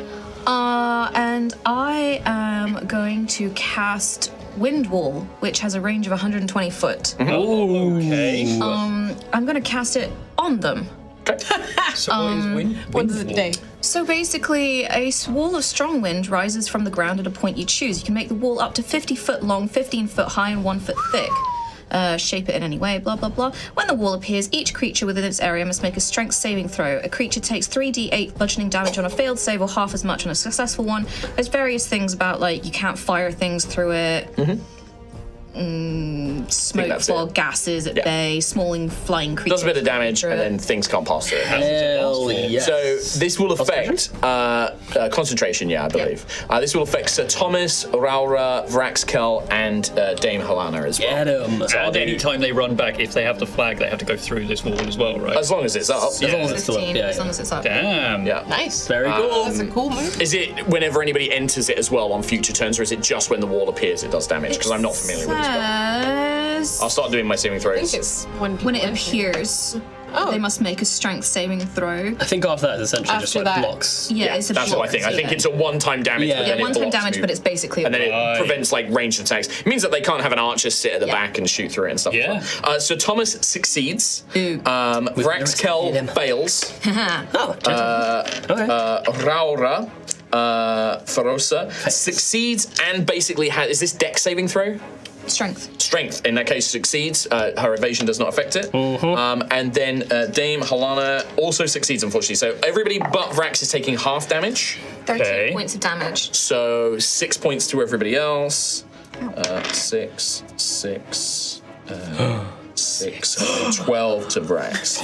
And I am going to cast Wind Wall, which has a range of 120 foot. Okay. I'm going to cast it on them. So what is wind? What does it do? So basically, a wall of strong wind rises from the ground at a point you choose. You can make the wall up to 50 foot long, 15 foot high, and 1 foot thick. Shape it in any way, blah, blah, blah. When the wall appears, each creature within its area must make a strength saving throw. A creature takes 3d8 bludgeoning damage on a failed save or half as much on a successful one. There's various things about, like, you can't fire things through it. Smoke, fog, gases at bay, smalling flying creatures. Does a bit of damage, and then things can't pass through it. Hell yes. So this will affect concentration, I believe. This will affect Sir Thomas, Raura, Vraxkel, and Dame Helena as well. Get him. And any time they run back, if they have the flag, they have to go through this wall as well, right? As long as it's up. As long as it's still up. 15, Yeah, as long yeah. as it's up. Damn. Yeah. Nice. Very cool. That's a cool move. Is it whenever anybody enters it as well on future turns, or is it just when the wall appears it does damage? Because I'm not familiar with this one. I'll start doing my saving I throws. think it's when It appears, they must make a strength saving throw. I think after that, it's essentially just After like that. blocks. Yeah, it's a That's what I think. I think it's a one-time damage, Yeah. but then one time it blocks damage, move. but it's basically and then it Right. prevents like ranged attacks. It means that they can't have an archer sit at the back and shoot through it and stuff. Yeah. So Thomas succeeds. Ooh. Vraxkel him. fails. Oh, okay. Raura, Ferosa succeeds and basically has. Is this dex saving throw? strength. Strength, in that case, succeeds. Her evasion does not affect it. And then Dame Helena also succeeds, unfortunately. So everybody but Vrax is taking half damage. 13 points of damage. So 6 points to everybody else. 6, 12 to Vrax.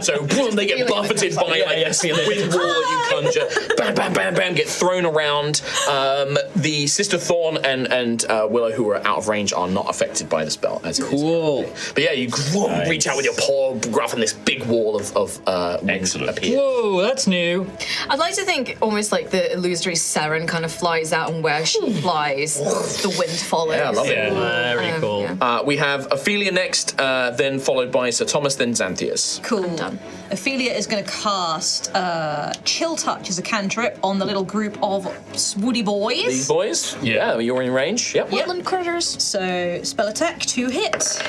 So boom, they get buffeted by like this wind wall that you conjure. Bam, bam, bam, bam, get thrown around. The Sister Thorn and Willow, who are out of range, are not affected by the spell. As it is. Cool. But yeah, you reach out with your paw, gruff, and this big wall of wind appears. Whoa, that's new. I'd like to think almost like the illusory Seren kind of flies out, and where she flies, the wind follows. Yeah, I love it. Very cool. yeah. We have Ophelia next, then followed by Sir Thomas, then Xanthias. Cool. done. Ophelia is going to cast Chill Touch as a cantrip on the little group of woody boys. These boys? Yeah, you're in range. Yep. Woodland critters. So, spell attack, 2 hit.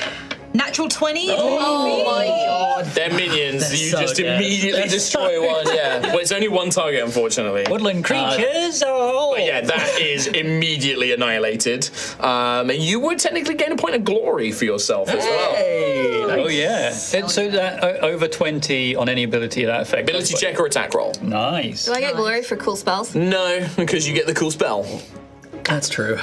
Natural 20. Oh my god. They're minions. You so just good. immediately destroy one. Yeah. Well, it's only one target, unfortunately. Woodland creatures. But yeah, that is immediately annihilated. And you would technically gain a point of glory for yourself as well. Oh yeah. And so that over 20 on any ability that affects. Ability check or attack roll? Nice. Do I get glory for cool spells? No, because you get the cool spell. That's true.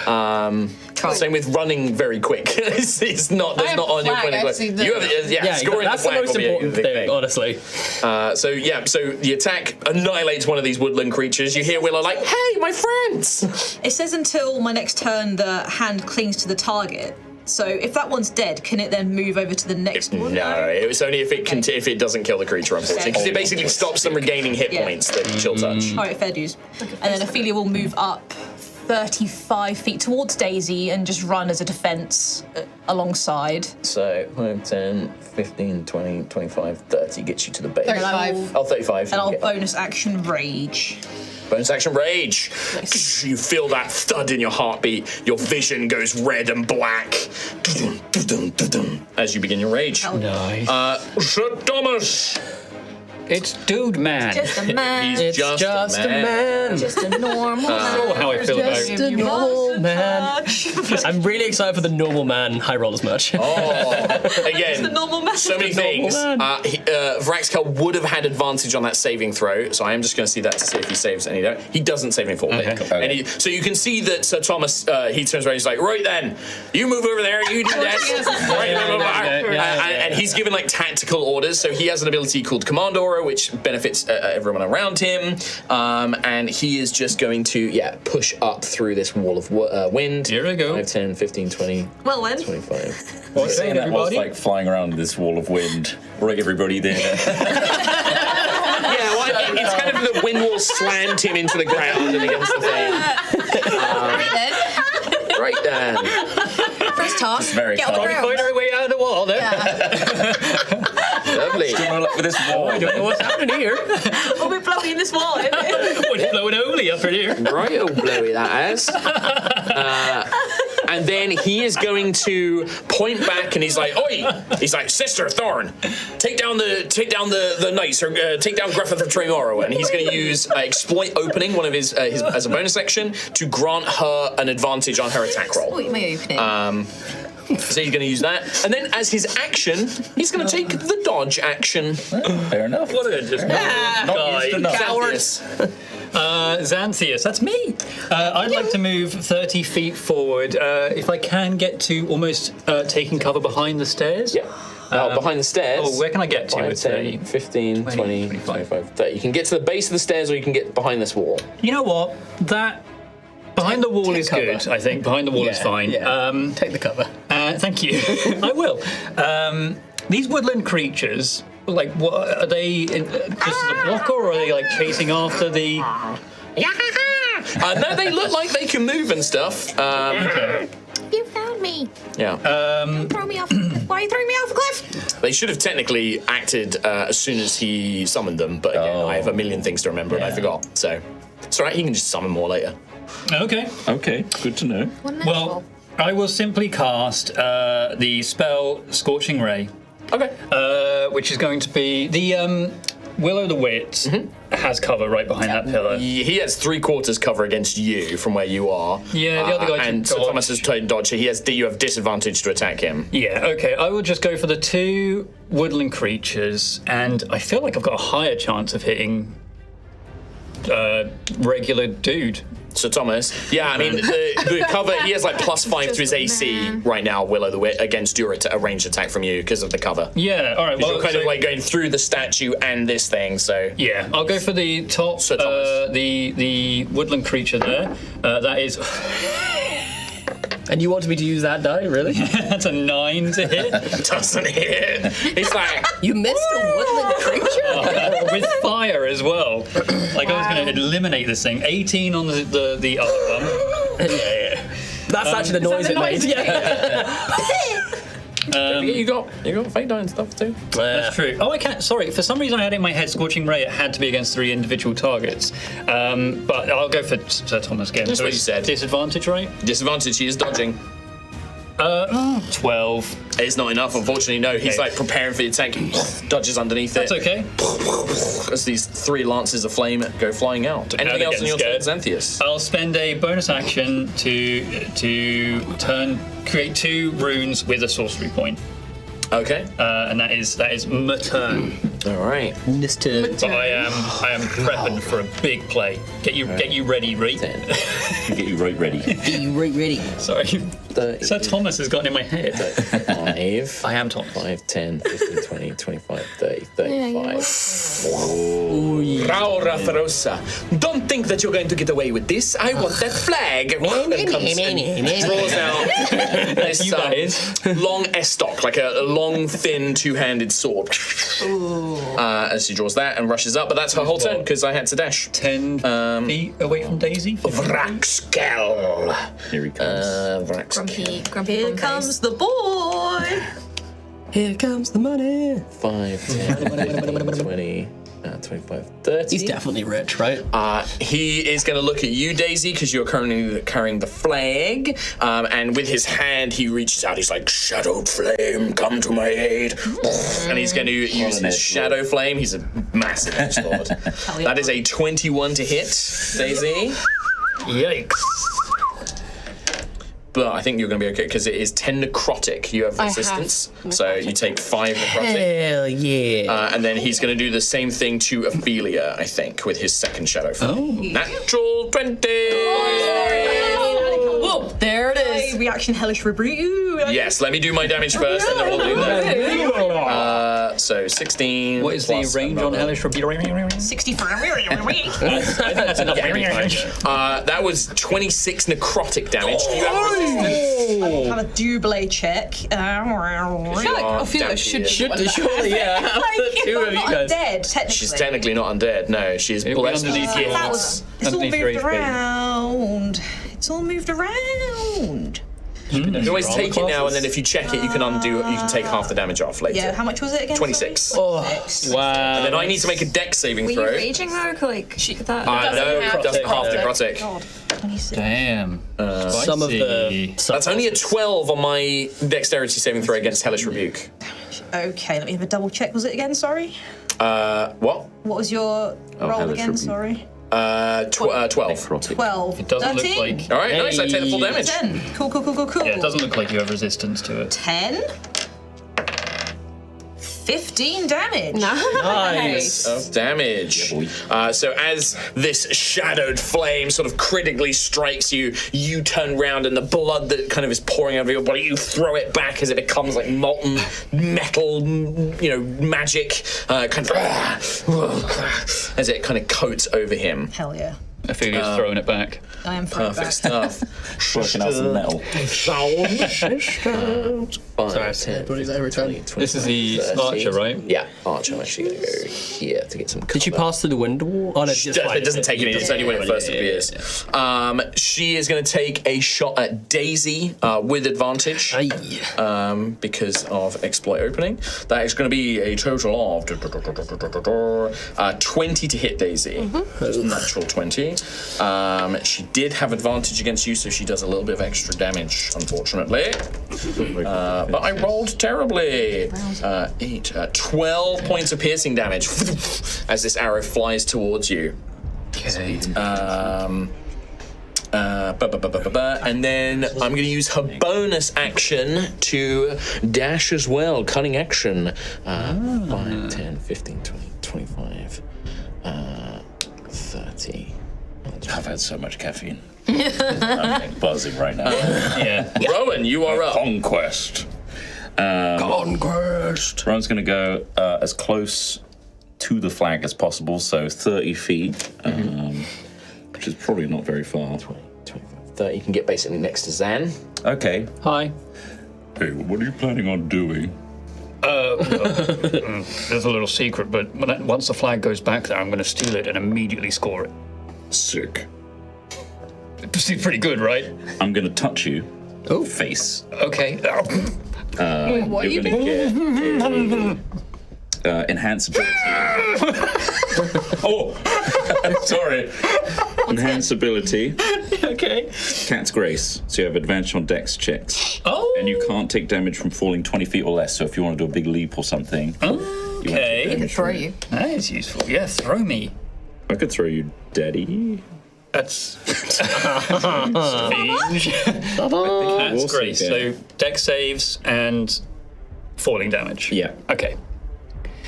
Same with running very quick. it's not. That's have not on your flag, point of I glory. see the- You have, scoring that's the the flag most will be a important big thing, honestly. So the attack annihilates one of these woodland creatures. You hear Willow like, "Hey, my friends!" It says until my next turn, the hand clings to the target. So, if that one's dead, can it then move over to the next one? No, it's only if it if it doesn't kill the creature, unfortunately, because it basically stops them regaining hit Yeah. points. The chill touch. Alright, fair dues. And then Ophelia will move up 35 feet towards Daisy and just run as a defense alongside. So 5, 10, 15, 20, 25, 30 gets you to the base. 35. Oh, 35. And I'll Yeah. bonus action Rage. Bonus action rage. You feel that thud in your heartbeat. Your vision goes red and black as you begin your rage. Nice. Sir Thomas. It's Dude Man. Just a man. He's just a man. Just a normal man. Sure how I feel about Just a normal man. I'm really excited for the normal man high rollers match. Again, The normal man. so many things. Vraxkel would have had advantage on that saving throw, so I am just going to see that to see if he saves any there. He doesn't save any fall. Okay. So you can see that Sir Thomas, he turns around, he's like, right then, you move over there, you do that. And he's given like tactical orders, so he has an ability called Command Aura, which benefits everyone around him. And he is just going to, push up through this wall of wind. Here we go. 5, 10, 15, 20, Well then. 25. What's Saying saying, that was everybody? like flying around this wall of wind. Right, everybody there. Yeah, well, it's kind of the wind wall slammed him into the ground and against the thing. Right then. Right then. First toss. Very Get on the fun. ground. Find our way out of the wall there. Lovely. Roll up with this wall. I don't know what's happening here. We'll be blowing this wall, isn't it? We're blowing holy up in here. Right, old blowy that is. And then he is going to point back, and he's like, "Oi!" He's like, "Sister Thorn, take down the knights, or take down Griffith of Tremoro." And he's going to use exploit opening, one of his as a bonus action, to grant her an advantage on her attack roll. Wait, my opening. So he's going to use that, and then as his action, he's going to take the dodge action. Fair enough. What a just Not used enough. Xanthias. Xanthias, that's me. I'd like to move 30 feet forward. If I can get to almost taking cover behind the stairs. Yeah. Behind the stairs. Oh, where can I get to? 5, with 10, 30? 15, 20, 25, 30. You can get to the base of the stairs, or you can get behind this wall. You know what? That behind the wall is cover. good. I think behind the wall is fine. Yeah. Take the cover. Thank you. I will. These woodland creatures, like, what are they? Just as a blocker, or are they like chasing after the? No, they look like they can move and stuff. Okay. You found me. Yeah. Throw me off. Why are you throwing me off a cliff? They should have technically acted as soon as he summoned them, but again, I have a million things to remember and I forgot. So it's all right. He can just summon more later. Okay. Okay, good to know. Well, I will simply cast the spell Scorching Ray. Okay. Which is going to be the Willow the Wit has cover right behind that pillar. He has 3/4 cover against you from where you are. Yeah, the other guy can and so dodge. Thomas has tried dodge. So you have disadvantage to attack him. Yeah, okay. I will just go for the 2 woodland creatures, and I feel like I've got a higher chance of hitting regular dude. So Thomas, yeah, I mean the cover. He has like +5 to his AC right now. Willow the Wit against your a ranged attack from you because of the cover. Yeah, all right. Well, You're kind of like going through the statue and this thing. So yeah, I'll go for the top. Sir Thomas. The woodland creature there. That is. And you wanted me to use that die, really? That's a 9 to hit. doesn't hit. He's like, You missed a woodland creature? With fire as well. Like I was going to eliminate this thing. 18 on the other one. That's actually the noise it made. you got fake die and stuff too. That's true. Oh, I can't. Sorry, for some reason I had in my head Scorching Ray. It had to be against 3 individual targets. But I'll go for Sir Thomas again. That's So what you it's said. Disadvantage, right? Disadvantage. He is dodging. 12. It's not enough, unfortunately. No, he's like preparing for the attack. Dodges underneath That's it. okay. As these 3 lances of flame go flying out. Anything they're else in your turn, getting Xanthias? I'll spend a bonus action to create 2 runes with a sorcery point. Okay. And that is my turn. All right. Mr. But I am prepping for a big play. Get you ready, right? Get you right ready. Get you right ready. Sorry. Sir Thomas has gotten in my head. 5. I am Thomas. 5, 10, 15, 20, 25, 30, 35. Rao Ratharosa. Don't think that you're going to get away with this. I want that flag. And draws out this You guys. long estoc, like a long, thin, 2-handed sword. As she draws that and rushes up, but that's her whole turn because I had to dash. 10 feet away from Daisy. Vraxkel. Here he comes. Vraxkel. Grumpy Here bum comes face. the boy. Here comes the money. 5, 10, 15, 20. 25, 30. He's definitely rich, right? He is going to look at you, Daisy, because you're currently carrying the flag. And with his hand, he reaches out. He's like, "Shadowed flame, come to my aid." And he's going to use his shadow flame. He's a massive edge lord. That is a 21 to hit, Daisy. Yikes. But I think you're going to be okay because it is 10 necrotic. You have resistance, so you take 5 necrotic. Hell yeah. And then he's going to do the same thing to Ophelia, I think, with his second shadow flame. Natural 20! Whoa, there it is. Reaction hellish rebuke. Yes, let me do my damage first, and then we'll do that. So 16. What is the range on Hellish Rebuke? 64. I think that's enough. That was 26 necrotic damage. Do you have resistance? I will have a double check. I feel like Ophelia should Surely, yeah. The two of you Not guys. undead, technically. She's technically not undead, no. She's blessed with underneath gifts. It's all Underneath your moved HP. around. It's all moved around. You can always take it now, and then if you check it, you can undo it. You can take half the damage off later. Yeah, how much was it again? 26. Sorry? Wow. And then I need to make a dex saving Were you throw. raging though? Like that? No, it doesn't half necrotic. God, 26. Damn. Some of the... That's only a 12 on my dexterity saving throw against Hellish Rebuke. Okay, let me have a double check. Was it again? Sorry. What? What was your roll Hellish again? Rebuke. Sorry. 12. Necrotic. 12. It doesn't 13? look like. All right, nice. I take the full damage. 10. Cool. Yeah, it doesn't look like you have resistance to it. 10. 15 damage. Nice. Of damage. So as this shadowed flame sort of critically strikes you, you turn round and the blood that kind of is pouring over your body, you throw it back as it becomes like molten metal, magic, kind of as it kind of coats over him. Hell yeah. Ophelia's throwing it back. I am throwing Perfect back. stuff. Working out some metal. 5, 10, 20, This is the 30. archer, right? Yeah, Archer. I'm actually going to go here to get some cover. Did you pass through the window? Oh, no, It doesn't take any. It's only when it first appears. She is going to take a shot at Daisy with advantage because of exploit opening. That is going to be a total of 20 to hit Daisy. Just natural 20. She did have advantage against you, so she does a little bit of extra damage, unfortunately. But I rolled terribly. 12 points of piercing damage as this arrow flies towards you. Okay. And then I'm going to use her bonus action to dash as well. Cunning action. 5, 10, 15, 20, 25, 30. I've had so much caffeine. I'm like buzzing right now. Yeah. Rowan, you are up. Conquest. Conquest. Rowan's going to go as close to the flag as possible, so 30 feet, which is probably not very far. 20, 25, 30. You can get basically next to Zan. Okay. Hi. Hey, what are you planning on doing? There's a little secret, but once the flag goes back there, I'm going to steal it and immediately score it. Sick. This is pretty good, right? I'm going to touch you. Face. Okay. What are you You're going to get enhance ability. Sorry. Enhance ability. Okay. Cat's Grace. So you have advantage on dex checks. Oh. And you can't take damage from falling 20 feet or less, so if you want to do a big leap or something. Okay. I could throw you. That is useful. Yeah, throw me. I could throw you, Daddy. That's strange. That's great. So dex saves and falling damage. Yeah. Okay.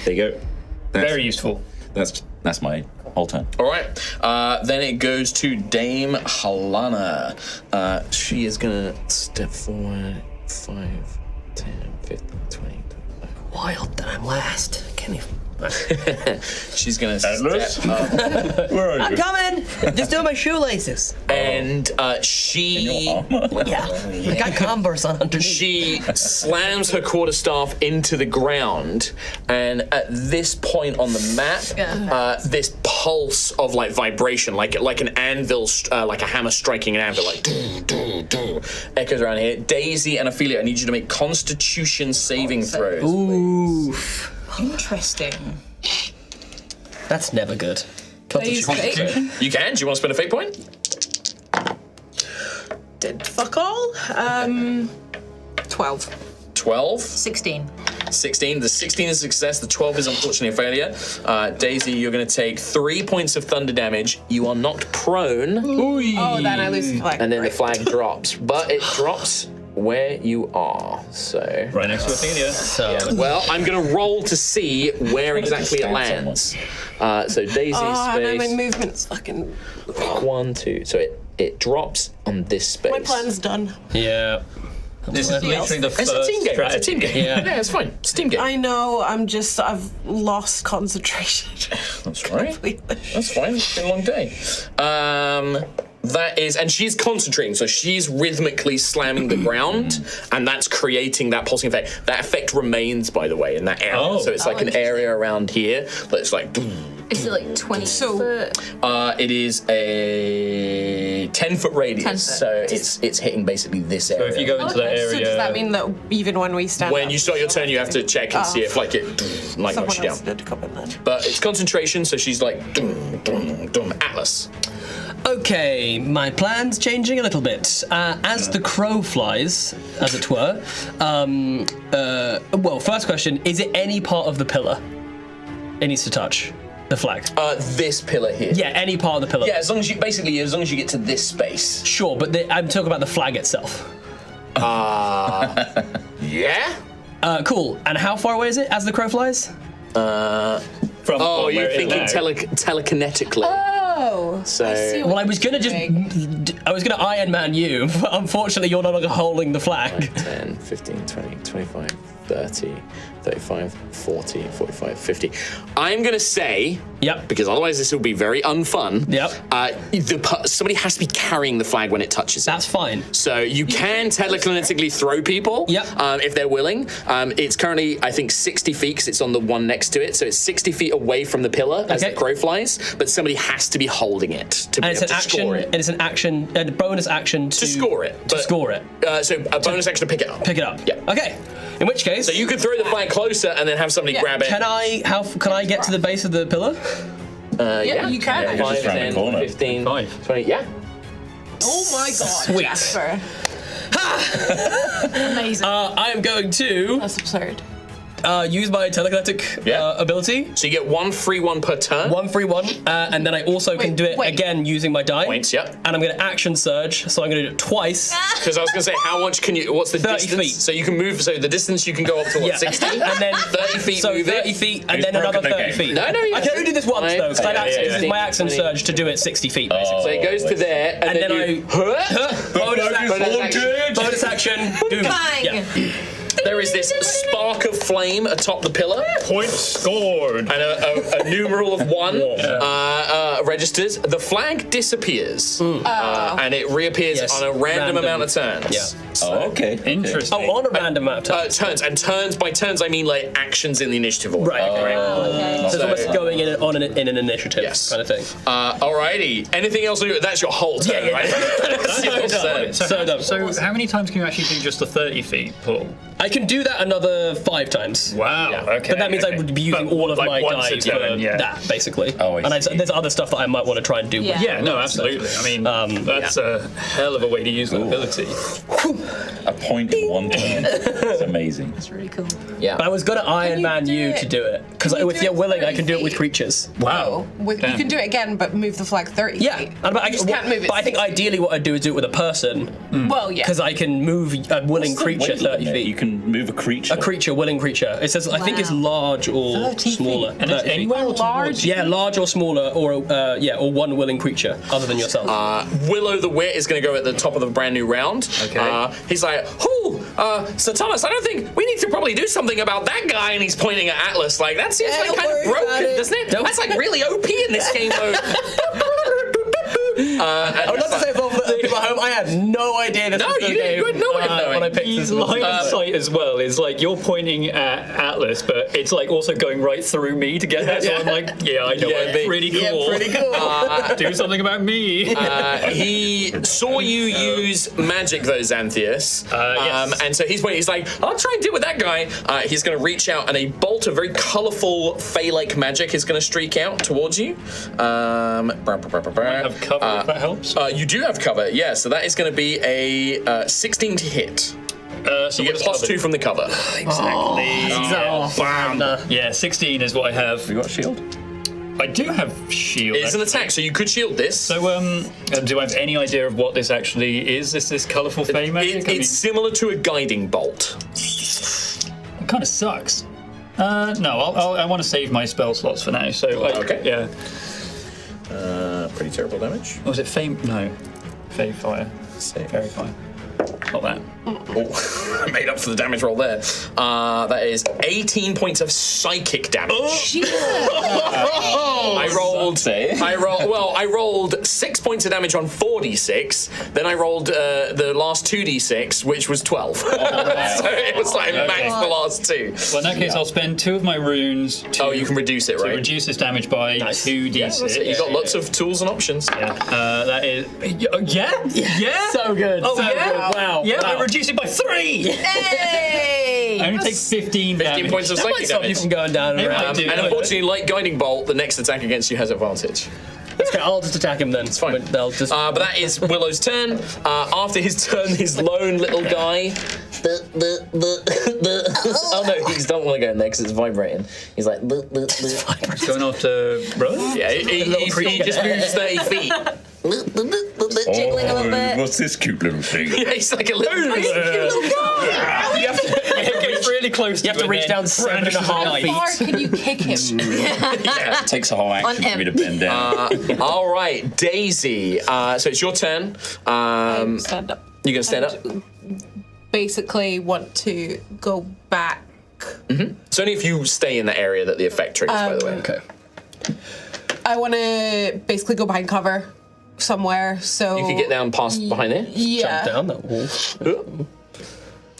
There you go. Very useful. That's my whole turn. All right. Then it goes to Dame Halana. She is going to step forward 5, 10, 15, 20, 25. Wild that I'm last. Can't even... She's going to Atlas? step up. Where are I'm you? coming! Just doing my shoelaces. And she... Yeah. I got Converse on underneath. She slams her quarterstaff into the ground, and at this point on the map, this pulse of like vibration, like an anvil, like a hammer striking an anvil, like doo, doo, doo, echoes around here. Daisy and Ophelia, I need you to make Constitution saving throws. Ooh. Interesting. That's never good. Use fate. You can. Do you want to spend a fate point? Did fuck all. 12. 12. 16. 16. The 16 is a success. The 12 is unfortunately a failure. Daisy, you're going to take 3 points of thunder damage. You are knocked prone. Oh, then I lose the flag. And then the flag drops. But it drops where you are. So. Right next to Altheya. So, Well, I'm going to roll to see where exactly it lands. So Daisy's Oh, no, my space. movement's fucking. 1, 2. So it drops on this space. My plan's done. yeah. This is literally the It's first a team game. strategy. It's a team game. Yeah. It's fine. It's a team game. I know, I've lost concentration. That's right. That's fine. It's been a long day. That is, and she's concentrating, so she's rhythmically slamming the ground, and that's creating that pulsing effect. That effect remains, by the way, in that area. Oh. So it's like an area around here, but it's like. Is it like 20 So- foot? It is a 10-foot radius, 10 foot. so it's hitting basically this area. So if you go into that area, So does that mean that even when we stand when up, you start your turn, you have to check and see if like it like knocks someone you else down. did come in then? But it's concentration, so she's like dum, dum, dum. Atlas. Okay, my plan's changing a little bit. As the crow flies, as it were, well, first question, is it any part of the pillar it needs to touch? The flag? This pillar here. Yeah, any part of the pillar. Yeah, as long as you get to this space. Sure, but I'm talking about the flag itself. Yeah? Cool. And how far away is it as the crow flies? from Oh, where you're it is thinking now. telekinetically. Oh, So- I see what Well, I was gonna I was gonna Iron Man you, but unfortunately you're no longer holding the flag. 10, 15, 20, 25, 30, 35, 40, 45, 50. I'm going to say, Yep. because otherwise this will be very unfun, Yep. somebody has to be carrying the flag when it touches it. That's fine. So you can telekinetically throw people Yep. if they're willing. It's currently, I think, 60 feet because it's on the one next to it. So it's 60 feet away from the pillar as Okay. the crow flies, but somebody has to be holding it to be And it's able an to action. score And it. it's an action. A bonus action to score it. To but- score it. So a bonus action to pick it up. Pick it up. Yeah. Okay. In which case, So you could throw the flag closer and then have somebody grab it. can I get to the base of the pillar? Yeah, you can. Yeah, you're 5, just around the 10, corner. 15, 5. 20, yeah. Oh my god, Sweet. Jasper. Amazing. I am going to That's absurd. use my telekinetic Yeah. ability. So you get 1 free 1 per turn. One free one, and then I also can Wait, do it wait. again using my die. Points, yep. And I'm going to action surge, so I'm going to do it twice. Because I was going to say, how much can you, what's the 30 distance? feet. So you can move, so the distance you can go up to what, Yeah. 60? And then 30 feet So move 30 it. feet, and Who's then another broken the 30 game? feet. No, you I can only do this once though, because this is my action 20. surge to do it 60 feet, basically. So it goes to there, and, And then you, Bonus action. Bonus action. Boom. Bang! Yeah. there is this spark of flame atop the pillar, Point scored. and a numeral of 1 registers. The flag disappears, and it reappears Yes, on a random random. amount of turns. Yeah. Oh, okay. Interesting. Oh, on a random map. Turns, and turns, by turns I mean like actions in the initiative order. Right. Okay. So it's almost going in in an initiative Yes. kind of thing. Alrighty. Anything else? That's your whole turn, Yeah, yeah. right? That's your So done. turn. So done. So how many times can you actually do just the 30 feet pull? I can do that another 5 times. Wow. Yeah. Okay. But that means I would be using But all of like my once a die turn, for yeah. that, basically. Oh, I see. There's other stuff that I might want to try and do. Yeah. Yeah, no, absolutely. I mean, that's a hell of a way to use that ability. A point in 1 turn. It's amazing. That's really cool. Yeah. But I was gonna Iron you Man do you it? to do it because Can you if do you're it willing, I 30 can do it with feet? creatures. Wow. You can do it again, but move the flag 30 Yeah, feet. and You just can't move it. But I think 60. ideally what I'd do is do it with a person Well, yeah. because I can move a willing What's the creature weight 30 limit? You feet. can move a creature. A creature, willing creature. It says I think it's large or 30 smaller. And it's 30 feet. anywhere or large. Yeah, large or smaller, or or one willing creature other than yourself. Willow the Wit is going to go at the top of the brand new round. Okay. He's like, so Thomas, I don't think we need to probably do something about that guy. And he's pointing at Atlas like, that seems like don't kind of worry about broken, it. doesn't it? Don't- That's like really OP in this game mode. I would love to say for the people at home, I had no idea this was the game. You had no way of knowing. when I picked this. The line of sight as well is like you're pointing at Atlas, but it's like also going right through me to get there. So I'm like, yeah, I know, I'm pretty cool. Yeah, pretty cool. Do something about me. He saw you use magic, though, Xanthias. Yes. And so he's like, I'll try and deal with that guy. He's going to reach out, and a bolt of very colourful Fey-like magic is going to streak out towards you. I have cover, if that helps. You do have cover, yeah. So that is going to be a 16 to hit. So you get +2 from the cover. Exactly. Bam. Yeah, 16 is what I have. You got a shield? I do have shield. It is an attack, so you could shield this. So, do I have any idea of what this actually is? Is this colourful Fey magic? It's similar to a guiding bolt. It kind of sucks. No, I want to save my spell slots for now. So, okay. Yeah. Pretty terrible damage. Was it Fey? No. Fey fire. Fairy fire. Not that. Oh, I made up for the damage roll there. That is 18 points of psychic damage. I rolled 6 points of damage on 4d6. Then I rolled the last 2d6, which was 12. So it was like max the last 2. Well, in that case, I'll spend 2 of my runes to, you can reduce it, to right? reduce this damage by 2d6. You've got lots of tools and options. Yeah. That is. Yeah. So good. Oh, so yeah. good. Wow. Yeah, wow. I reduce it by 3. Hey! I only take 15 damage. points of That might psychic stop you damage. from going down and It around. might do. And unfortunately, like Guiding Bolt, the next attack against you has advantage. That's okay, I'll just attack him then. It's fine. But they'll just. But that is Willow's turn. After his turn, his lone little guy. Oh no, he don't want to go in there because it's vibrating. He's like. Going after Rose? Yeah, he just moves 30 feet. Jiggling a little bit. What's this cute little thing? Yeah, he's like a little. You have to, It's really close. you have to reach down 7.5 How feet. far can you kick him? It takes a whole action for me to bend down. All right, Daisy. So it's your turn. Stand up. You gonna stand up? Basically, want to go back. It's only if you stay in the area that the effect triggers. By the way. Okay. I want to basically go behind cover somewhere. So You can get down past behind there. Yeah, Down that wall.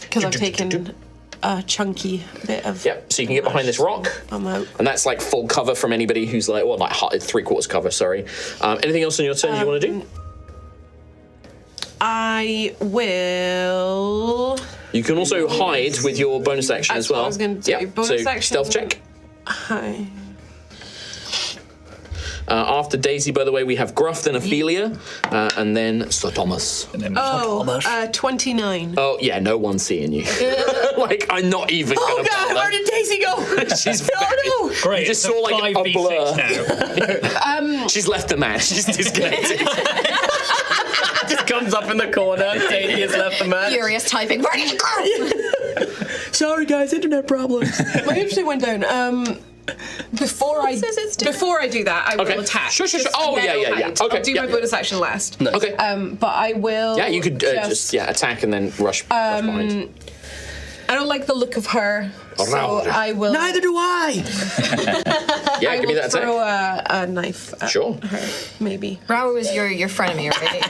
because I've taken a chunky bit of. Yep. So you can get behind this rock. I'm out. And that's like full cover from anybody who's like, well, like 3/4 cover, sorry. Anything else on your turn you want to do? I will. You can also hide with your bonus action That's as well. what I was gonna do. Yep. Bonus so action. stealth check. Hi. After Daisy, by the way, we have Gruff, then Ophelia, and then Sir Thomas. And then 29. Oh, yeah, no one's seeing you. Like, I'm not even gonna bother. Where did Daisy go? She's very... Great. You just it's saw, like, a 5v6 now. She's left the match. She's disconnected. Just comes up in the corner. Daisy has left the match. Furious typing. Where did you go? Sorry, guys, internet problems. My internet went down. Before I do that, I will attack. Sure. Just Oh, then yeah. hide. Okay, I'll do yeah. my bonus action last. Okay. But I will. Yeah, you could just attack and then rush behind. I don't like the look of her, so I will. Neither do I. Yeah, I give me will that attack. throw a knife at Sure. her, maybe. Rao was your frenemy, right?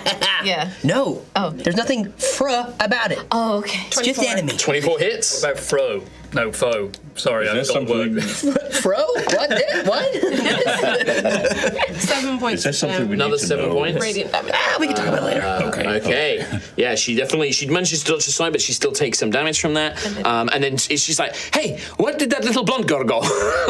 Yeah. No. Oh. There's nothing fra about it. Oh, okay. It's just enemy. 24 hits. About Fro. No, foe. Sorry, I've got a word. Fro? What? 7 points. Is there something we Another need to 7 know? points. Radiant damage. We can talk about it later. Okay. Yeah, she manages to dodge aside, but she still takes some damage from that. And then she's like, "Hey, what did that little blonde girl go?"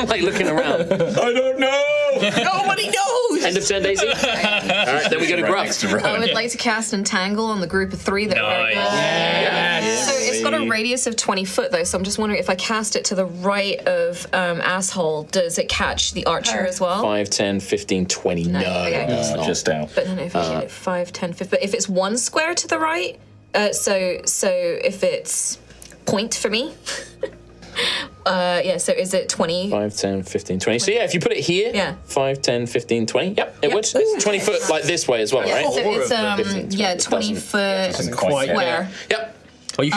Like looking around. I don't know. Nobody knows. End of turn, Daisy. All right, then we go to Gruff. I would like to cast Entangle on the group of 3 that Nice. So it's got a radius of 20 foot though, so I'm just wondering if I cast it to the right of Asshole, does it catch the archer as well? 5, 10, 15, 20. No, okay. it's not. Just out. But then if I hit it 5, 10, 15, but if it's 1 square to the right, so if it's point for me, so is it 20? 5, 10, 15, 20. So yeah, if you put it here, Yeah. 5, 10, 15, 20. Yep, it would. It's 20 foot like this way as well, Yeah, right? so it's 15, 20 foot Doesn't quite square. Yep. Well, you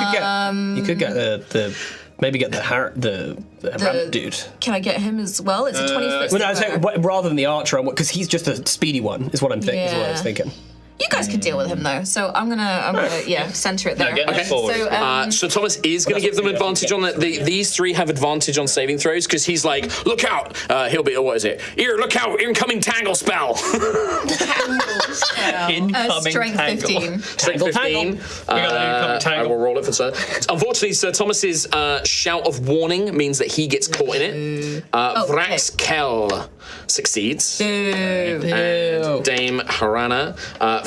could get the Maybe get the rabbit dude. Can I get him as well? It's a 20 foot. Well, no, I was saying, rather than the archer, because he's just a speedy one, is what I'm thinking. Is what I was thinking. You guys can deal with him though, so I'm gonna center it there. get that forward. So Thomas is going to give them advantage on that. These three have advantage on saving throws because he's like, look out! He'll be, what is it? Here, look out! Incoming tangle spell. Incoming Strength tangle. 15. Strength 15. I will roll it for Sir. Unfortunately, Sir Thomas's shout of warning means that he gets caught in it. Vraxkel succeeds. And Dame Harana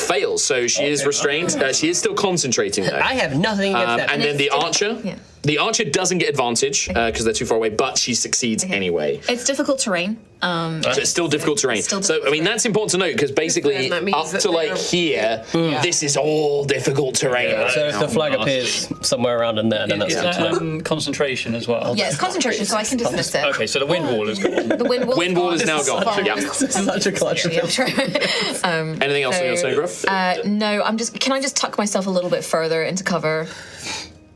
fails, so she is restrained. She is still concentrating though. I have nothing against that. And then the archer. Yeah. The archer doesn't get advantage because they're too far away, but she succeeds anyway. It's difficult terrain. So it's still difficult terrain. So, I mean, that's important to note because basically up to like here, this is all difficult terrain. Yeah, so if the flag appears somewhere around in there, then that's concentration as well. Yeah, it's concentration, so I can dismiss it. Okay, so the wind wall is gone. The wind wall is now gone. Yeah. such a clutch. Anything else on your turn, Gruff? No, can I just tuck myself a little bit further into cover?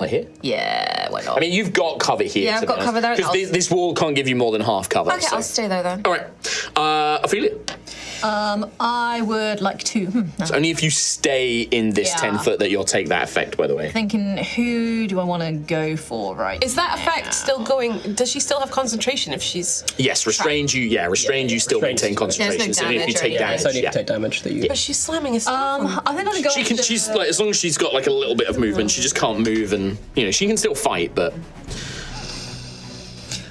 Like here? Yeah, why not? I mean, you've got cover here. Yeah, I've got cover there. Because this wall can't give you more than half cover. Okay, I'll stay there then. All right. Ophelia? I would like to. It's only if you stay in this 10 foot that you'll take that effect, by the way. Thinking, who do I want to go for right Is that effect still going? Does she still have concentration if she's... Yes, restrained you. Yeah, restrained you still maintain concentration. There's no so only if you damage take or damage. It's only if you take damage that you... But she's slamming us. I think I'll go. She's like, as long as she's got like a little bit of movement, she just can't move, and she can still fight, but.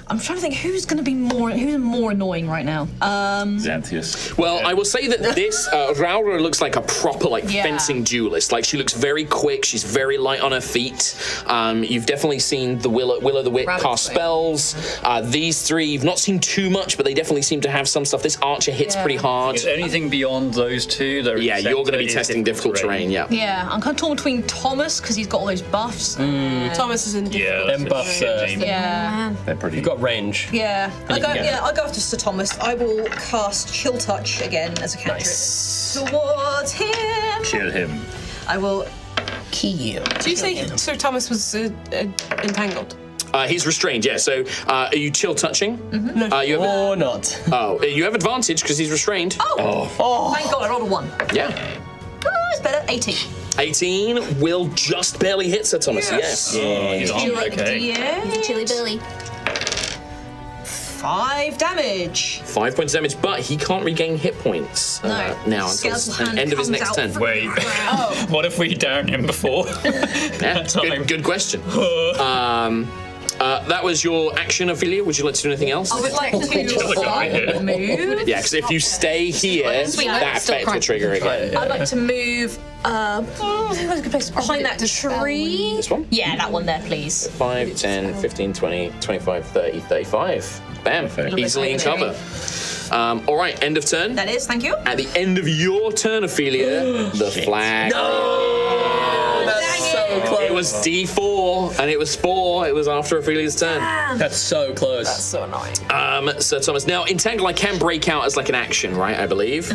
I'm trying to think who's more annoying right now. Xanthius. Well, I will say that this Raura looks like a proper fencing duelist. Like she looks very quick. She's very light on her feet. You've definitely seen the Willow the Wit cast spells. These three you've not seen too much, but they definitely seem to have some stuff. This archer hits pretty hard. Is anything beyond those two? Yeah, you're going to be testing difficult terrain. Yeah. Yeah, I'm kind of torn between Thomas because he's got all those buffs. Thomas is in. Them buffs. Yeah. They're pretty. You've got range. Yeah, I'll go after Sir Thomas. I will cast Chill Touch again as a cantrip towards him. Kill him. I will Key you. Do you say Sir Thomas was entangled? He's restrained, yeah. So, are you chill touching? Mm-hmm. No. You have or not. Oh, you have advantage because he's restrained. Oh! Thank God, I rolled a 1. Yeah. Oh, it's better. 18. 18 will just barely hit Sir Thomas. Yes. He's on, okay. Yeah. Chilly Billy. 5 damage. 5 points damage, but he can't regain hit points now until Skeletal the hand end of his comes next out turn. from Wait. What if we down him before? Yeah, good question. That was your action, Ophelia. Would you like to do anything else? I would like to move. Yeah, because if you stay here, that effect will trigger again. I'd like to move that's a good place. Behind that tree. This one? Yeah, that one there, please. 5, 10, 15, 20, 25, 30, 35. Bam. Easily in cover. All right, end of turn. That is, thank you. At the end of your turn, Ophelia, the flag. No! That's so close. It was D4, and it was 4. It was after Ophelia's turn. That's so close. That's so annoying. Sir Thomas. Now, Entangle I can break out as like an action, right? I believe.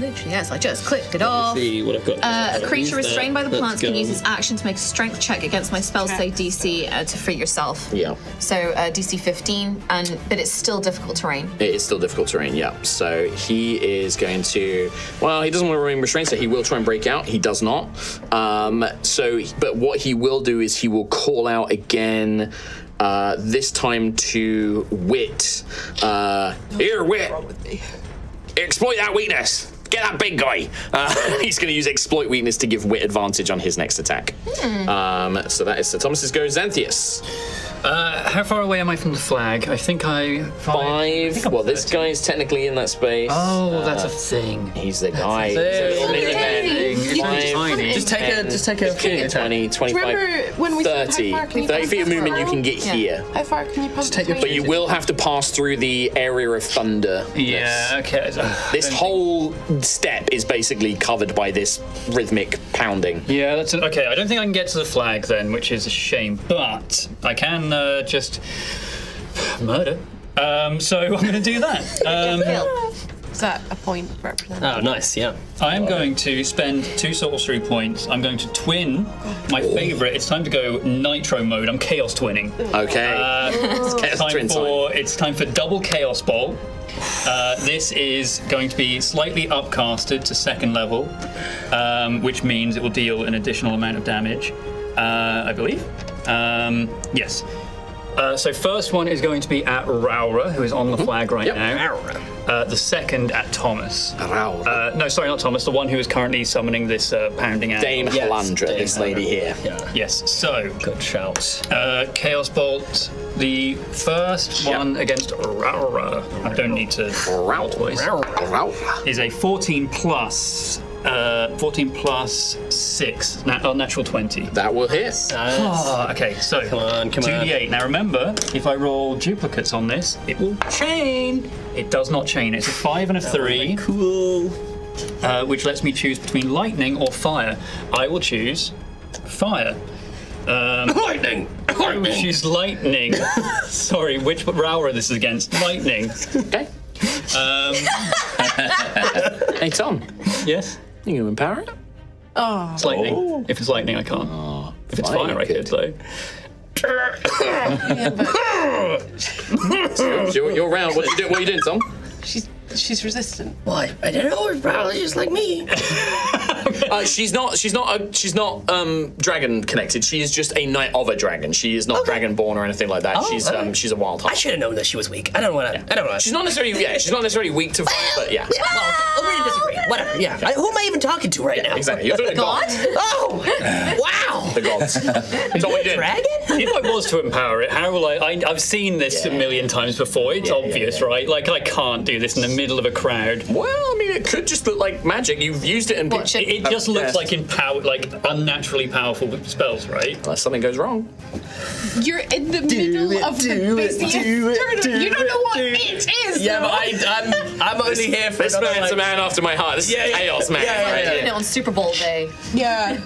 Literally, yes, I just clicked it off. See what I've got. A creature restrained by the plants can use its action to make a strength check against my spell save DC to free yourself. Yeah. So DC 15, but it's still difficult terrain. It is still difficult terrain, yeah. So he is going to, he doesn't want to remain restrained, so he will try and break out. He does not. But what he will do is he will call out again, this time to Wit. Here, Wit. Exploit that weakness. Get that big guy. He's going to use exploit weakness to give Wit advantage on his next attack. So that is Sir Thomas's go. Xanthius. How far away am I from the flag? I think I... 5. Well, this guy's technically in that space. Oh, that's a thing. He's the guy. He's thing. a little mini man. 5, Just take a 15, 20, 25, Remember when we said 30. how far can you 30 feet of pass movement you around? can get here. How far can you pass? take your- But you will have to pass through the area of thunder. Yeah, okay. This whole step is basically covered by this rhythmic pounding. Yeah, that's okay. I don't think I can get to the flag then, which is a shame. But I can just murder. So I'm going to do that. Is that a point represent? Oh, nice. Yeah. I am going to spend 2 sorcery points. I'm going to twin my favorite. It's time to go nitro mode. I'm chaos twinning. Okay. It's time for double chaos bolt. This is going to be slightly upcasted to 2nd level, which means it will deal an additional amount of damage, I believe. Yes. So first one is going to be at Raura, who is on the flag right now. The second at Thomas. No, sorry, not Thomas. The one who is currently summoning this pounding out. Dame Halandra, this lady here. Yes. So good shout. Chaos Bolt. The first one against Raura. I don't need to roll twice. Is a 14 plus 6, natural 20. That will hit. Okay, so come on. 2d8. Now remember, if I roll duplicates on this, it will chain. It does not chain. It's a 5 and a 3. Cool. Which lets me choose between lightning or fire. I will choose fire. Lightning! I will choose lightning. Sorry, which Raura this is against? Lightning. Okay. Hey, Tom. Yes? You can empower it? It's lightning. If it's lightning, I can't. If it's fire, I could, though. You're around. What are you doing, Tom? She's resistant. Why? I don't know. It's probably just like me. She's not dragon connected. She is just a knight of a dragon. She is not dragon born or anything like that. Oh, she's a wild I type. should have known that she was weak. I don't want to. I don't know. She's not necessarily weak to fire, but yeah. Yeah, well, agree to disagree. Whatever. Yeah. Who am I even talking to right now? Exactly. You're doing God? Oh! Wow! the gods. So what you doing? Dragon? If I was to empower it, how will I've seen this a million times before. It's obvious, right? Like, I can't do this in the middle of a crowd. Well, I mean, it could just look like magic. You've used it and It just looks like unnaturally powerful spells, right? Unless something goes wrong. You're in the middle of the busiest tournament. You don't know what it is. Yeah, though. but I'm only here for This man's a man after my heart. This is chaos, man. We're doing it on Super Bowl day. Yeah.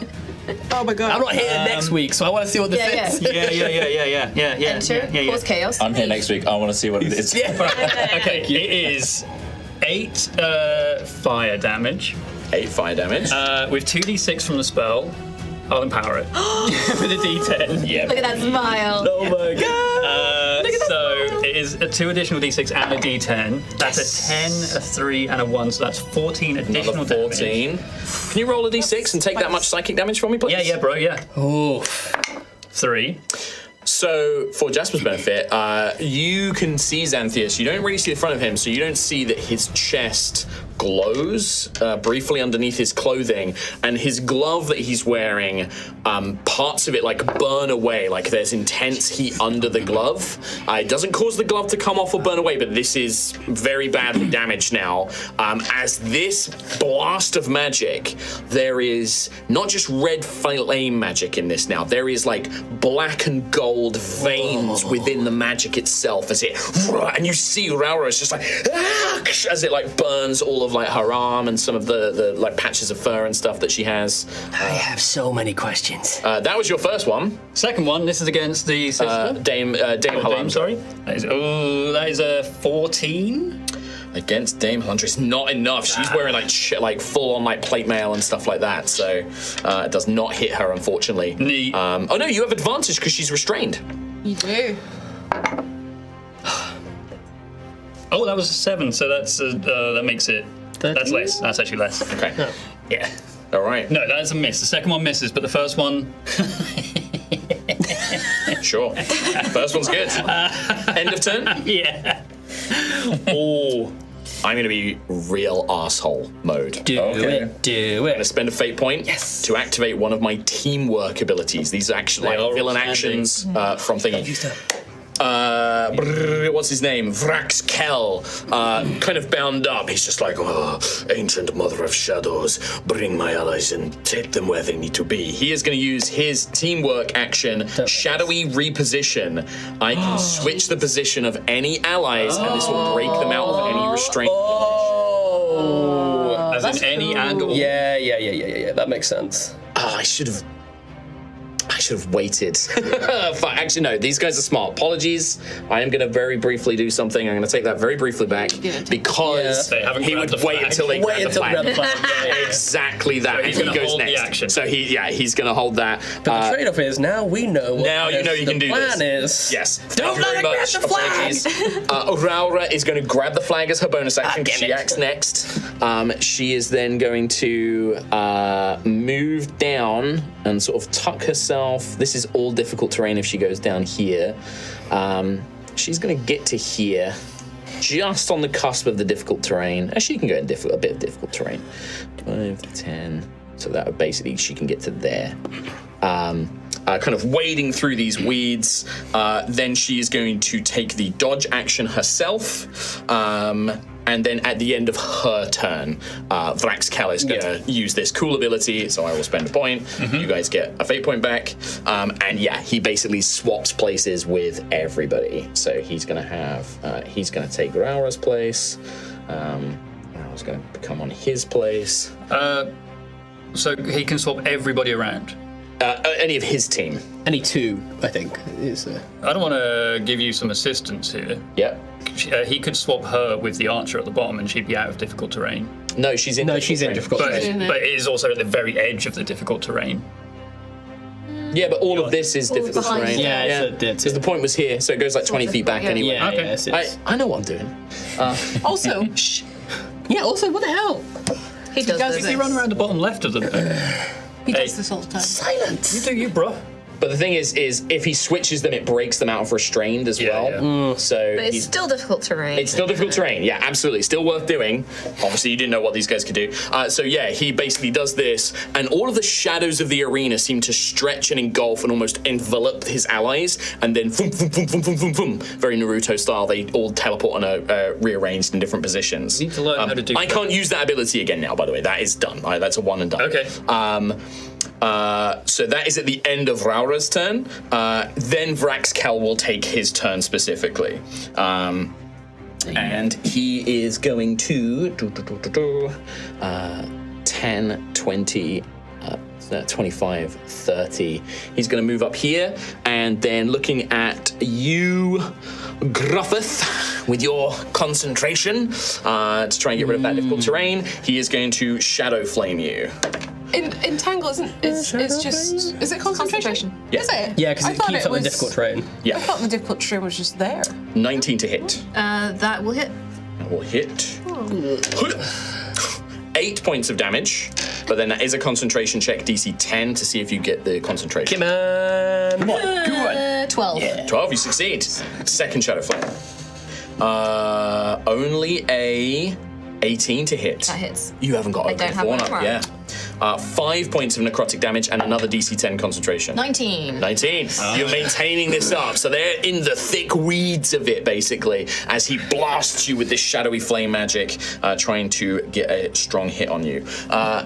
Oh my god. I'm not here next week, so I want to see what this is. Yeah. Enter, cause chaos. I'm here next week. I want to see what it is. Okay, it is 8 fire damage. 8 fire damage. With 2d6 from the spell. I'll empower it. With a d10. Yeah. Look at that smile. Oh my god! So it is a 2 additional d6 and a d10. That's a 10, a 3, and a 1, so that's 14 additional Another 14. damage. Can you roll a d6 and take that much psychic damage from me, please? Yeah, bro, yeah. Oh. 3. So, for Jasper's benefit, you can see Xanthias. You don't really see the front of him, so you don't see that his chest glows briefly underneath his clothing, and his glove that he's wearing, parts of it like burn away, like there's intense heat under the glove. It doesn't cause the glove to come off or burn away, but this is very badly damaged now. As this blast of magic, there is not just red flame magic in this now, there is like black and gold veins within the magic itself as it, and you see Raura is just like, as it like burns all of like her arm and some of the like patches of fur and stuff that she has. I have so many questions. That was your first one. Second one, this is against the sister. Dame Halandra. Sorry. That is a 14. Against Dame Halandra, it's not enough. She's wearing like full on like plate mail and stuff like that, so it does not hit her, unfortunately. Neat. Oh no, you have advantage because she's restrained. You do. Oh, that was a 7, so that's that makes it. 13? That's less. That's actually less. Okay. Yeah. All right. No, that is a miss. The second one misses, but the first one. Sure. First one's good. End of turn. Yeah. Oh. I'm going to be real asshole mode. Do it. I'm going to spend a fate point to activate one of my teamwork abilities. These are actually like villain actions from thingy. What's his name? Vrax Kell, kind of bound up. He's just like, oh, ancient mother of shadows, bring my allies and take them where they need to be. He is going to use his teamwork action, shadowy reposition. I can switch the position of any allies, and this will break them out of any restraint. As in any angle. Yeah. That makes sense. I should have should have waited. Actually, no, these guys are smart. Apologies. I am going to very briefly do something. I'm going to take that very briefly back because he would wait until they grab the flag. Exactly that. So he's and he gonna goes hold next. the action. So he's going to hold that. But the trade-off is now we know what Now you know you can do plan this. is. Yes. Don't let her grab the flag! Aurora is going to grab the flag as her bonus action. She acts next. She is then going to move down and sort of tuck herself. This is all difficult terrain if she goes down here. She's going to get to here, just on the cusp of the difficult terrain. Actually, you can go in a bit of difficult terrain. 5, 10. So that would basically, she can get to there. Kind of wading through these weeds. Then she is going to take the dodge action herself. And then at the end of her turn, Vraxkel is going to use this cool ability, so I will spend a point. You guys get a fate point back. And yeah, he basically swaps places with everybody. So he's going to have, he's going to take Raura's place. Raura's going to become on his place. So he can swap everybody around? Any of his team. Any two, I think. I don't want to give you some assistance here. Yep. He could swap her with the archer at the bottom and she'd be out of difficult terrain. No, she's in difficult terrain. But it is also at the very edge of the difficult terrain. Yeah, but all of this is difficult terrain. Yeah. Because the point was here, so it goes like 20 feet back anyway. Yeah, okay. Yes, I know what I'm doing. Also, yeah, also, what the hell? He does He run around the bottom left of the He does this all the time. Silence! You do you, bro. But the thing is if he switches them, it breaks them out of restrained as well. So But it's still difficult terrain. It's still difficult terrain, yeah, absolutely. Still worth doing. Obviously, you didn't know what these guys could do. So yeah, he basically does this, and all of the shadows of the arena seem to stretch and engulf and almost envelop his allies, and then boom, boom, boom, boom, boom, boom, boom. Very Naruto style, they all teleport and are rearranged in different positions. You need to learn how to do I can't use that ability again now, by the way. That is done. That's a one and done. Okay. So that is at the end of Raura's turn. Then Vraxkel will take his turn specifically. And he is going to 10, 20, 25, 30. He's going to move up here, and then looking at you, Gruffith, with your concentration to try and get rid of that difficult terrain, he is going to shadow flame you. Entangle is it concentration? Yeah. Is it? Yeah, because I it thought keeps up the difficult terrain. Yeah. I thought the difficult terrain was just there. 19 to hit. That will hit. That will hit. 8 points of damage, but then that is a concentration check, DC 10, to see if you get the concentration. Come on. 12. Yeah. 12, you succeed. Second shadow flame. Only a 18 to hit. That hits. You haven't got I a don't have one one up, yeah. 5 points of necrotic damage and another DC 10 concentration. 19. 19. You're maintaining this up, so they're in the thick weeds of it, basically, as he blasts you with this shadowy flame magic, trying to get a strong hit on you.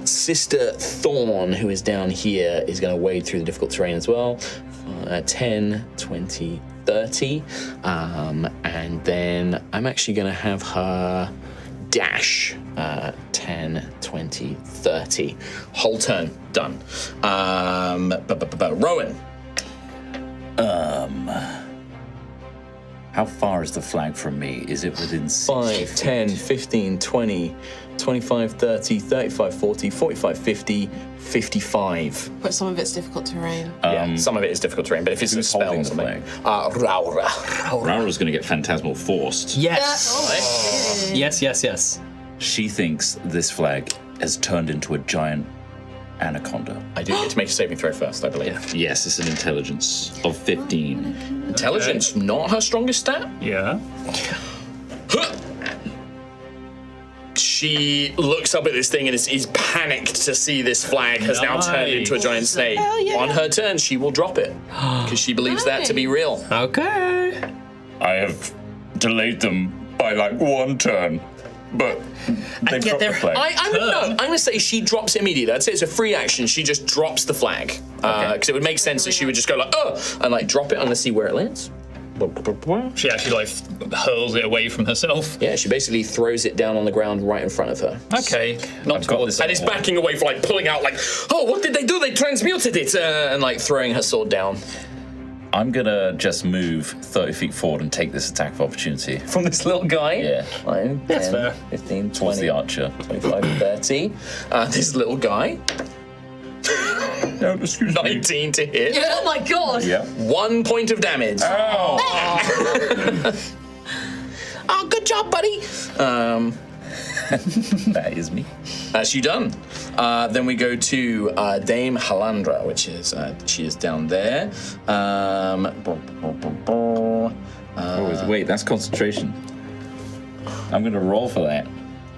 Sister Thorn, who is down here, is going to wade through the difficult terrain as well. 10, 20, 30. And then I'm actually going to have her dash. 10, 20, 30. Whole turn, done. Rowan. How far is the flag from me? Is it within 5, 10, 15, 20, 25, 30, 35, 40, 45, 50, 55. But some of it's difficult terrain. Yeah, some of it is difficult terrain, but if it's a who's spell holding or the something. flag? Raura. Raura's going to get phantasmal forced. Yes. Yes. She thinks this flag has turned into a giant anaconda. I do get to make a saving throw first, I believe. Yes, it's an intelligence of 15. Intelligence, not her strongest stat. Yeah. She looks up at this thing and is panicked to see this flag has now turned into a giant snake. On her turn, she will drop it because she believes that to be real. Okay. I have delayed them by like one turn, but they dropped the flag. I'm going to say she drops it immediately. I'd say it's a free action. She just drops the flag because it would make sense that she would just go like, oh, and like drop it and let's see where it lands. She actually like hurls it away from herself. Yeah, she basically throws it down on the ground right in front of her. Okay, not towards. And it's backing away for like pulling out like, oh, what did they do? They transmuted it, and like throwing her sword down. I'm gonna just move 30 feet forward and take this attack of opportunity. From this little guy? Yeah. 5, 10, fair. 15, 20, Towards the archer. 25, 30. This little guy. No, excuse me. 19 to hit. Oh my god! Yeah. 1 point of damage. Oh. Oh, good job, buddy. That is me. That's you done. Then we go to Dame Halandra, which is she is down there. Wait, that's concentration. I'm gonna roll for that.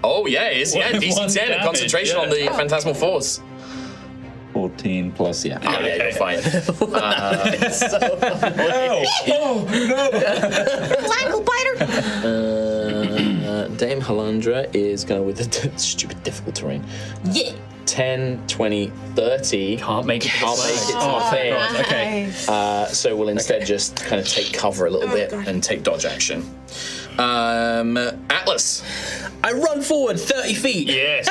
Oh yeah, it is. Yeah, DC 10 damage, concentration on the Phantasmal Force. 14 plus, yeah. Oh, yeah, you're fine. Ankle biter. Dame Halandra is going with the stupid difficult terrain. Yeah. 10, 20, 30. Can't make it. Can't make it to the thing. Okay. So we'll instead just kind of take cover a little bit and take dodge action. Atlas. I run forward 30 feet. Yes.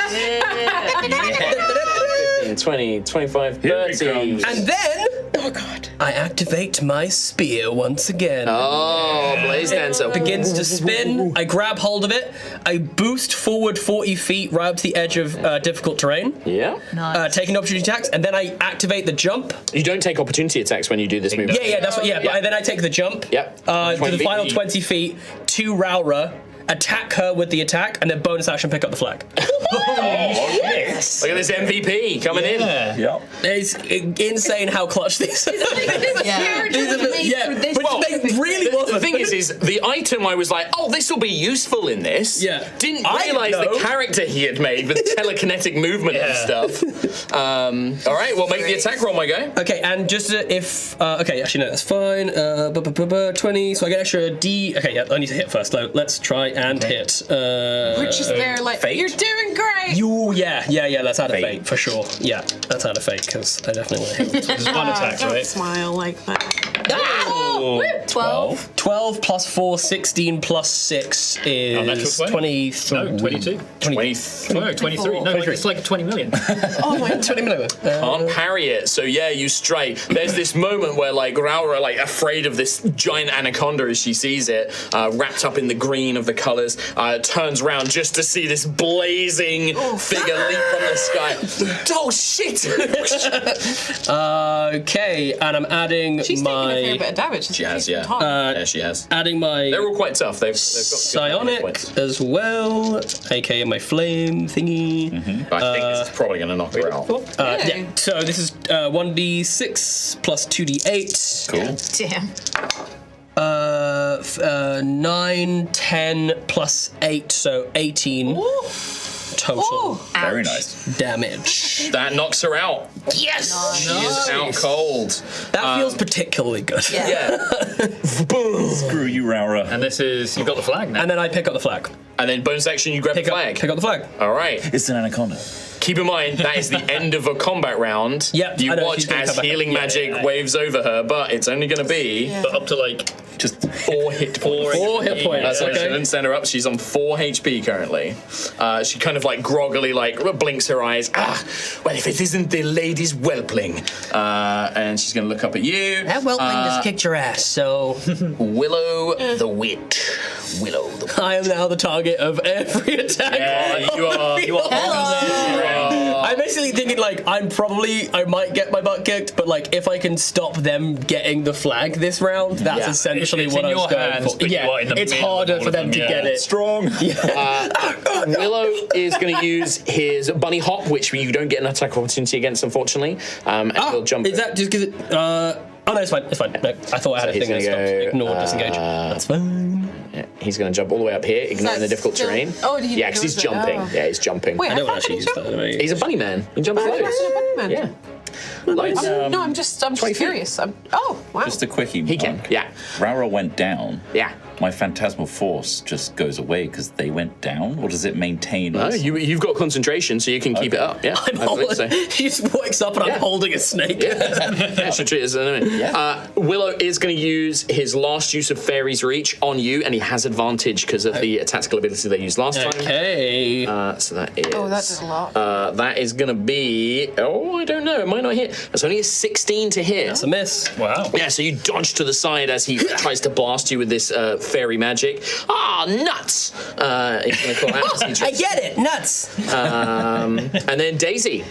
15, 20, 25, 30. And then, oh god, I activate my spear once again. Oh, Blaze Dancer. Begins to spin. I grab hold of it. I boost forward 40 feet right up to the edge of difficult terrain. Yeah. Taking opportunity attacks, and then I activate the jump. You don't take opportunity attacks when you do this move. Yeah, that's what. Yeah, but then I take the jump. Yep. To 20 the feet. final 20 feet to Raura, attack her with the attack, and then bonus action pick up the flag. Look at this MVP coming in. Yeah. It's insane how clutch these are. Yeah. But they really The wasn't. thing is the item I was like, oh, this will be useful in this. Yeah. Didn't I realize know. the character he had made with telekinetic movement and stuff. All right, well, make the attack roll, my guy. Okay, and just if okay, actually no, that's fine. 20, so I get extra D. Okay, yeah, I need to hit first though. Let's try and hit. Which is there like, fate? you're doing great. Yeah, let's add a fate for sure. Yeah, let's add a fate because I definitely want to hit. There's one attack, Don't right? smile like that. 12 plus 4, 16 plus 6 is natural 20? 23. No, 22. 23. No, 23. No, it's like 20 million. Oh my 20 million. Can't parry it, so yeah, you strike. There's this moment where like Raura, like afraid of this giant anaconda as she sees it, wrapped up in the green of the colors, turns around just to see this blazing figure leap from the sky. Oh shit! Okay, and I'm adding She's taking a fair my bit of damage. She has, yeah. Yeah, she has. adding my They're all quite tough. They've got good psionic points. as well, aka my flame thingy. But I think this is probably going to knock her out. Yeah. So this is 1d6 plus 2d8. Cool. Damn. 9, 10 plus 8, so 18 total Very nice. damage. That knocks her out. Yes! She is out cold. That feels particularly good. Yeah. Screw you, Raura. And this is, you've got the flag now. And then I pick up the flag. And then bonus action, you grab the flag. Pick up the flag. All right. It's an anaconda. Keep in mind, that is the end of a combat round. Yep, You I know, watch she's gonna as come back. healing magic waves over her, but it's only going to be But up to like Just 4 hit points. 4 hit points. That's okay. She Okay. didn't send her up. She's on 4 HP currently. She kind of like groggily like blinks her eyes. Well, if it isn't the lady's whelpling. And she's going to look up at you. That whelpling just kicked your ass, so Willow the Witch. Willow the Witch. I am now the target of every attack. Yeah, you are. You are. I'm basically thinking like I might get my butt kicked, but like if I can stop them getting the flag this round, that's essentially It's what in I was your going hands, for. but you are in the it's middle of harder all for of them them, to yeah. get it. strong. Willow is going to use his bunny hop, which you don't get an attack opportunity against, unfortunately. And he'll jump. Is that just because it? Oh no, it's fine. It's fine. No, I thought I had a he's thing that gonna stopped. go, Ignore disengage. That's fine. Yeah, he's going to jump all the way up here, ignoring the difficult still- terrain. Oh, he yeah, because he's knows it. jumping. Oh. Yeah, he's jumping. Wait, I don't thought actually he use jumped. that. He's a bunny man. He jumps I thought he loads. was a bunny man. Yeah. I'm just curious. Oh, wow. Just a quickie. He can. Mark. Yeah. Raura went down. Yeah. my phantasmal force just goes away because they went down, or does it maintain? No, you've got concentration, so you can keep it up. Yeah, I'm holding, he just wakes up and I'm holding a snake. Yeah, should treat it as an enemy. Willow is going to use his last use of Fairy's Reach on you, and he has advantage because of the tactical ability they used last time. Okay. So that is. Oh, that did a lot. That is going to be. Oh, I don't know. It might not hit. That's only a 16 to hit. That's a miss. Wow. Yeah, so you dodge to the side as he tries to blast you with this fairy magic. Ah, nuts! He's going to call out. As he I get it, nuts. and then Daisy.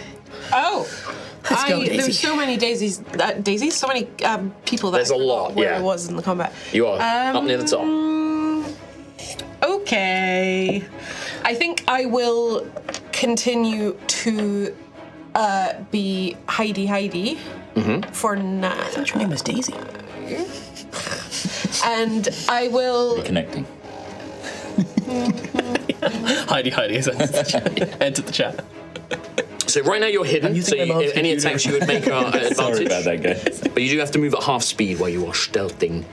Oh. Let's go, Daisy. There's so many daisies. So many people that There's a lot, where yeah. I was in the combat. You are up near the top. Okay. I think I will continue to be Heidi for now. I thought your name was Daisy. And I will. Reconnecting. Heidi has entered the chat. So right now you're hidden, so using my mom's any computer. attacks you would make are at advantage. Sorry about that, guys. But you do have to move at half speed while you are stealthing.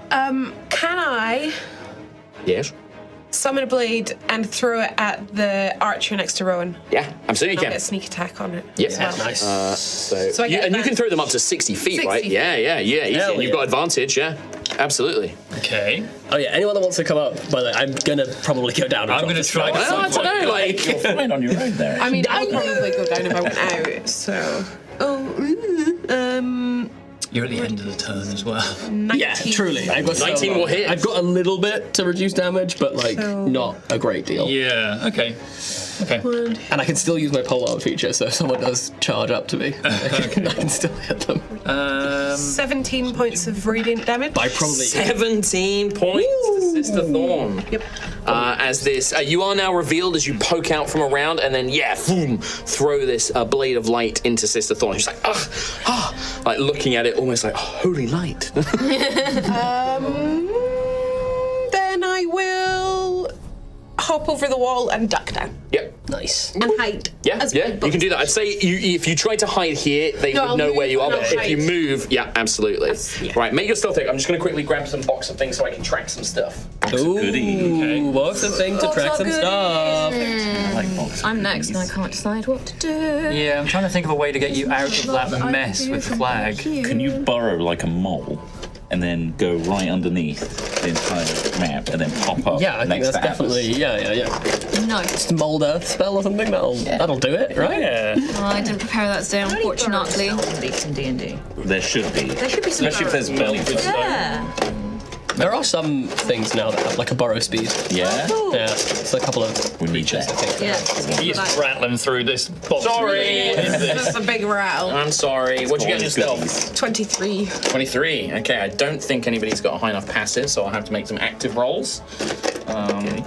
Can I Yes? summon a blade and throw it at the archer next to Rowan? Yeah, absolutely I'll you get a can. sneak attack on it. Yes. as well. Nice. So I get and you can advantage. throw them up to 60 feet, 60 right? feet. Yeah, easy. Hell And you've yeah. got advantage, yeah. Absolutely. Okay. Oh yeah, anyone that wants to come up, by the way, I'm gonna probably go down. And I'm drop gonna this try. spell. Well, I don't know, like... You're fine on your own there. I mean, I'll probably go down if I went out. So. You're at the end of the turn as well. 19. Yeah, truly. I've got 19 will hit. I've got a little bit to reduce damage, but like not a great deal. Yeah. Okay. And I can still use my pole-arm feature, so if someone does charge up to me, I can still hit them. 17 points of radiant damage. I probably 17 points to Sister Thorn. Yep. As this, you are now revealed as you poke out from around, and then boom, throw this blade of light into Sister Thorn. She's like, like looking at it, almost like holy light. Then I will hop over the wall and duck down. Yep. nice. And hide. Yeah, as yeah, my you can do that. I'd say if you try to hide here, they No, would I'll know move where you are. and But I'll if you hide. move, yeah, absolutely. Yeah. Right, make your stealth check. I'm just going to quickly grab some box of things so I can track some stuff. Ooh, Okay. what's the thing to track some stuff? I like boxes. I'm next and I can't decide what to do. Yeah, I'm trying to think of a way to get you out of that mess with the flag. Can you burrow like a mole and then go right underneath the entire map and then pop up Yeah, I think next that's to Atlas? definitely yeah. No, Just mold earth spell or something. That'll do it, right? Yeah. I didn't prepare that today, unfortunately. in D&D. There should be. There should be some Especially if there's bells. Yeah. There are some things now that have like a burrow speed. Yeah? Yeah, it's a couple of We need creatures, I that. think. Yeah. He's rattling through this box. Sorry. That's a big rattle. I'm sorry. What'd you get in your stealth? 23. 23. Okay, I don't think anybody's got a high enough passive, so I'll have to make some active rolls. Okay.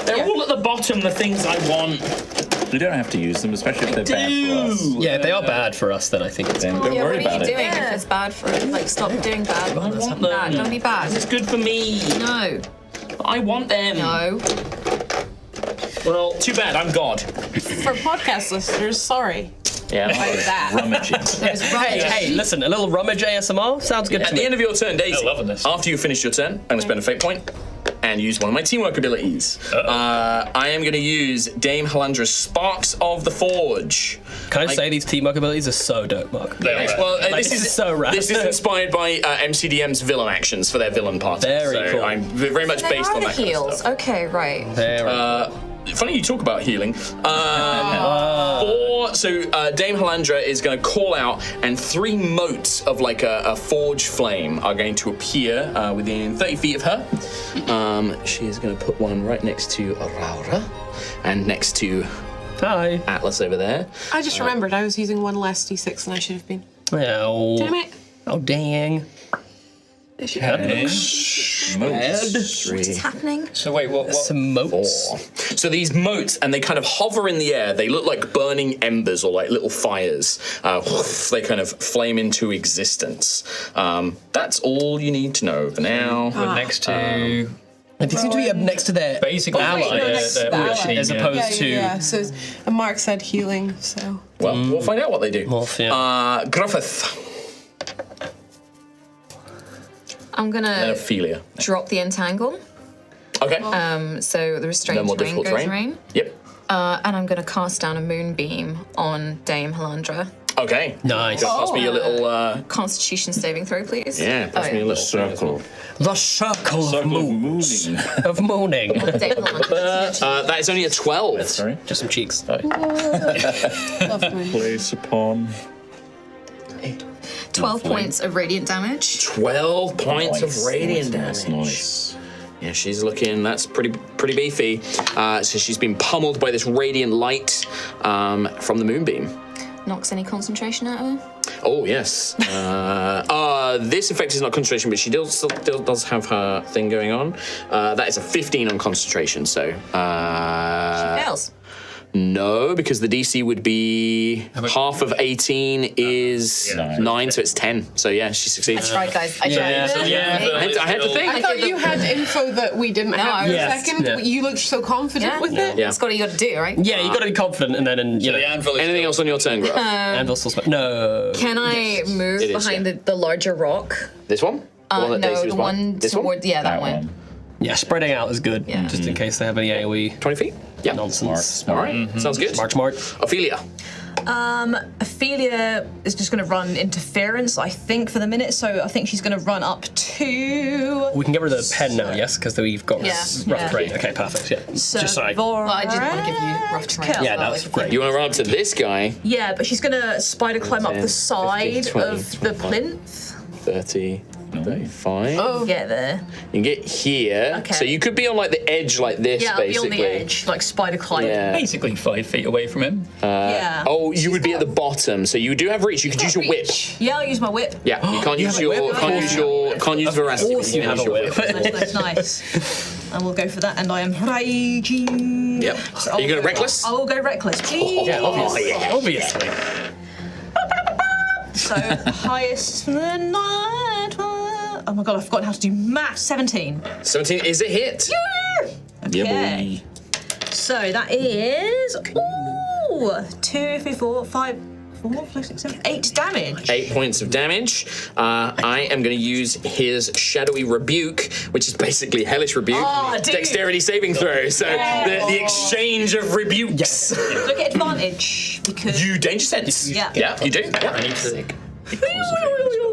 They're all at the bottom, the things I want. You don't have to use them, especially if they're bad for us. Yeah, if they are bad for us, then I think it's Then don't Yeah, worry what are about you it. doing if it's bad for it? Like, stop doing bad. I want them. Bad. Don't be bad. It's good for me. No. I want them. No. Well, too bad. I'm God. For podcast listeners, sorry. Yeah. Like that. Rummaging. Hey, listen, a little rummage ASMR sounds good At to the me. end of your turn, Daisy, I'm loving this. after you finish your turn, I'm going to spend a fate point and use one of my teamwork abilities. I am going to use Dame Halandra's Sparks of the Forge. Can I say these teamwork abilities are so dope, Mark? Well, Like, this is so rad. This is inspired by MCDM's villain actions for their villain party. Very so cool. I'm very much They based are on the that kind of heels. stuff. Okay, right. Funny you talk about healing. Dame Halandra is going to call out, and 3 motes of like a forge flame are going to appear within 30 feet of her. She is going to put one right next to Aurora and next to Hi. Atlas over there. I just remembered I was using one less d6 than I should have been. Oh. Damn it. Oh, dang. What's happening? So wait, what? Some motes. So these motes, and they kind of hover in the air. They look like burning embers or like little fires. They kind of flame into existence. That's all you need to know for now. We're next to And they seem to be up next to their basically ally, next to the ally. as opposed to. Yeah. So and Mark said healing, so. Well, we'll find out what they do. Morph, yeah. Griffith. I'm And then gonna Ophelia. drop the entangle. Okay. So the No restrained more terrain difficult goes terrain. rain. Yep. And I'm gonna cast down a moonbeam on Dame Halandra. Okay. Nice. Pass me your little. Constitution saving throw, please. Pass me a little Circle. The circle of Mooning. of mooning. Dame Halandra. That is only a 12. Sorry. Just some cheeks. Place upon. 12 points of radiant damage. 12 points of radiant Nice, damage. nice. Yeah, she's looking. That's pretty beefy. So she's been pummeled by this radiant light from the moonbeam. Knocks any concentration out of her. Oh yes. This effect is not concentration, but she still does have her thing going on. That is a 15 on concentration. So She fails. no, because the DC would be half of 18 is 9, so it's 10. So yeah, she I succeeds. tried, guys. I tried. I had to think. I thought you had info that we didn't have for a Yes. second. Yeah. You looked so confident with it. Yeah. That's what you got to do, right? Yeah, you got to be confident, and then you know. The anvil is Anything else on your turn, Gruff? Anvil still no. Can I move It is, behind yeah. the larger rock? This one? The one that No, Daisy was the behind? one This one? toward that one. Yeah, spreading out is good, Yeah. just in case they have any AOE 20 feet? Yeah. nonsense. All right. Sounds good. Smart. Ophelia. Ophelia is just going to run interference, I think, for the minute. So I think she's going to run up to. We can get rid of the pen now, yes, because we've got rough Yeah. terrain. Okay, perfect. Yeah. Just so I. Well, I didn't want to give you rough terrain. Kill. Yeah, that's great. You want to run up to this guy? Yeah, but she's going to spider climb up 10, the side 15, 20, of the 25. plinth. 30, 35. Oh. Get there. You can get here. Okay. So you could be on like the edge like this, Yeah, I'll be basically. on the edge, like spider climb. Yeah. basically 5 feet away from him. Yeah. Oh, you would be at the bottom, so you do have reach. You could use your whip. Yeah, I'll use my whip. Yeah, you can't use have a your whip? can't use veracity. course you can have use a your whip. Nice. I will go for that, and I am raging. Yep. So Are you I'll going to reckless? I will go reckless, please. Yeah, obviously. Obviously. So highest for the night. Oh my god, I've forgotten how to do math. 17. 17 is a hit. Okay. So that is 2, 3, 4, 5, 4, 5, 6, 7, 8 damage. 8 points of damage. I am going to use his Shadowy Rebuke, which is basically Hellish Rebuke. Oh, dude. Dexterity saving throw. So the exchange of rebukes. Do I get advantage? Because You danger sense. Yeah. Yeah, you do. Yeah. I need to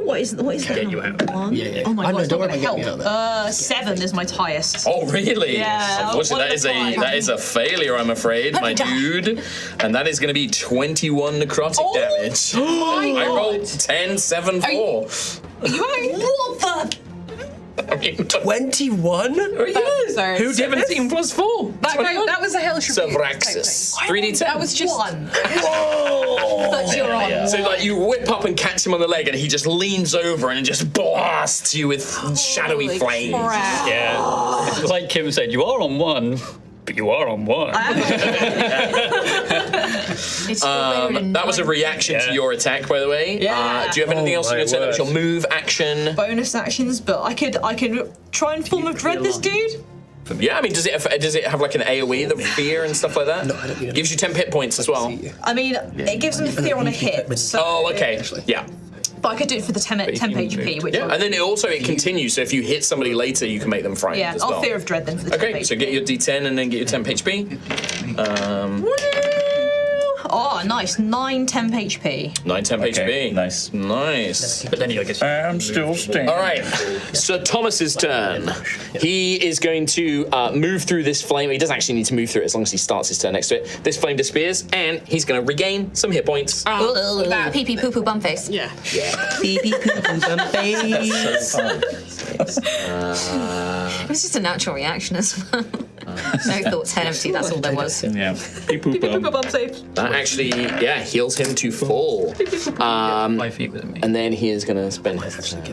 what is that? get you out. One? Yeah. Oh my I god, know, it's not don't going worry to about getting me out help. there. 7 is my highest. Oh, really? Yeah, Unfortunately, one of the five. that is a failure, I'm afraid, my dude. And that is going to be 21 necrotic damage. I rolled 10, 7, 4. You what the? I mean, 21? Sorry. Who 17 plus 4? That guy, that was a hellish rebuke. Savraxis. 3d10. That was just One. thought you were on. So like you whip up and catch him on the leg, and he just leans over and just blasts you with shadowy Holy flames. crap. Yeah. Like Kim said, you are on 1, but you are on 1. It's still That was a reaction to your attack, by the way. Yeah. Do you have anything else on your my turn? That was word. your move, action. Bonus actions, but I could try and form of dread this dude. Yeah, I mean, does it have like an AOE, the fear and stuff like that? No, I don't need it. Gives you 10 hit points as well. I mean, it gives them fear on a hit. So, Oh, okay. Yeah. But I could do it for the 10 HP, which Yeah, and then it continues. So if you hit somebody later, you can make them frightened yeah, as I'll well. fear of dread then for the 10 Okay, HP. so get your D10 and then get your 10 HP. Oh, nice. 9 temp HP. 9 temp Okay, HP. nice. Nice. But then I guess I'm still standing. All right, so Thomas's turn. He is going to move through this flame. He doesn't actually need to move through it as long as he starts his turn next to it. This flame disappears, and he's going to regain some hit points. Pee pee poo poo bum face. Yeah. Beep, beep, boop, boop, boop, babe. It was just a natural reaction as well. No thoughts, head empty, that's all there was. Yeah. That actually, heals him to full. 5 feet with me. And then he is going to spend his turn.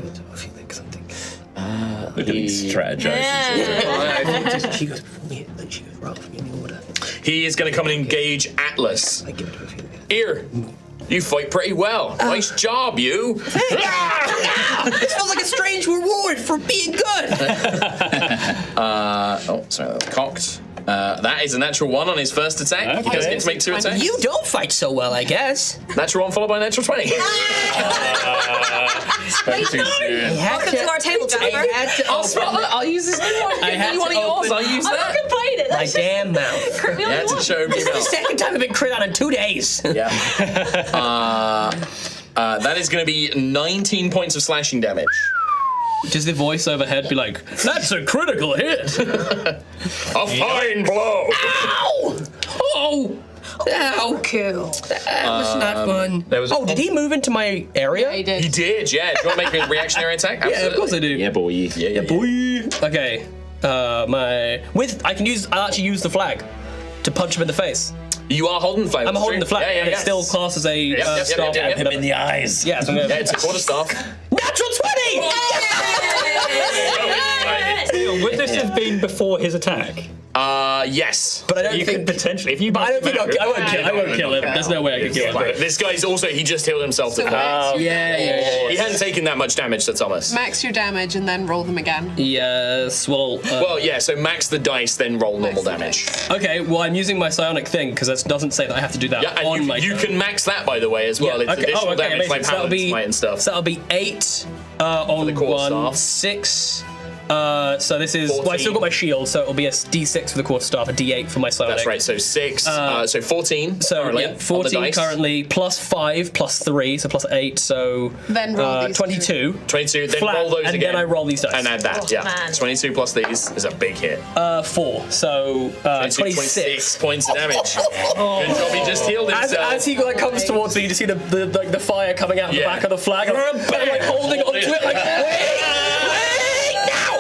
Look at these strategizing. She goes before me, then she goes Ralph, give me order. He is going to come and engage Atlas. I give it to her. Here, you fight pretty well. Nice job, you. This feels like a strange reward for being good. Sorry, that was cocked. That is a natural 1 on his first attack. Okay. He does get to make 2 attacks. You don't fight so well, I guess. Natural 1 followed by a natural 20. Welcome to our table, Jennifer. I'll use this new one. Give me one of yours. I'll use I'm not that. complaining. My damn mouth. Crit me on You had the to show me This is the now. second time I've been crit on in 2 days. Yeah. That is going to be 19 points of slashing damage. Does the voice overhead be like, that's a critical hit? A fine blow. Ow! Oh! Ow! Cool. That was not fun. Did he move into my area? He did. He did, yeah. Do you want to make a reactionary attack? Absolutely. Yeah, of course I do. Yeah, boy. Yeah, Boy. Okay. I'll actually use the flag to punch him in the face. You are holding the flag. I'm holding the flag, Yeah, and it's still classed as a staff. Yep. Him in the eyes. Yeah, so I'm gonna... Yeah, it's a quarter staff. Natural 20! Would this have been before his attack? Yes. But I don't You think... could potentially, if you. But I don't think I won't kill him. There's no way I could kill him. Right. This guy's also, he just healed himself to Yeah. He hadn't taken that much damage to Thomas. Max your damage and then roll them again. Yes, well... Well, yeah, so max the dice, then roll normal damage. Okay, well, I'm using my psionic thing, because it doesn't say that I have to do that Yeah, on and my you turn. can max that, by the way, as well. Yeah, It's additional damage amazing. like paladins might and stuff. So that'll be 8 on the core 1, staff. 6. So this is... Well, I 14. still got my shield, so it'll be a D6 for the quarter staff, a D8 for my psionic. That's right, so 6, so 14 So currently yeah, on the 14 dice. currently, plus 5, plus 3, so plus 8, so Then roll these 22. 22, then Flat, roll those and again. then I roll these dice. And add that, yeah. man. 22 plus these is a big hit. 4, so 26 26. points of damage. Good job, he just healed himself. As he like comes towards me, you just see the fire coming out of the Yeah. back of the flag. And I'm like holding onto it, like, wait, now,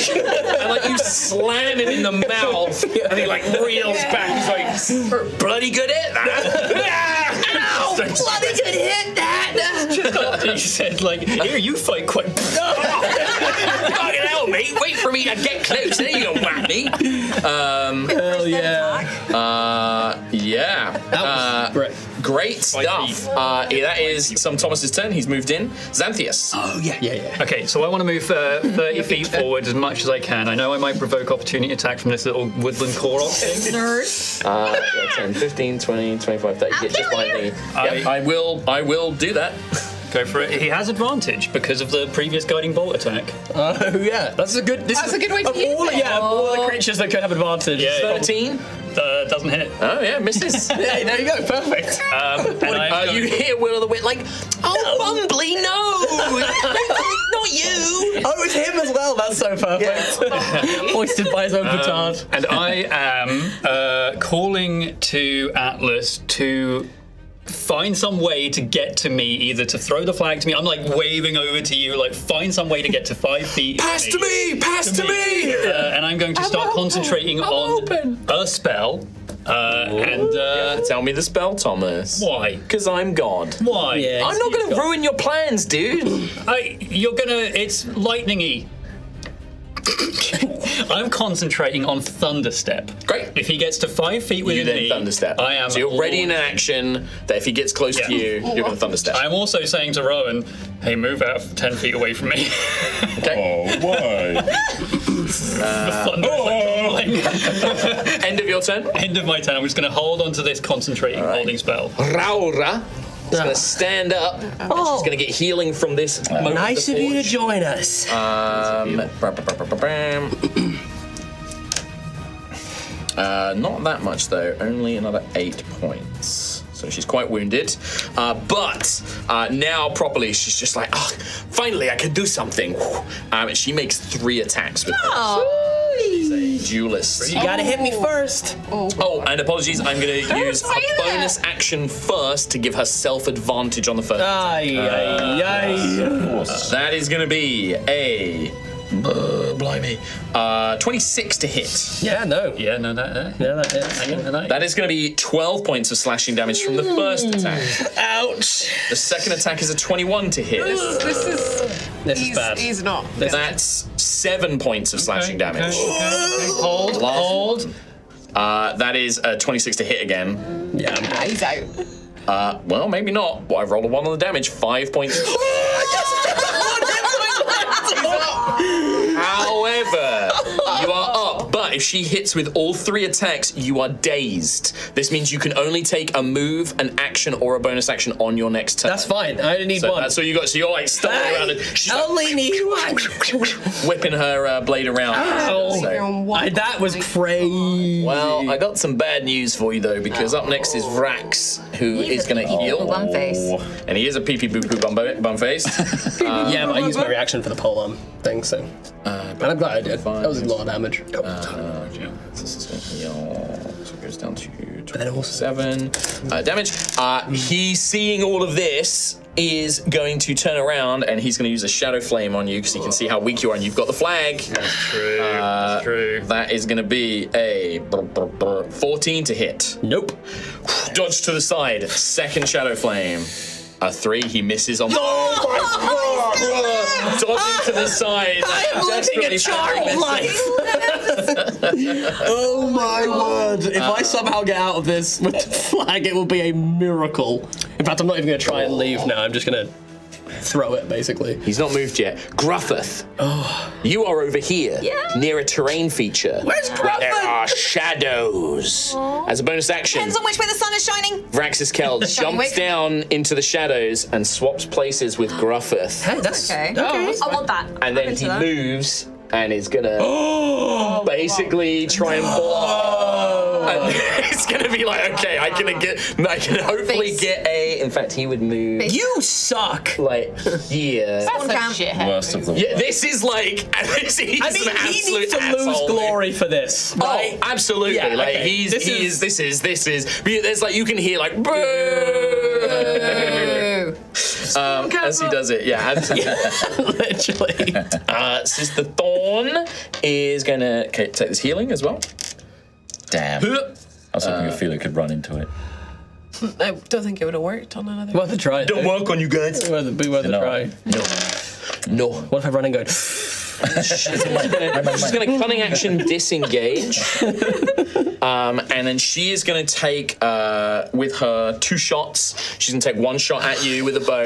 And like you slam him in the mouth, and he like reels back. He's like, bloody good hit that. Ow, bloody good hit that. He said, like, here, you fight quite. Fucking hell, mate. Wait for me to get close. There you go, whack me. Hell yeah. Yeah. That was great. Great stuff. Yeah, that is some Thomas's turn. He's moved in. Xanthias. Oh yeah. Okay, so I want to move 30 feet forward as much as I can. I know I might provoke opportunity attack from this little woodland core thing. Nerd. Yeah, 10, 15, 20, 25, 30. Get just behind me. Yep, I will do that. Go for it. He has advantage because of the previous guiding bolt attack. Oh yeah, that's a good. That's a good way to of use all, it. Yeah, of all the creatures that could have advantage. Yeah. 13. Doesn't hit. Oh, yeah, misses. Yeah, there you go, perfect. You hear Will of the Wit like, oh, Bumbly, no! Not you! Oh, it's him as well. That's so perfect. Hoisted by his own petard. And I am calling to Atlas to find some way to get to me, either to throw the flag to me. I'm like waving over to you, like find some way to get to 5 feet. Pass to me! Pass to me! And I'm going to start concentrating on a spell. Tell me the spell, Thomas. Why? Because I'm God. Why? Yeah. I'm not going to ruin your plans, dude. It's lightning-y. I'm concentrating on Thunderstep. Great. If he gets to 5 feet You within then me, Thunderstep. I am. So you're ready in an action that if he gets close to you, you're going to Thunderstep. I'm also saying to Rowan, hey, move out 10 feet away from me. Oh, why? The thunder is like rumbling. End of your turn. End of my turn. I'm just going to hold on to this concentrating holding spell. Raura is going to stand up. And she's going to get healing from this. moment Nice the of you to forge. join us. Not that much though, only another 8 points. So she's quite wounded. But now properly she's just like, oh, finally I can do something. And she makes 3 attacks with her. She's a duelist. You gotta hit me first. Oh, and apologies, I'm going to use a bonus action first to give herself advantage on the first. That is going to be a... blimey. 26 to hit. Yeah, no. Yeah, no, that is. That is going to be 12 points of slashing damage from the first attack. Ouch. The second attack is a 21 to hit. This is bad. He's not. That's 7 points of slashing damage. Hold. That is a 26 to hit again. Yeah. He's out. Well, maybe not. Well, I rolled a 1 on the damage. 5 points. However, you are up, but if she hits with all 3 attacks, you are dazed. This means you can only take a move, an action, or a bonus action on your next turn. That's fine. I only need one. That's all you got. So you're like stumbling around and she's only need one. whipping her blade around. That was crazy. Well, I got some bad news for you though, because up next is Vrax, who is going to heal. Bum face. And he is a pee-pee boo-poo bum face. Yeah, but I used my reaction for the polearm thing, so. And I'm glad I did. That was a lot of damage. So it goes down to 27 damage. He's seeing all of this, is going to turn around and he's going to use a shadow flame on you because he can see how weak you are and you've got the flag. That's true. That's true. That is going to be a 14 to hit. Nope. Dodge to the side. Second shadow flame. A 3. He misses on. Dodging to the side. I am living a child life. Oh my word! If I somehow get out of this with the flag, it will be a miracle. In fact, I'm not even going to try and leave now. I'm just going to throw it, basically. He's not moved yet. Gruffith. You are over here, near a terrain feature. Where's Gruffith? There are shadows. As a bonus action, Depends on which way the sun is shining. Vrax's Keld jumps down into the shadows and swaps places with Gruffith. Hey, that's Okay. Oh, I want that. And then he moves and is gonna basically try and block. And it's gonna be like, okay, I can hopefully get a. In fact, he would move. You suck. Like here. That's a shithead. Worst of the Yeah, this is like. He's I mean, an he absolute needs to lose asshole. glory for this, right? Oh, absolutely. Yeah, like okay. this is. There's like you can hear like boo. As he does it, yeah, absolutely. Literally. Sister Thorn is gonna take this healing as well. Damn. I was hoping Ophelia could run into it. I don't think it would have worked on another. Worth a try. Don't work on you guys. Worth a No. try. No. What if I run and go? She's gonna cunning action disengage, and then she is gonna take with her 2 shots. She's gonna take 1 shot at you with a bow.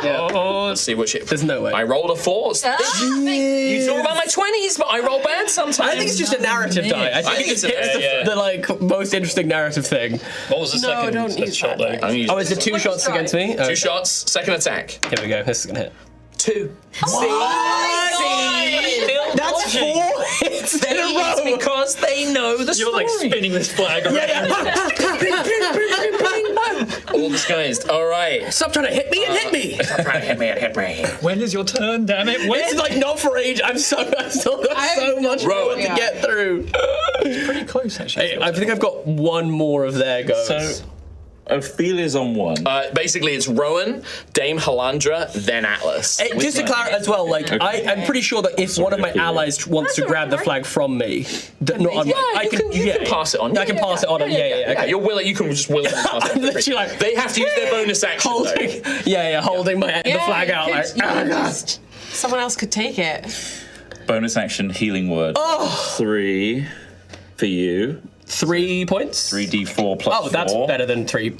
Yeah. Let's see which. There's no way. I rolled a 4. You talk about my 20s, but I roll bad sometimes. I think it's just a narrative die. I think it's it's the like most interesting narrative thing. What was the second don't use shot that. though? Oh, is it 2 shots against me? 2 shots, second attack. Here we go. This is gonna hit. 2. That's 4 hits in a row. Because they know the You're like spinning this flag around. All disguised. All right. Stop trying to hit me and hit me. Stop trying to hit me. When is your turn, damn it? When? It's like not for age. I've still got so much more to get through. It's pretty close actually. I think I've got 1 more of their goes. So Ophelia's on 1. Basically, it's Rowan, Dame Halandra, then Atlas. Just to clarify as well, like I'm pretty sure that if one of my allies wants to grab the flag from me, I can pass it on. I can pass it on. Yeah. Okay. You're willing. You can just willingly pass it. I'm literally like They have to use their bonus action. holding, holding the flag out. Like, oh god. Someone else could take it. Bonus action healing word. 3 for you. 3 points. 3d4 plus 4. Oh, that's better than 3.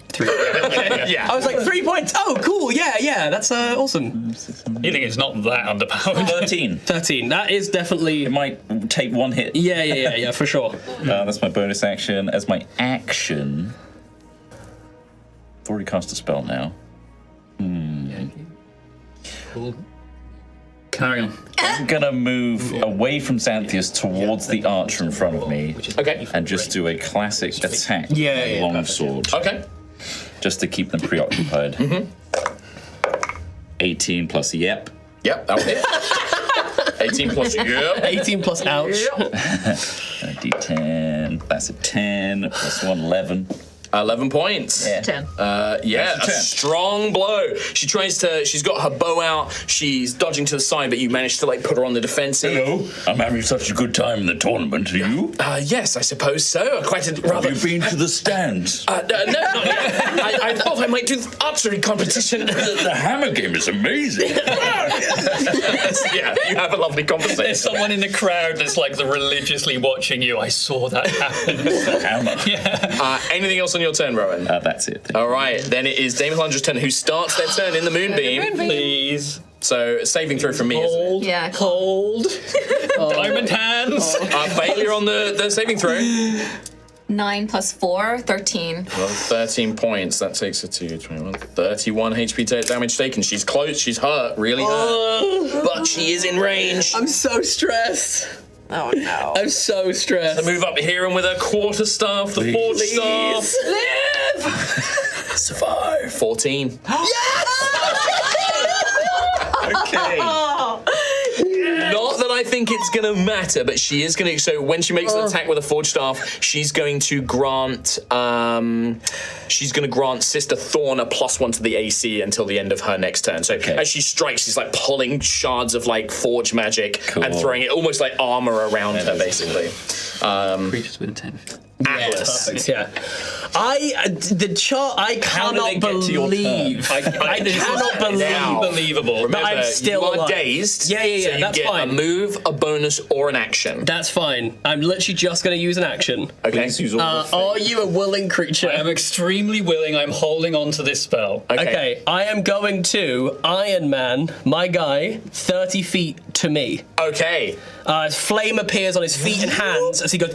Yeah. I was like 3 points. Oh, cool. Yeah. That's awesome. You think it's not that underpowered? 13. 13. That is definitely. It might take 1 hit. Yeah, for sure. That's my bonus action. As my action, I've already cast a spell now. Cool. Carry on. I'm gonna move away from Xanthias towards the archer in front of me. Okay. And just do a classic attack. Yeah. Longsword. Okay. Just to keep them preoccupied. 18 plus yep. Yep, that will hit. 18 plus yep. 18 plus ouch. D10. That's a 10 plus 1, 11. 11 points. Yeah. 10. Yeah, That's a a 10. strong blow. She's got her bow out. She's dodging to the side, but you managed to like put her on the defensive. Hello, I'm having such a good time in the tournament. Are you? Yes, I suppose so. Quite a rather. Have you been to the stands? No, not yet. I thought I might do the archery competition. The hammer game is amazing. Yeah, you have a lovely conversation. There's someone in the crowd that's like religiously watching you. I saw that happen. The hammer. Anything else on your turn, Rowan? That's it. All right, then it is Dame Halandra's turn, who starts their turn in the moonbeam. Please. So saving throw from me. Isn't it? Hold. Yeah. Hold. Diamond hands. Failure on the saving throw. 9 plus 4, 13. Well, 13 points. That takes her to 21. 31 HP damage taken. She's close. She's hurt. Really hurt. But she is in range. I'm so stressed. Oh no. I'm so stressed. So move up here and with a quarterstaff, the forge staff. Live! Survive. 14. Okay. Not that I think it's going to matter, but she is going to. So when she makes an attack with a forge staff, she's going to grant. She's going to grant Sister Thorn a +1 to the AC until the end of her next turn. So as she strikes, she's like pulling shards of like forge magic and throwing it almost like armor around her, basically. Creatures within 10 feet. Atlas. Perfect, yeah. I cannot believe. I cannot believe. Unbelievable. But I'm still you are alive. dazed. Yeah, So you that's get fine. a move, a bonus, or an action. That's fine. I'm literally just going to use an action. Okay. Please use all the Are you a willing creature? I am extremely willing. I'm holding on to this spell. Okay, I am going to Iron Man, my guy, 30 feet to me. Okay. Flame appears on his feet and hands as he goes,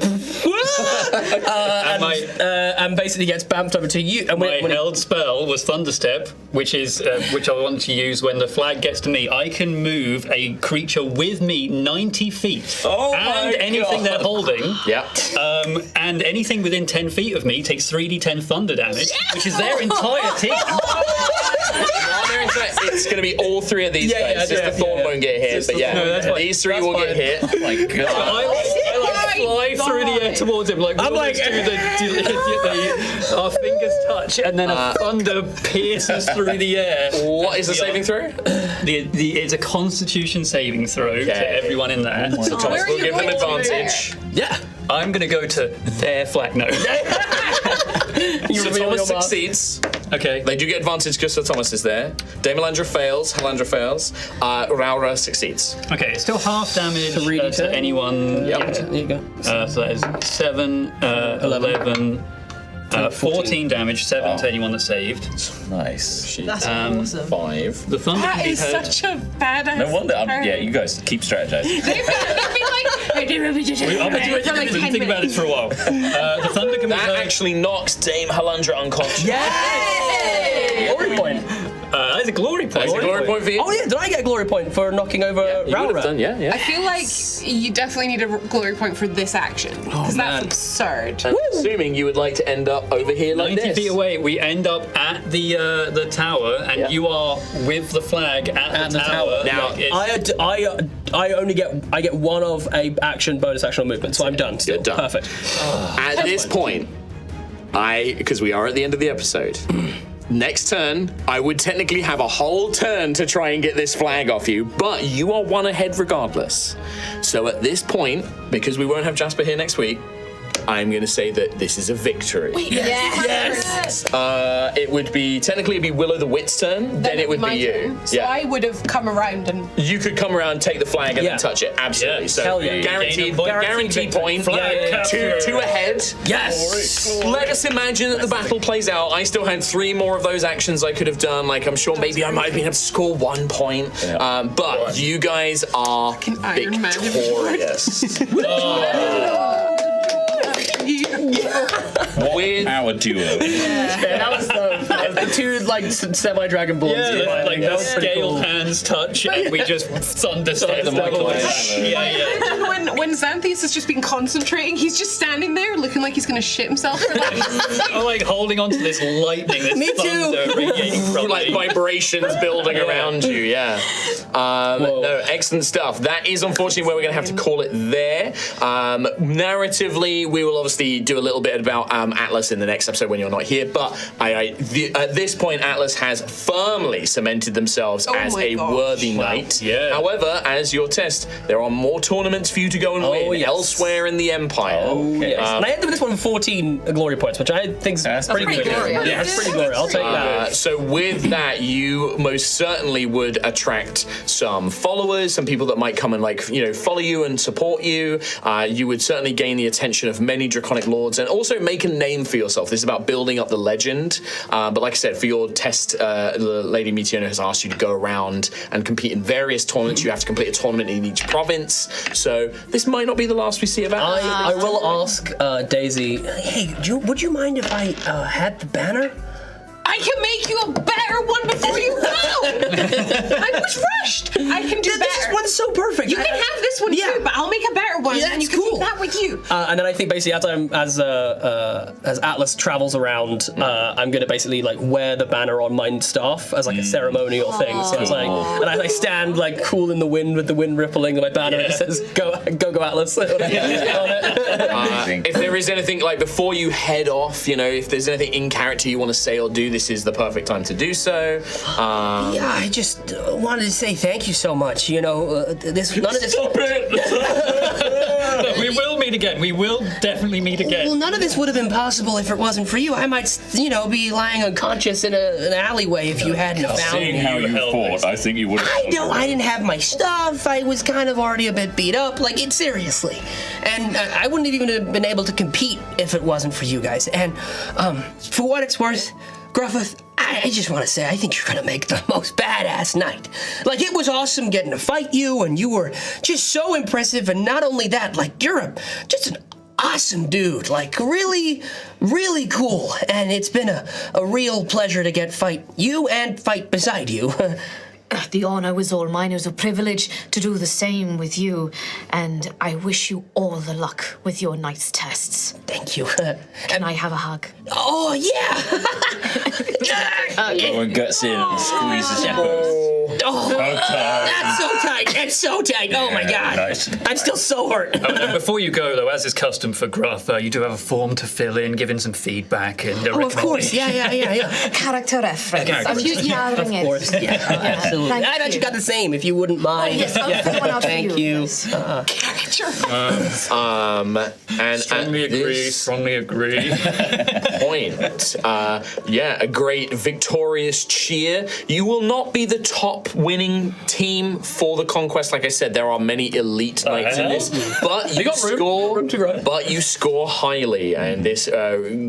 and basically gets bounced over to you. And My held spell was Thunderstep, which I want to use when the flag gets to me. I can move a creature with me 90 feet. And anything they're holding. Yeah. And anything within 10 feet of me takes 3d10 thunder damage, which is their entire team. It's going to be all three of these guys. Sister Thorn won't get hit, but these three will get hit. Oh my god. I fly through the air towards him, like, I'm like, our fingers touch, and then a thunder pierces through the air. What is the saving throw? It's a Constitution saving throw to everyone in there. So Thomas will give them advantage. Yeah. I'm going to go to their flag. No. So Thomas succeeds. Okay. They do get advantage because Sir Thomas is there. Damilandra fails. Halandra fails. Raura succeeds. Okay, it's still half damage Really to anyone. Yep. There you go. So that is 7, 11, 14 damage, 7 to anyone that saved. Nice. That's awesome. 5. The thunder That can be is heard. such a badass. No wonder. turn. Yeah, you guys keep strategizing. They've been like, Think about it for a while. The thunder can be That heard. actually knocks Dame Halandra unconscious. Glory point. That's a glory point. That's a glory point for you. Oh yeah, did I get a glory point for knocking over You would have Raura? done, yeah. I feel like you definitely need a glory point for this action. Because that's absurd. And assuming you would like to end up over here like 90 this. feet away, we end up at the tower, and you are with the flag at the tower. Now, I only get one of a action, bonus action, or movement, so I'm done. Still. You're done. Perfect. At this point, because we are at the end of the episode, next turn, I would technically have a whole turn to try and get this flag off you, but you are one ahead regardless. So at this point, because we won't have Jasper here next week, I'm going to say that this is a victory. Yes. It would be, technically it'd be Willow the Wit's turn, then it would be you. So I would have come around and You could come around, take the flag, and then touch it. Absolutely. Yeah. So Hell yeah. guaranteed Guaranteed point. Flag capture. Two ahead. Yes. Let us imagine that the battle plays out. I still had 3 more of those actions I could have done. Like, I'm sure maybe I might have been able to score 1 point. But you guys are Iron Man. victorious. With Power duo. That was the two semi-dragon balls. Like the scaled hands touch, and we just thunderstep them like when Xanthias has just been concentrating, he's just standing there looking like he's going to shit himself. I'm like holding on to this lightning, this Me too. thunder radiating from like me. vibrations building around you, yeah. No, excellent stuff. That is unfortunately where we're going to have to call it there. Narratively, we will obviously do a little bit about Atlas in the next episode when you're not here, but at this point, Atlas has firmly cemented themselves as a worthy knight. Yeah. However, as your test, there are more tournaments for you to go and win elsewhere in the Empire. And I ended with this one with 14 glory points, which I think is pretty good. glorious. Yeah, that's pretty glorious. I'll take that. So with that, you most certainly would attract some followers, some people that might come and follow you and support you. You would certainly gain the attention of many draconic lords and also make a name for yourself. This is about building up the legend. But like I said, for your test, the Lady Meteona has asked you to go around and compete in various tournaments. You have to complete a tournament in each province. So this might not be the last we see of Atlas. I will ask Daisy, hey, would you mind if I had the banner? I can make you a better one before you go. I was rushed. I can do better. This one's so perfect. You can have this one too, but I'll make a better one, and you can take that with you. And then I think basically as Atlas travels around, I'm gonna basically like wear the banner on my staff as like a ceremonial thing. So it's like, and I stand like cool in the wind with the wind rippling, and my banner and it says "Go Atlas" on it. If there is anything like before you head off, if there's anything in character you want to say or do, this is the perfect time to do so. I just wanted to say thank you so much. None of this. Stop it! We will meet again. We will definitely meet again. Well, none of this would have been possible if it wasn't for you. I might, be lying unconscious in an alleyway if you hadn't found Seeing me. how you fought, I think you would have. I didn't have my stuff. I was kind of already a bit beat up. Seriously. And I wouldn't even have been able to compete if it wasn't for you guys. And for what it's worth, Gruffith, I just want to say I think you're going to make the most badass night. It was awesome getting to fight you, and you were just so impressive. And not only that, you're just an awesome dude. Really, really cool. And it's been a real pleasure to fight you and fight beside you. The honor was all mine. It was a privilege to do the same with you, and I wish you all the luck with your night's tests. Thank you. Can I have a hug? Oh, yeah! Everyone gets in and squeezes you both. Oh, that's so tight. It's so tight. Oh, my God. Nice. I'm still so hurt. And before you go, though, as is custom for Gruff, you do have a form to fill in, giving some feedback and a of course. Yeah. Character reference. Of course. Yeah, absolutely. Thank I'd actually got the same, if you wouldn't mind. Yes, I'll fill one out for Thank you. And Strongly at agree. this Strongly agree. point, a great victorious cheer. You will not be the top winning team for the conquest. Like I said, there are many elite knights in this, but you score highly, and this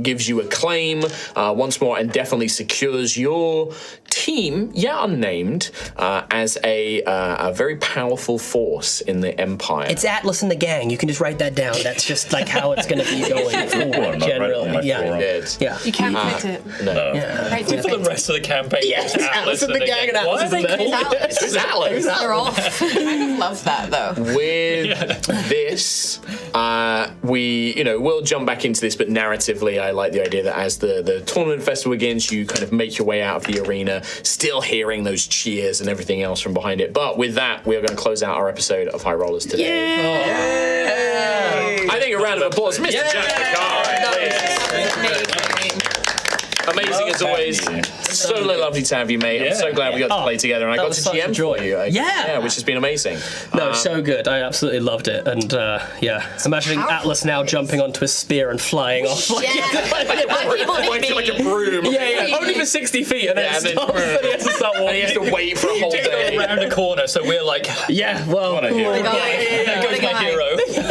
gives you a claim once more, and definitely secures your team, unnamed, as a very powerful force in the Empire. It's Atlas and the gang. You can just write that down. That's just how it's going to be going forward, generally. Yeah. You can't fix it. No. Right, For the rest of the campaign, Yes, Atlas and the gang and Why Atlas are and they the called It's Alex. They're off. I love that though. With this, we'll jump back into this, but narratively, I like the idea that as the tournament festival begins, you kind of make your way out of the arena, still hearing those cheers and everything else from behind it. But with that, we are going to close out our episode of High Rollers today. I think a round of applause, Mr. Jasper Carr. Amazing as always. So lovely to have you, mate. I'm so glad we got to play together, and I got to GM for you. Which has been amazing. No, so good. I absolutely loved it. And imagining Atlas now jumping onto his spear and flying off like Like a broom. only for 60 feet, and then he has to start walking. And he has to wait for a whole day. around a corner, so we're like, What a hero. there goes my hero.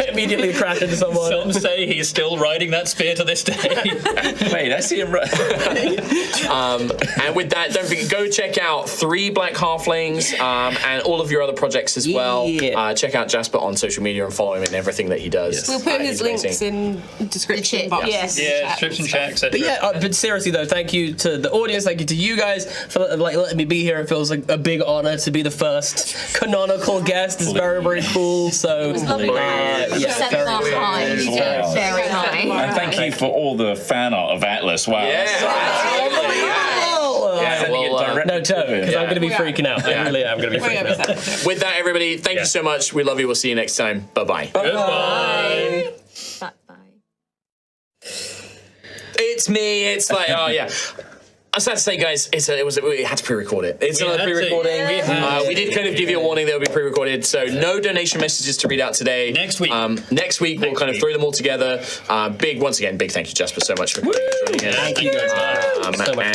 Immediately crash into someone. Some say he's still riding that spear to this day. Wait, I see him. And with that, don't forget, go check out 3 Black Halflings and all of your other projects as well. Check out Jasper on social media and follow him in everything that he does. We'll put his He's links amazing. in the description box. Yes. Yeah, strips and chat, etc. But seriously though, thank you to the audience, thank you to you guys for letting me be here. It feels like a big honor to be the first canonical guest. It's very, very cool. So Set the bar high. Very high. And thank you for all the fan art of Atlas. Wow. No, totally, because I'm going to be freaking out. I really am going to be freaking out. With that, everybody, thank you so much. We love you. We'll see you next time. Bye-bye. Goodbye. Bye. It's me. It's like, I was sad to say, guys, we had to pre-record it. It's another pre-recording. We did kind of give you a warning that it'll be pre-recorded, so no donation messages to read out today. Next week. Next week, we'll kind of throw them all together. Once again, big thank you, Jasper, so much for coming and joining us. Thank you guys.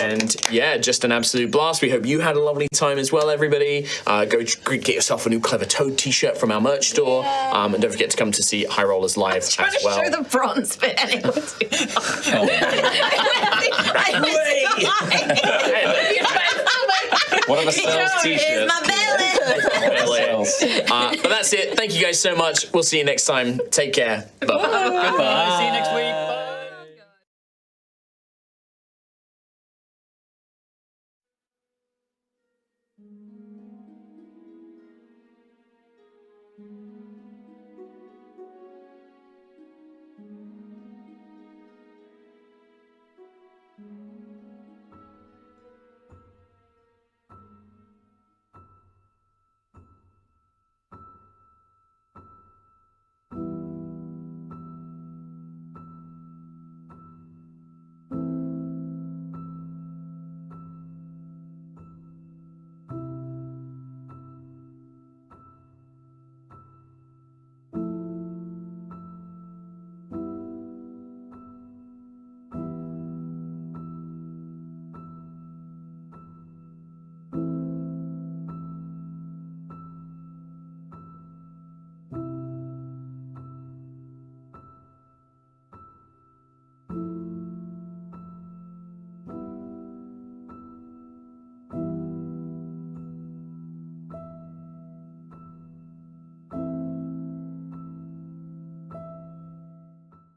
And just an absolute blast. We hope you had a lovely time as well, everybody. Go get yourself a new Clever Toad t-shirt from our merch store. And don't forget to come to see High Rollers live as well. Show the bronze bit anyway. Hey. One of the sales t-shirts. But that's it. Thank you guys so much. We'll see you next time. Take care. Bye. Goodbye. See you next week. Bye.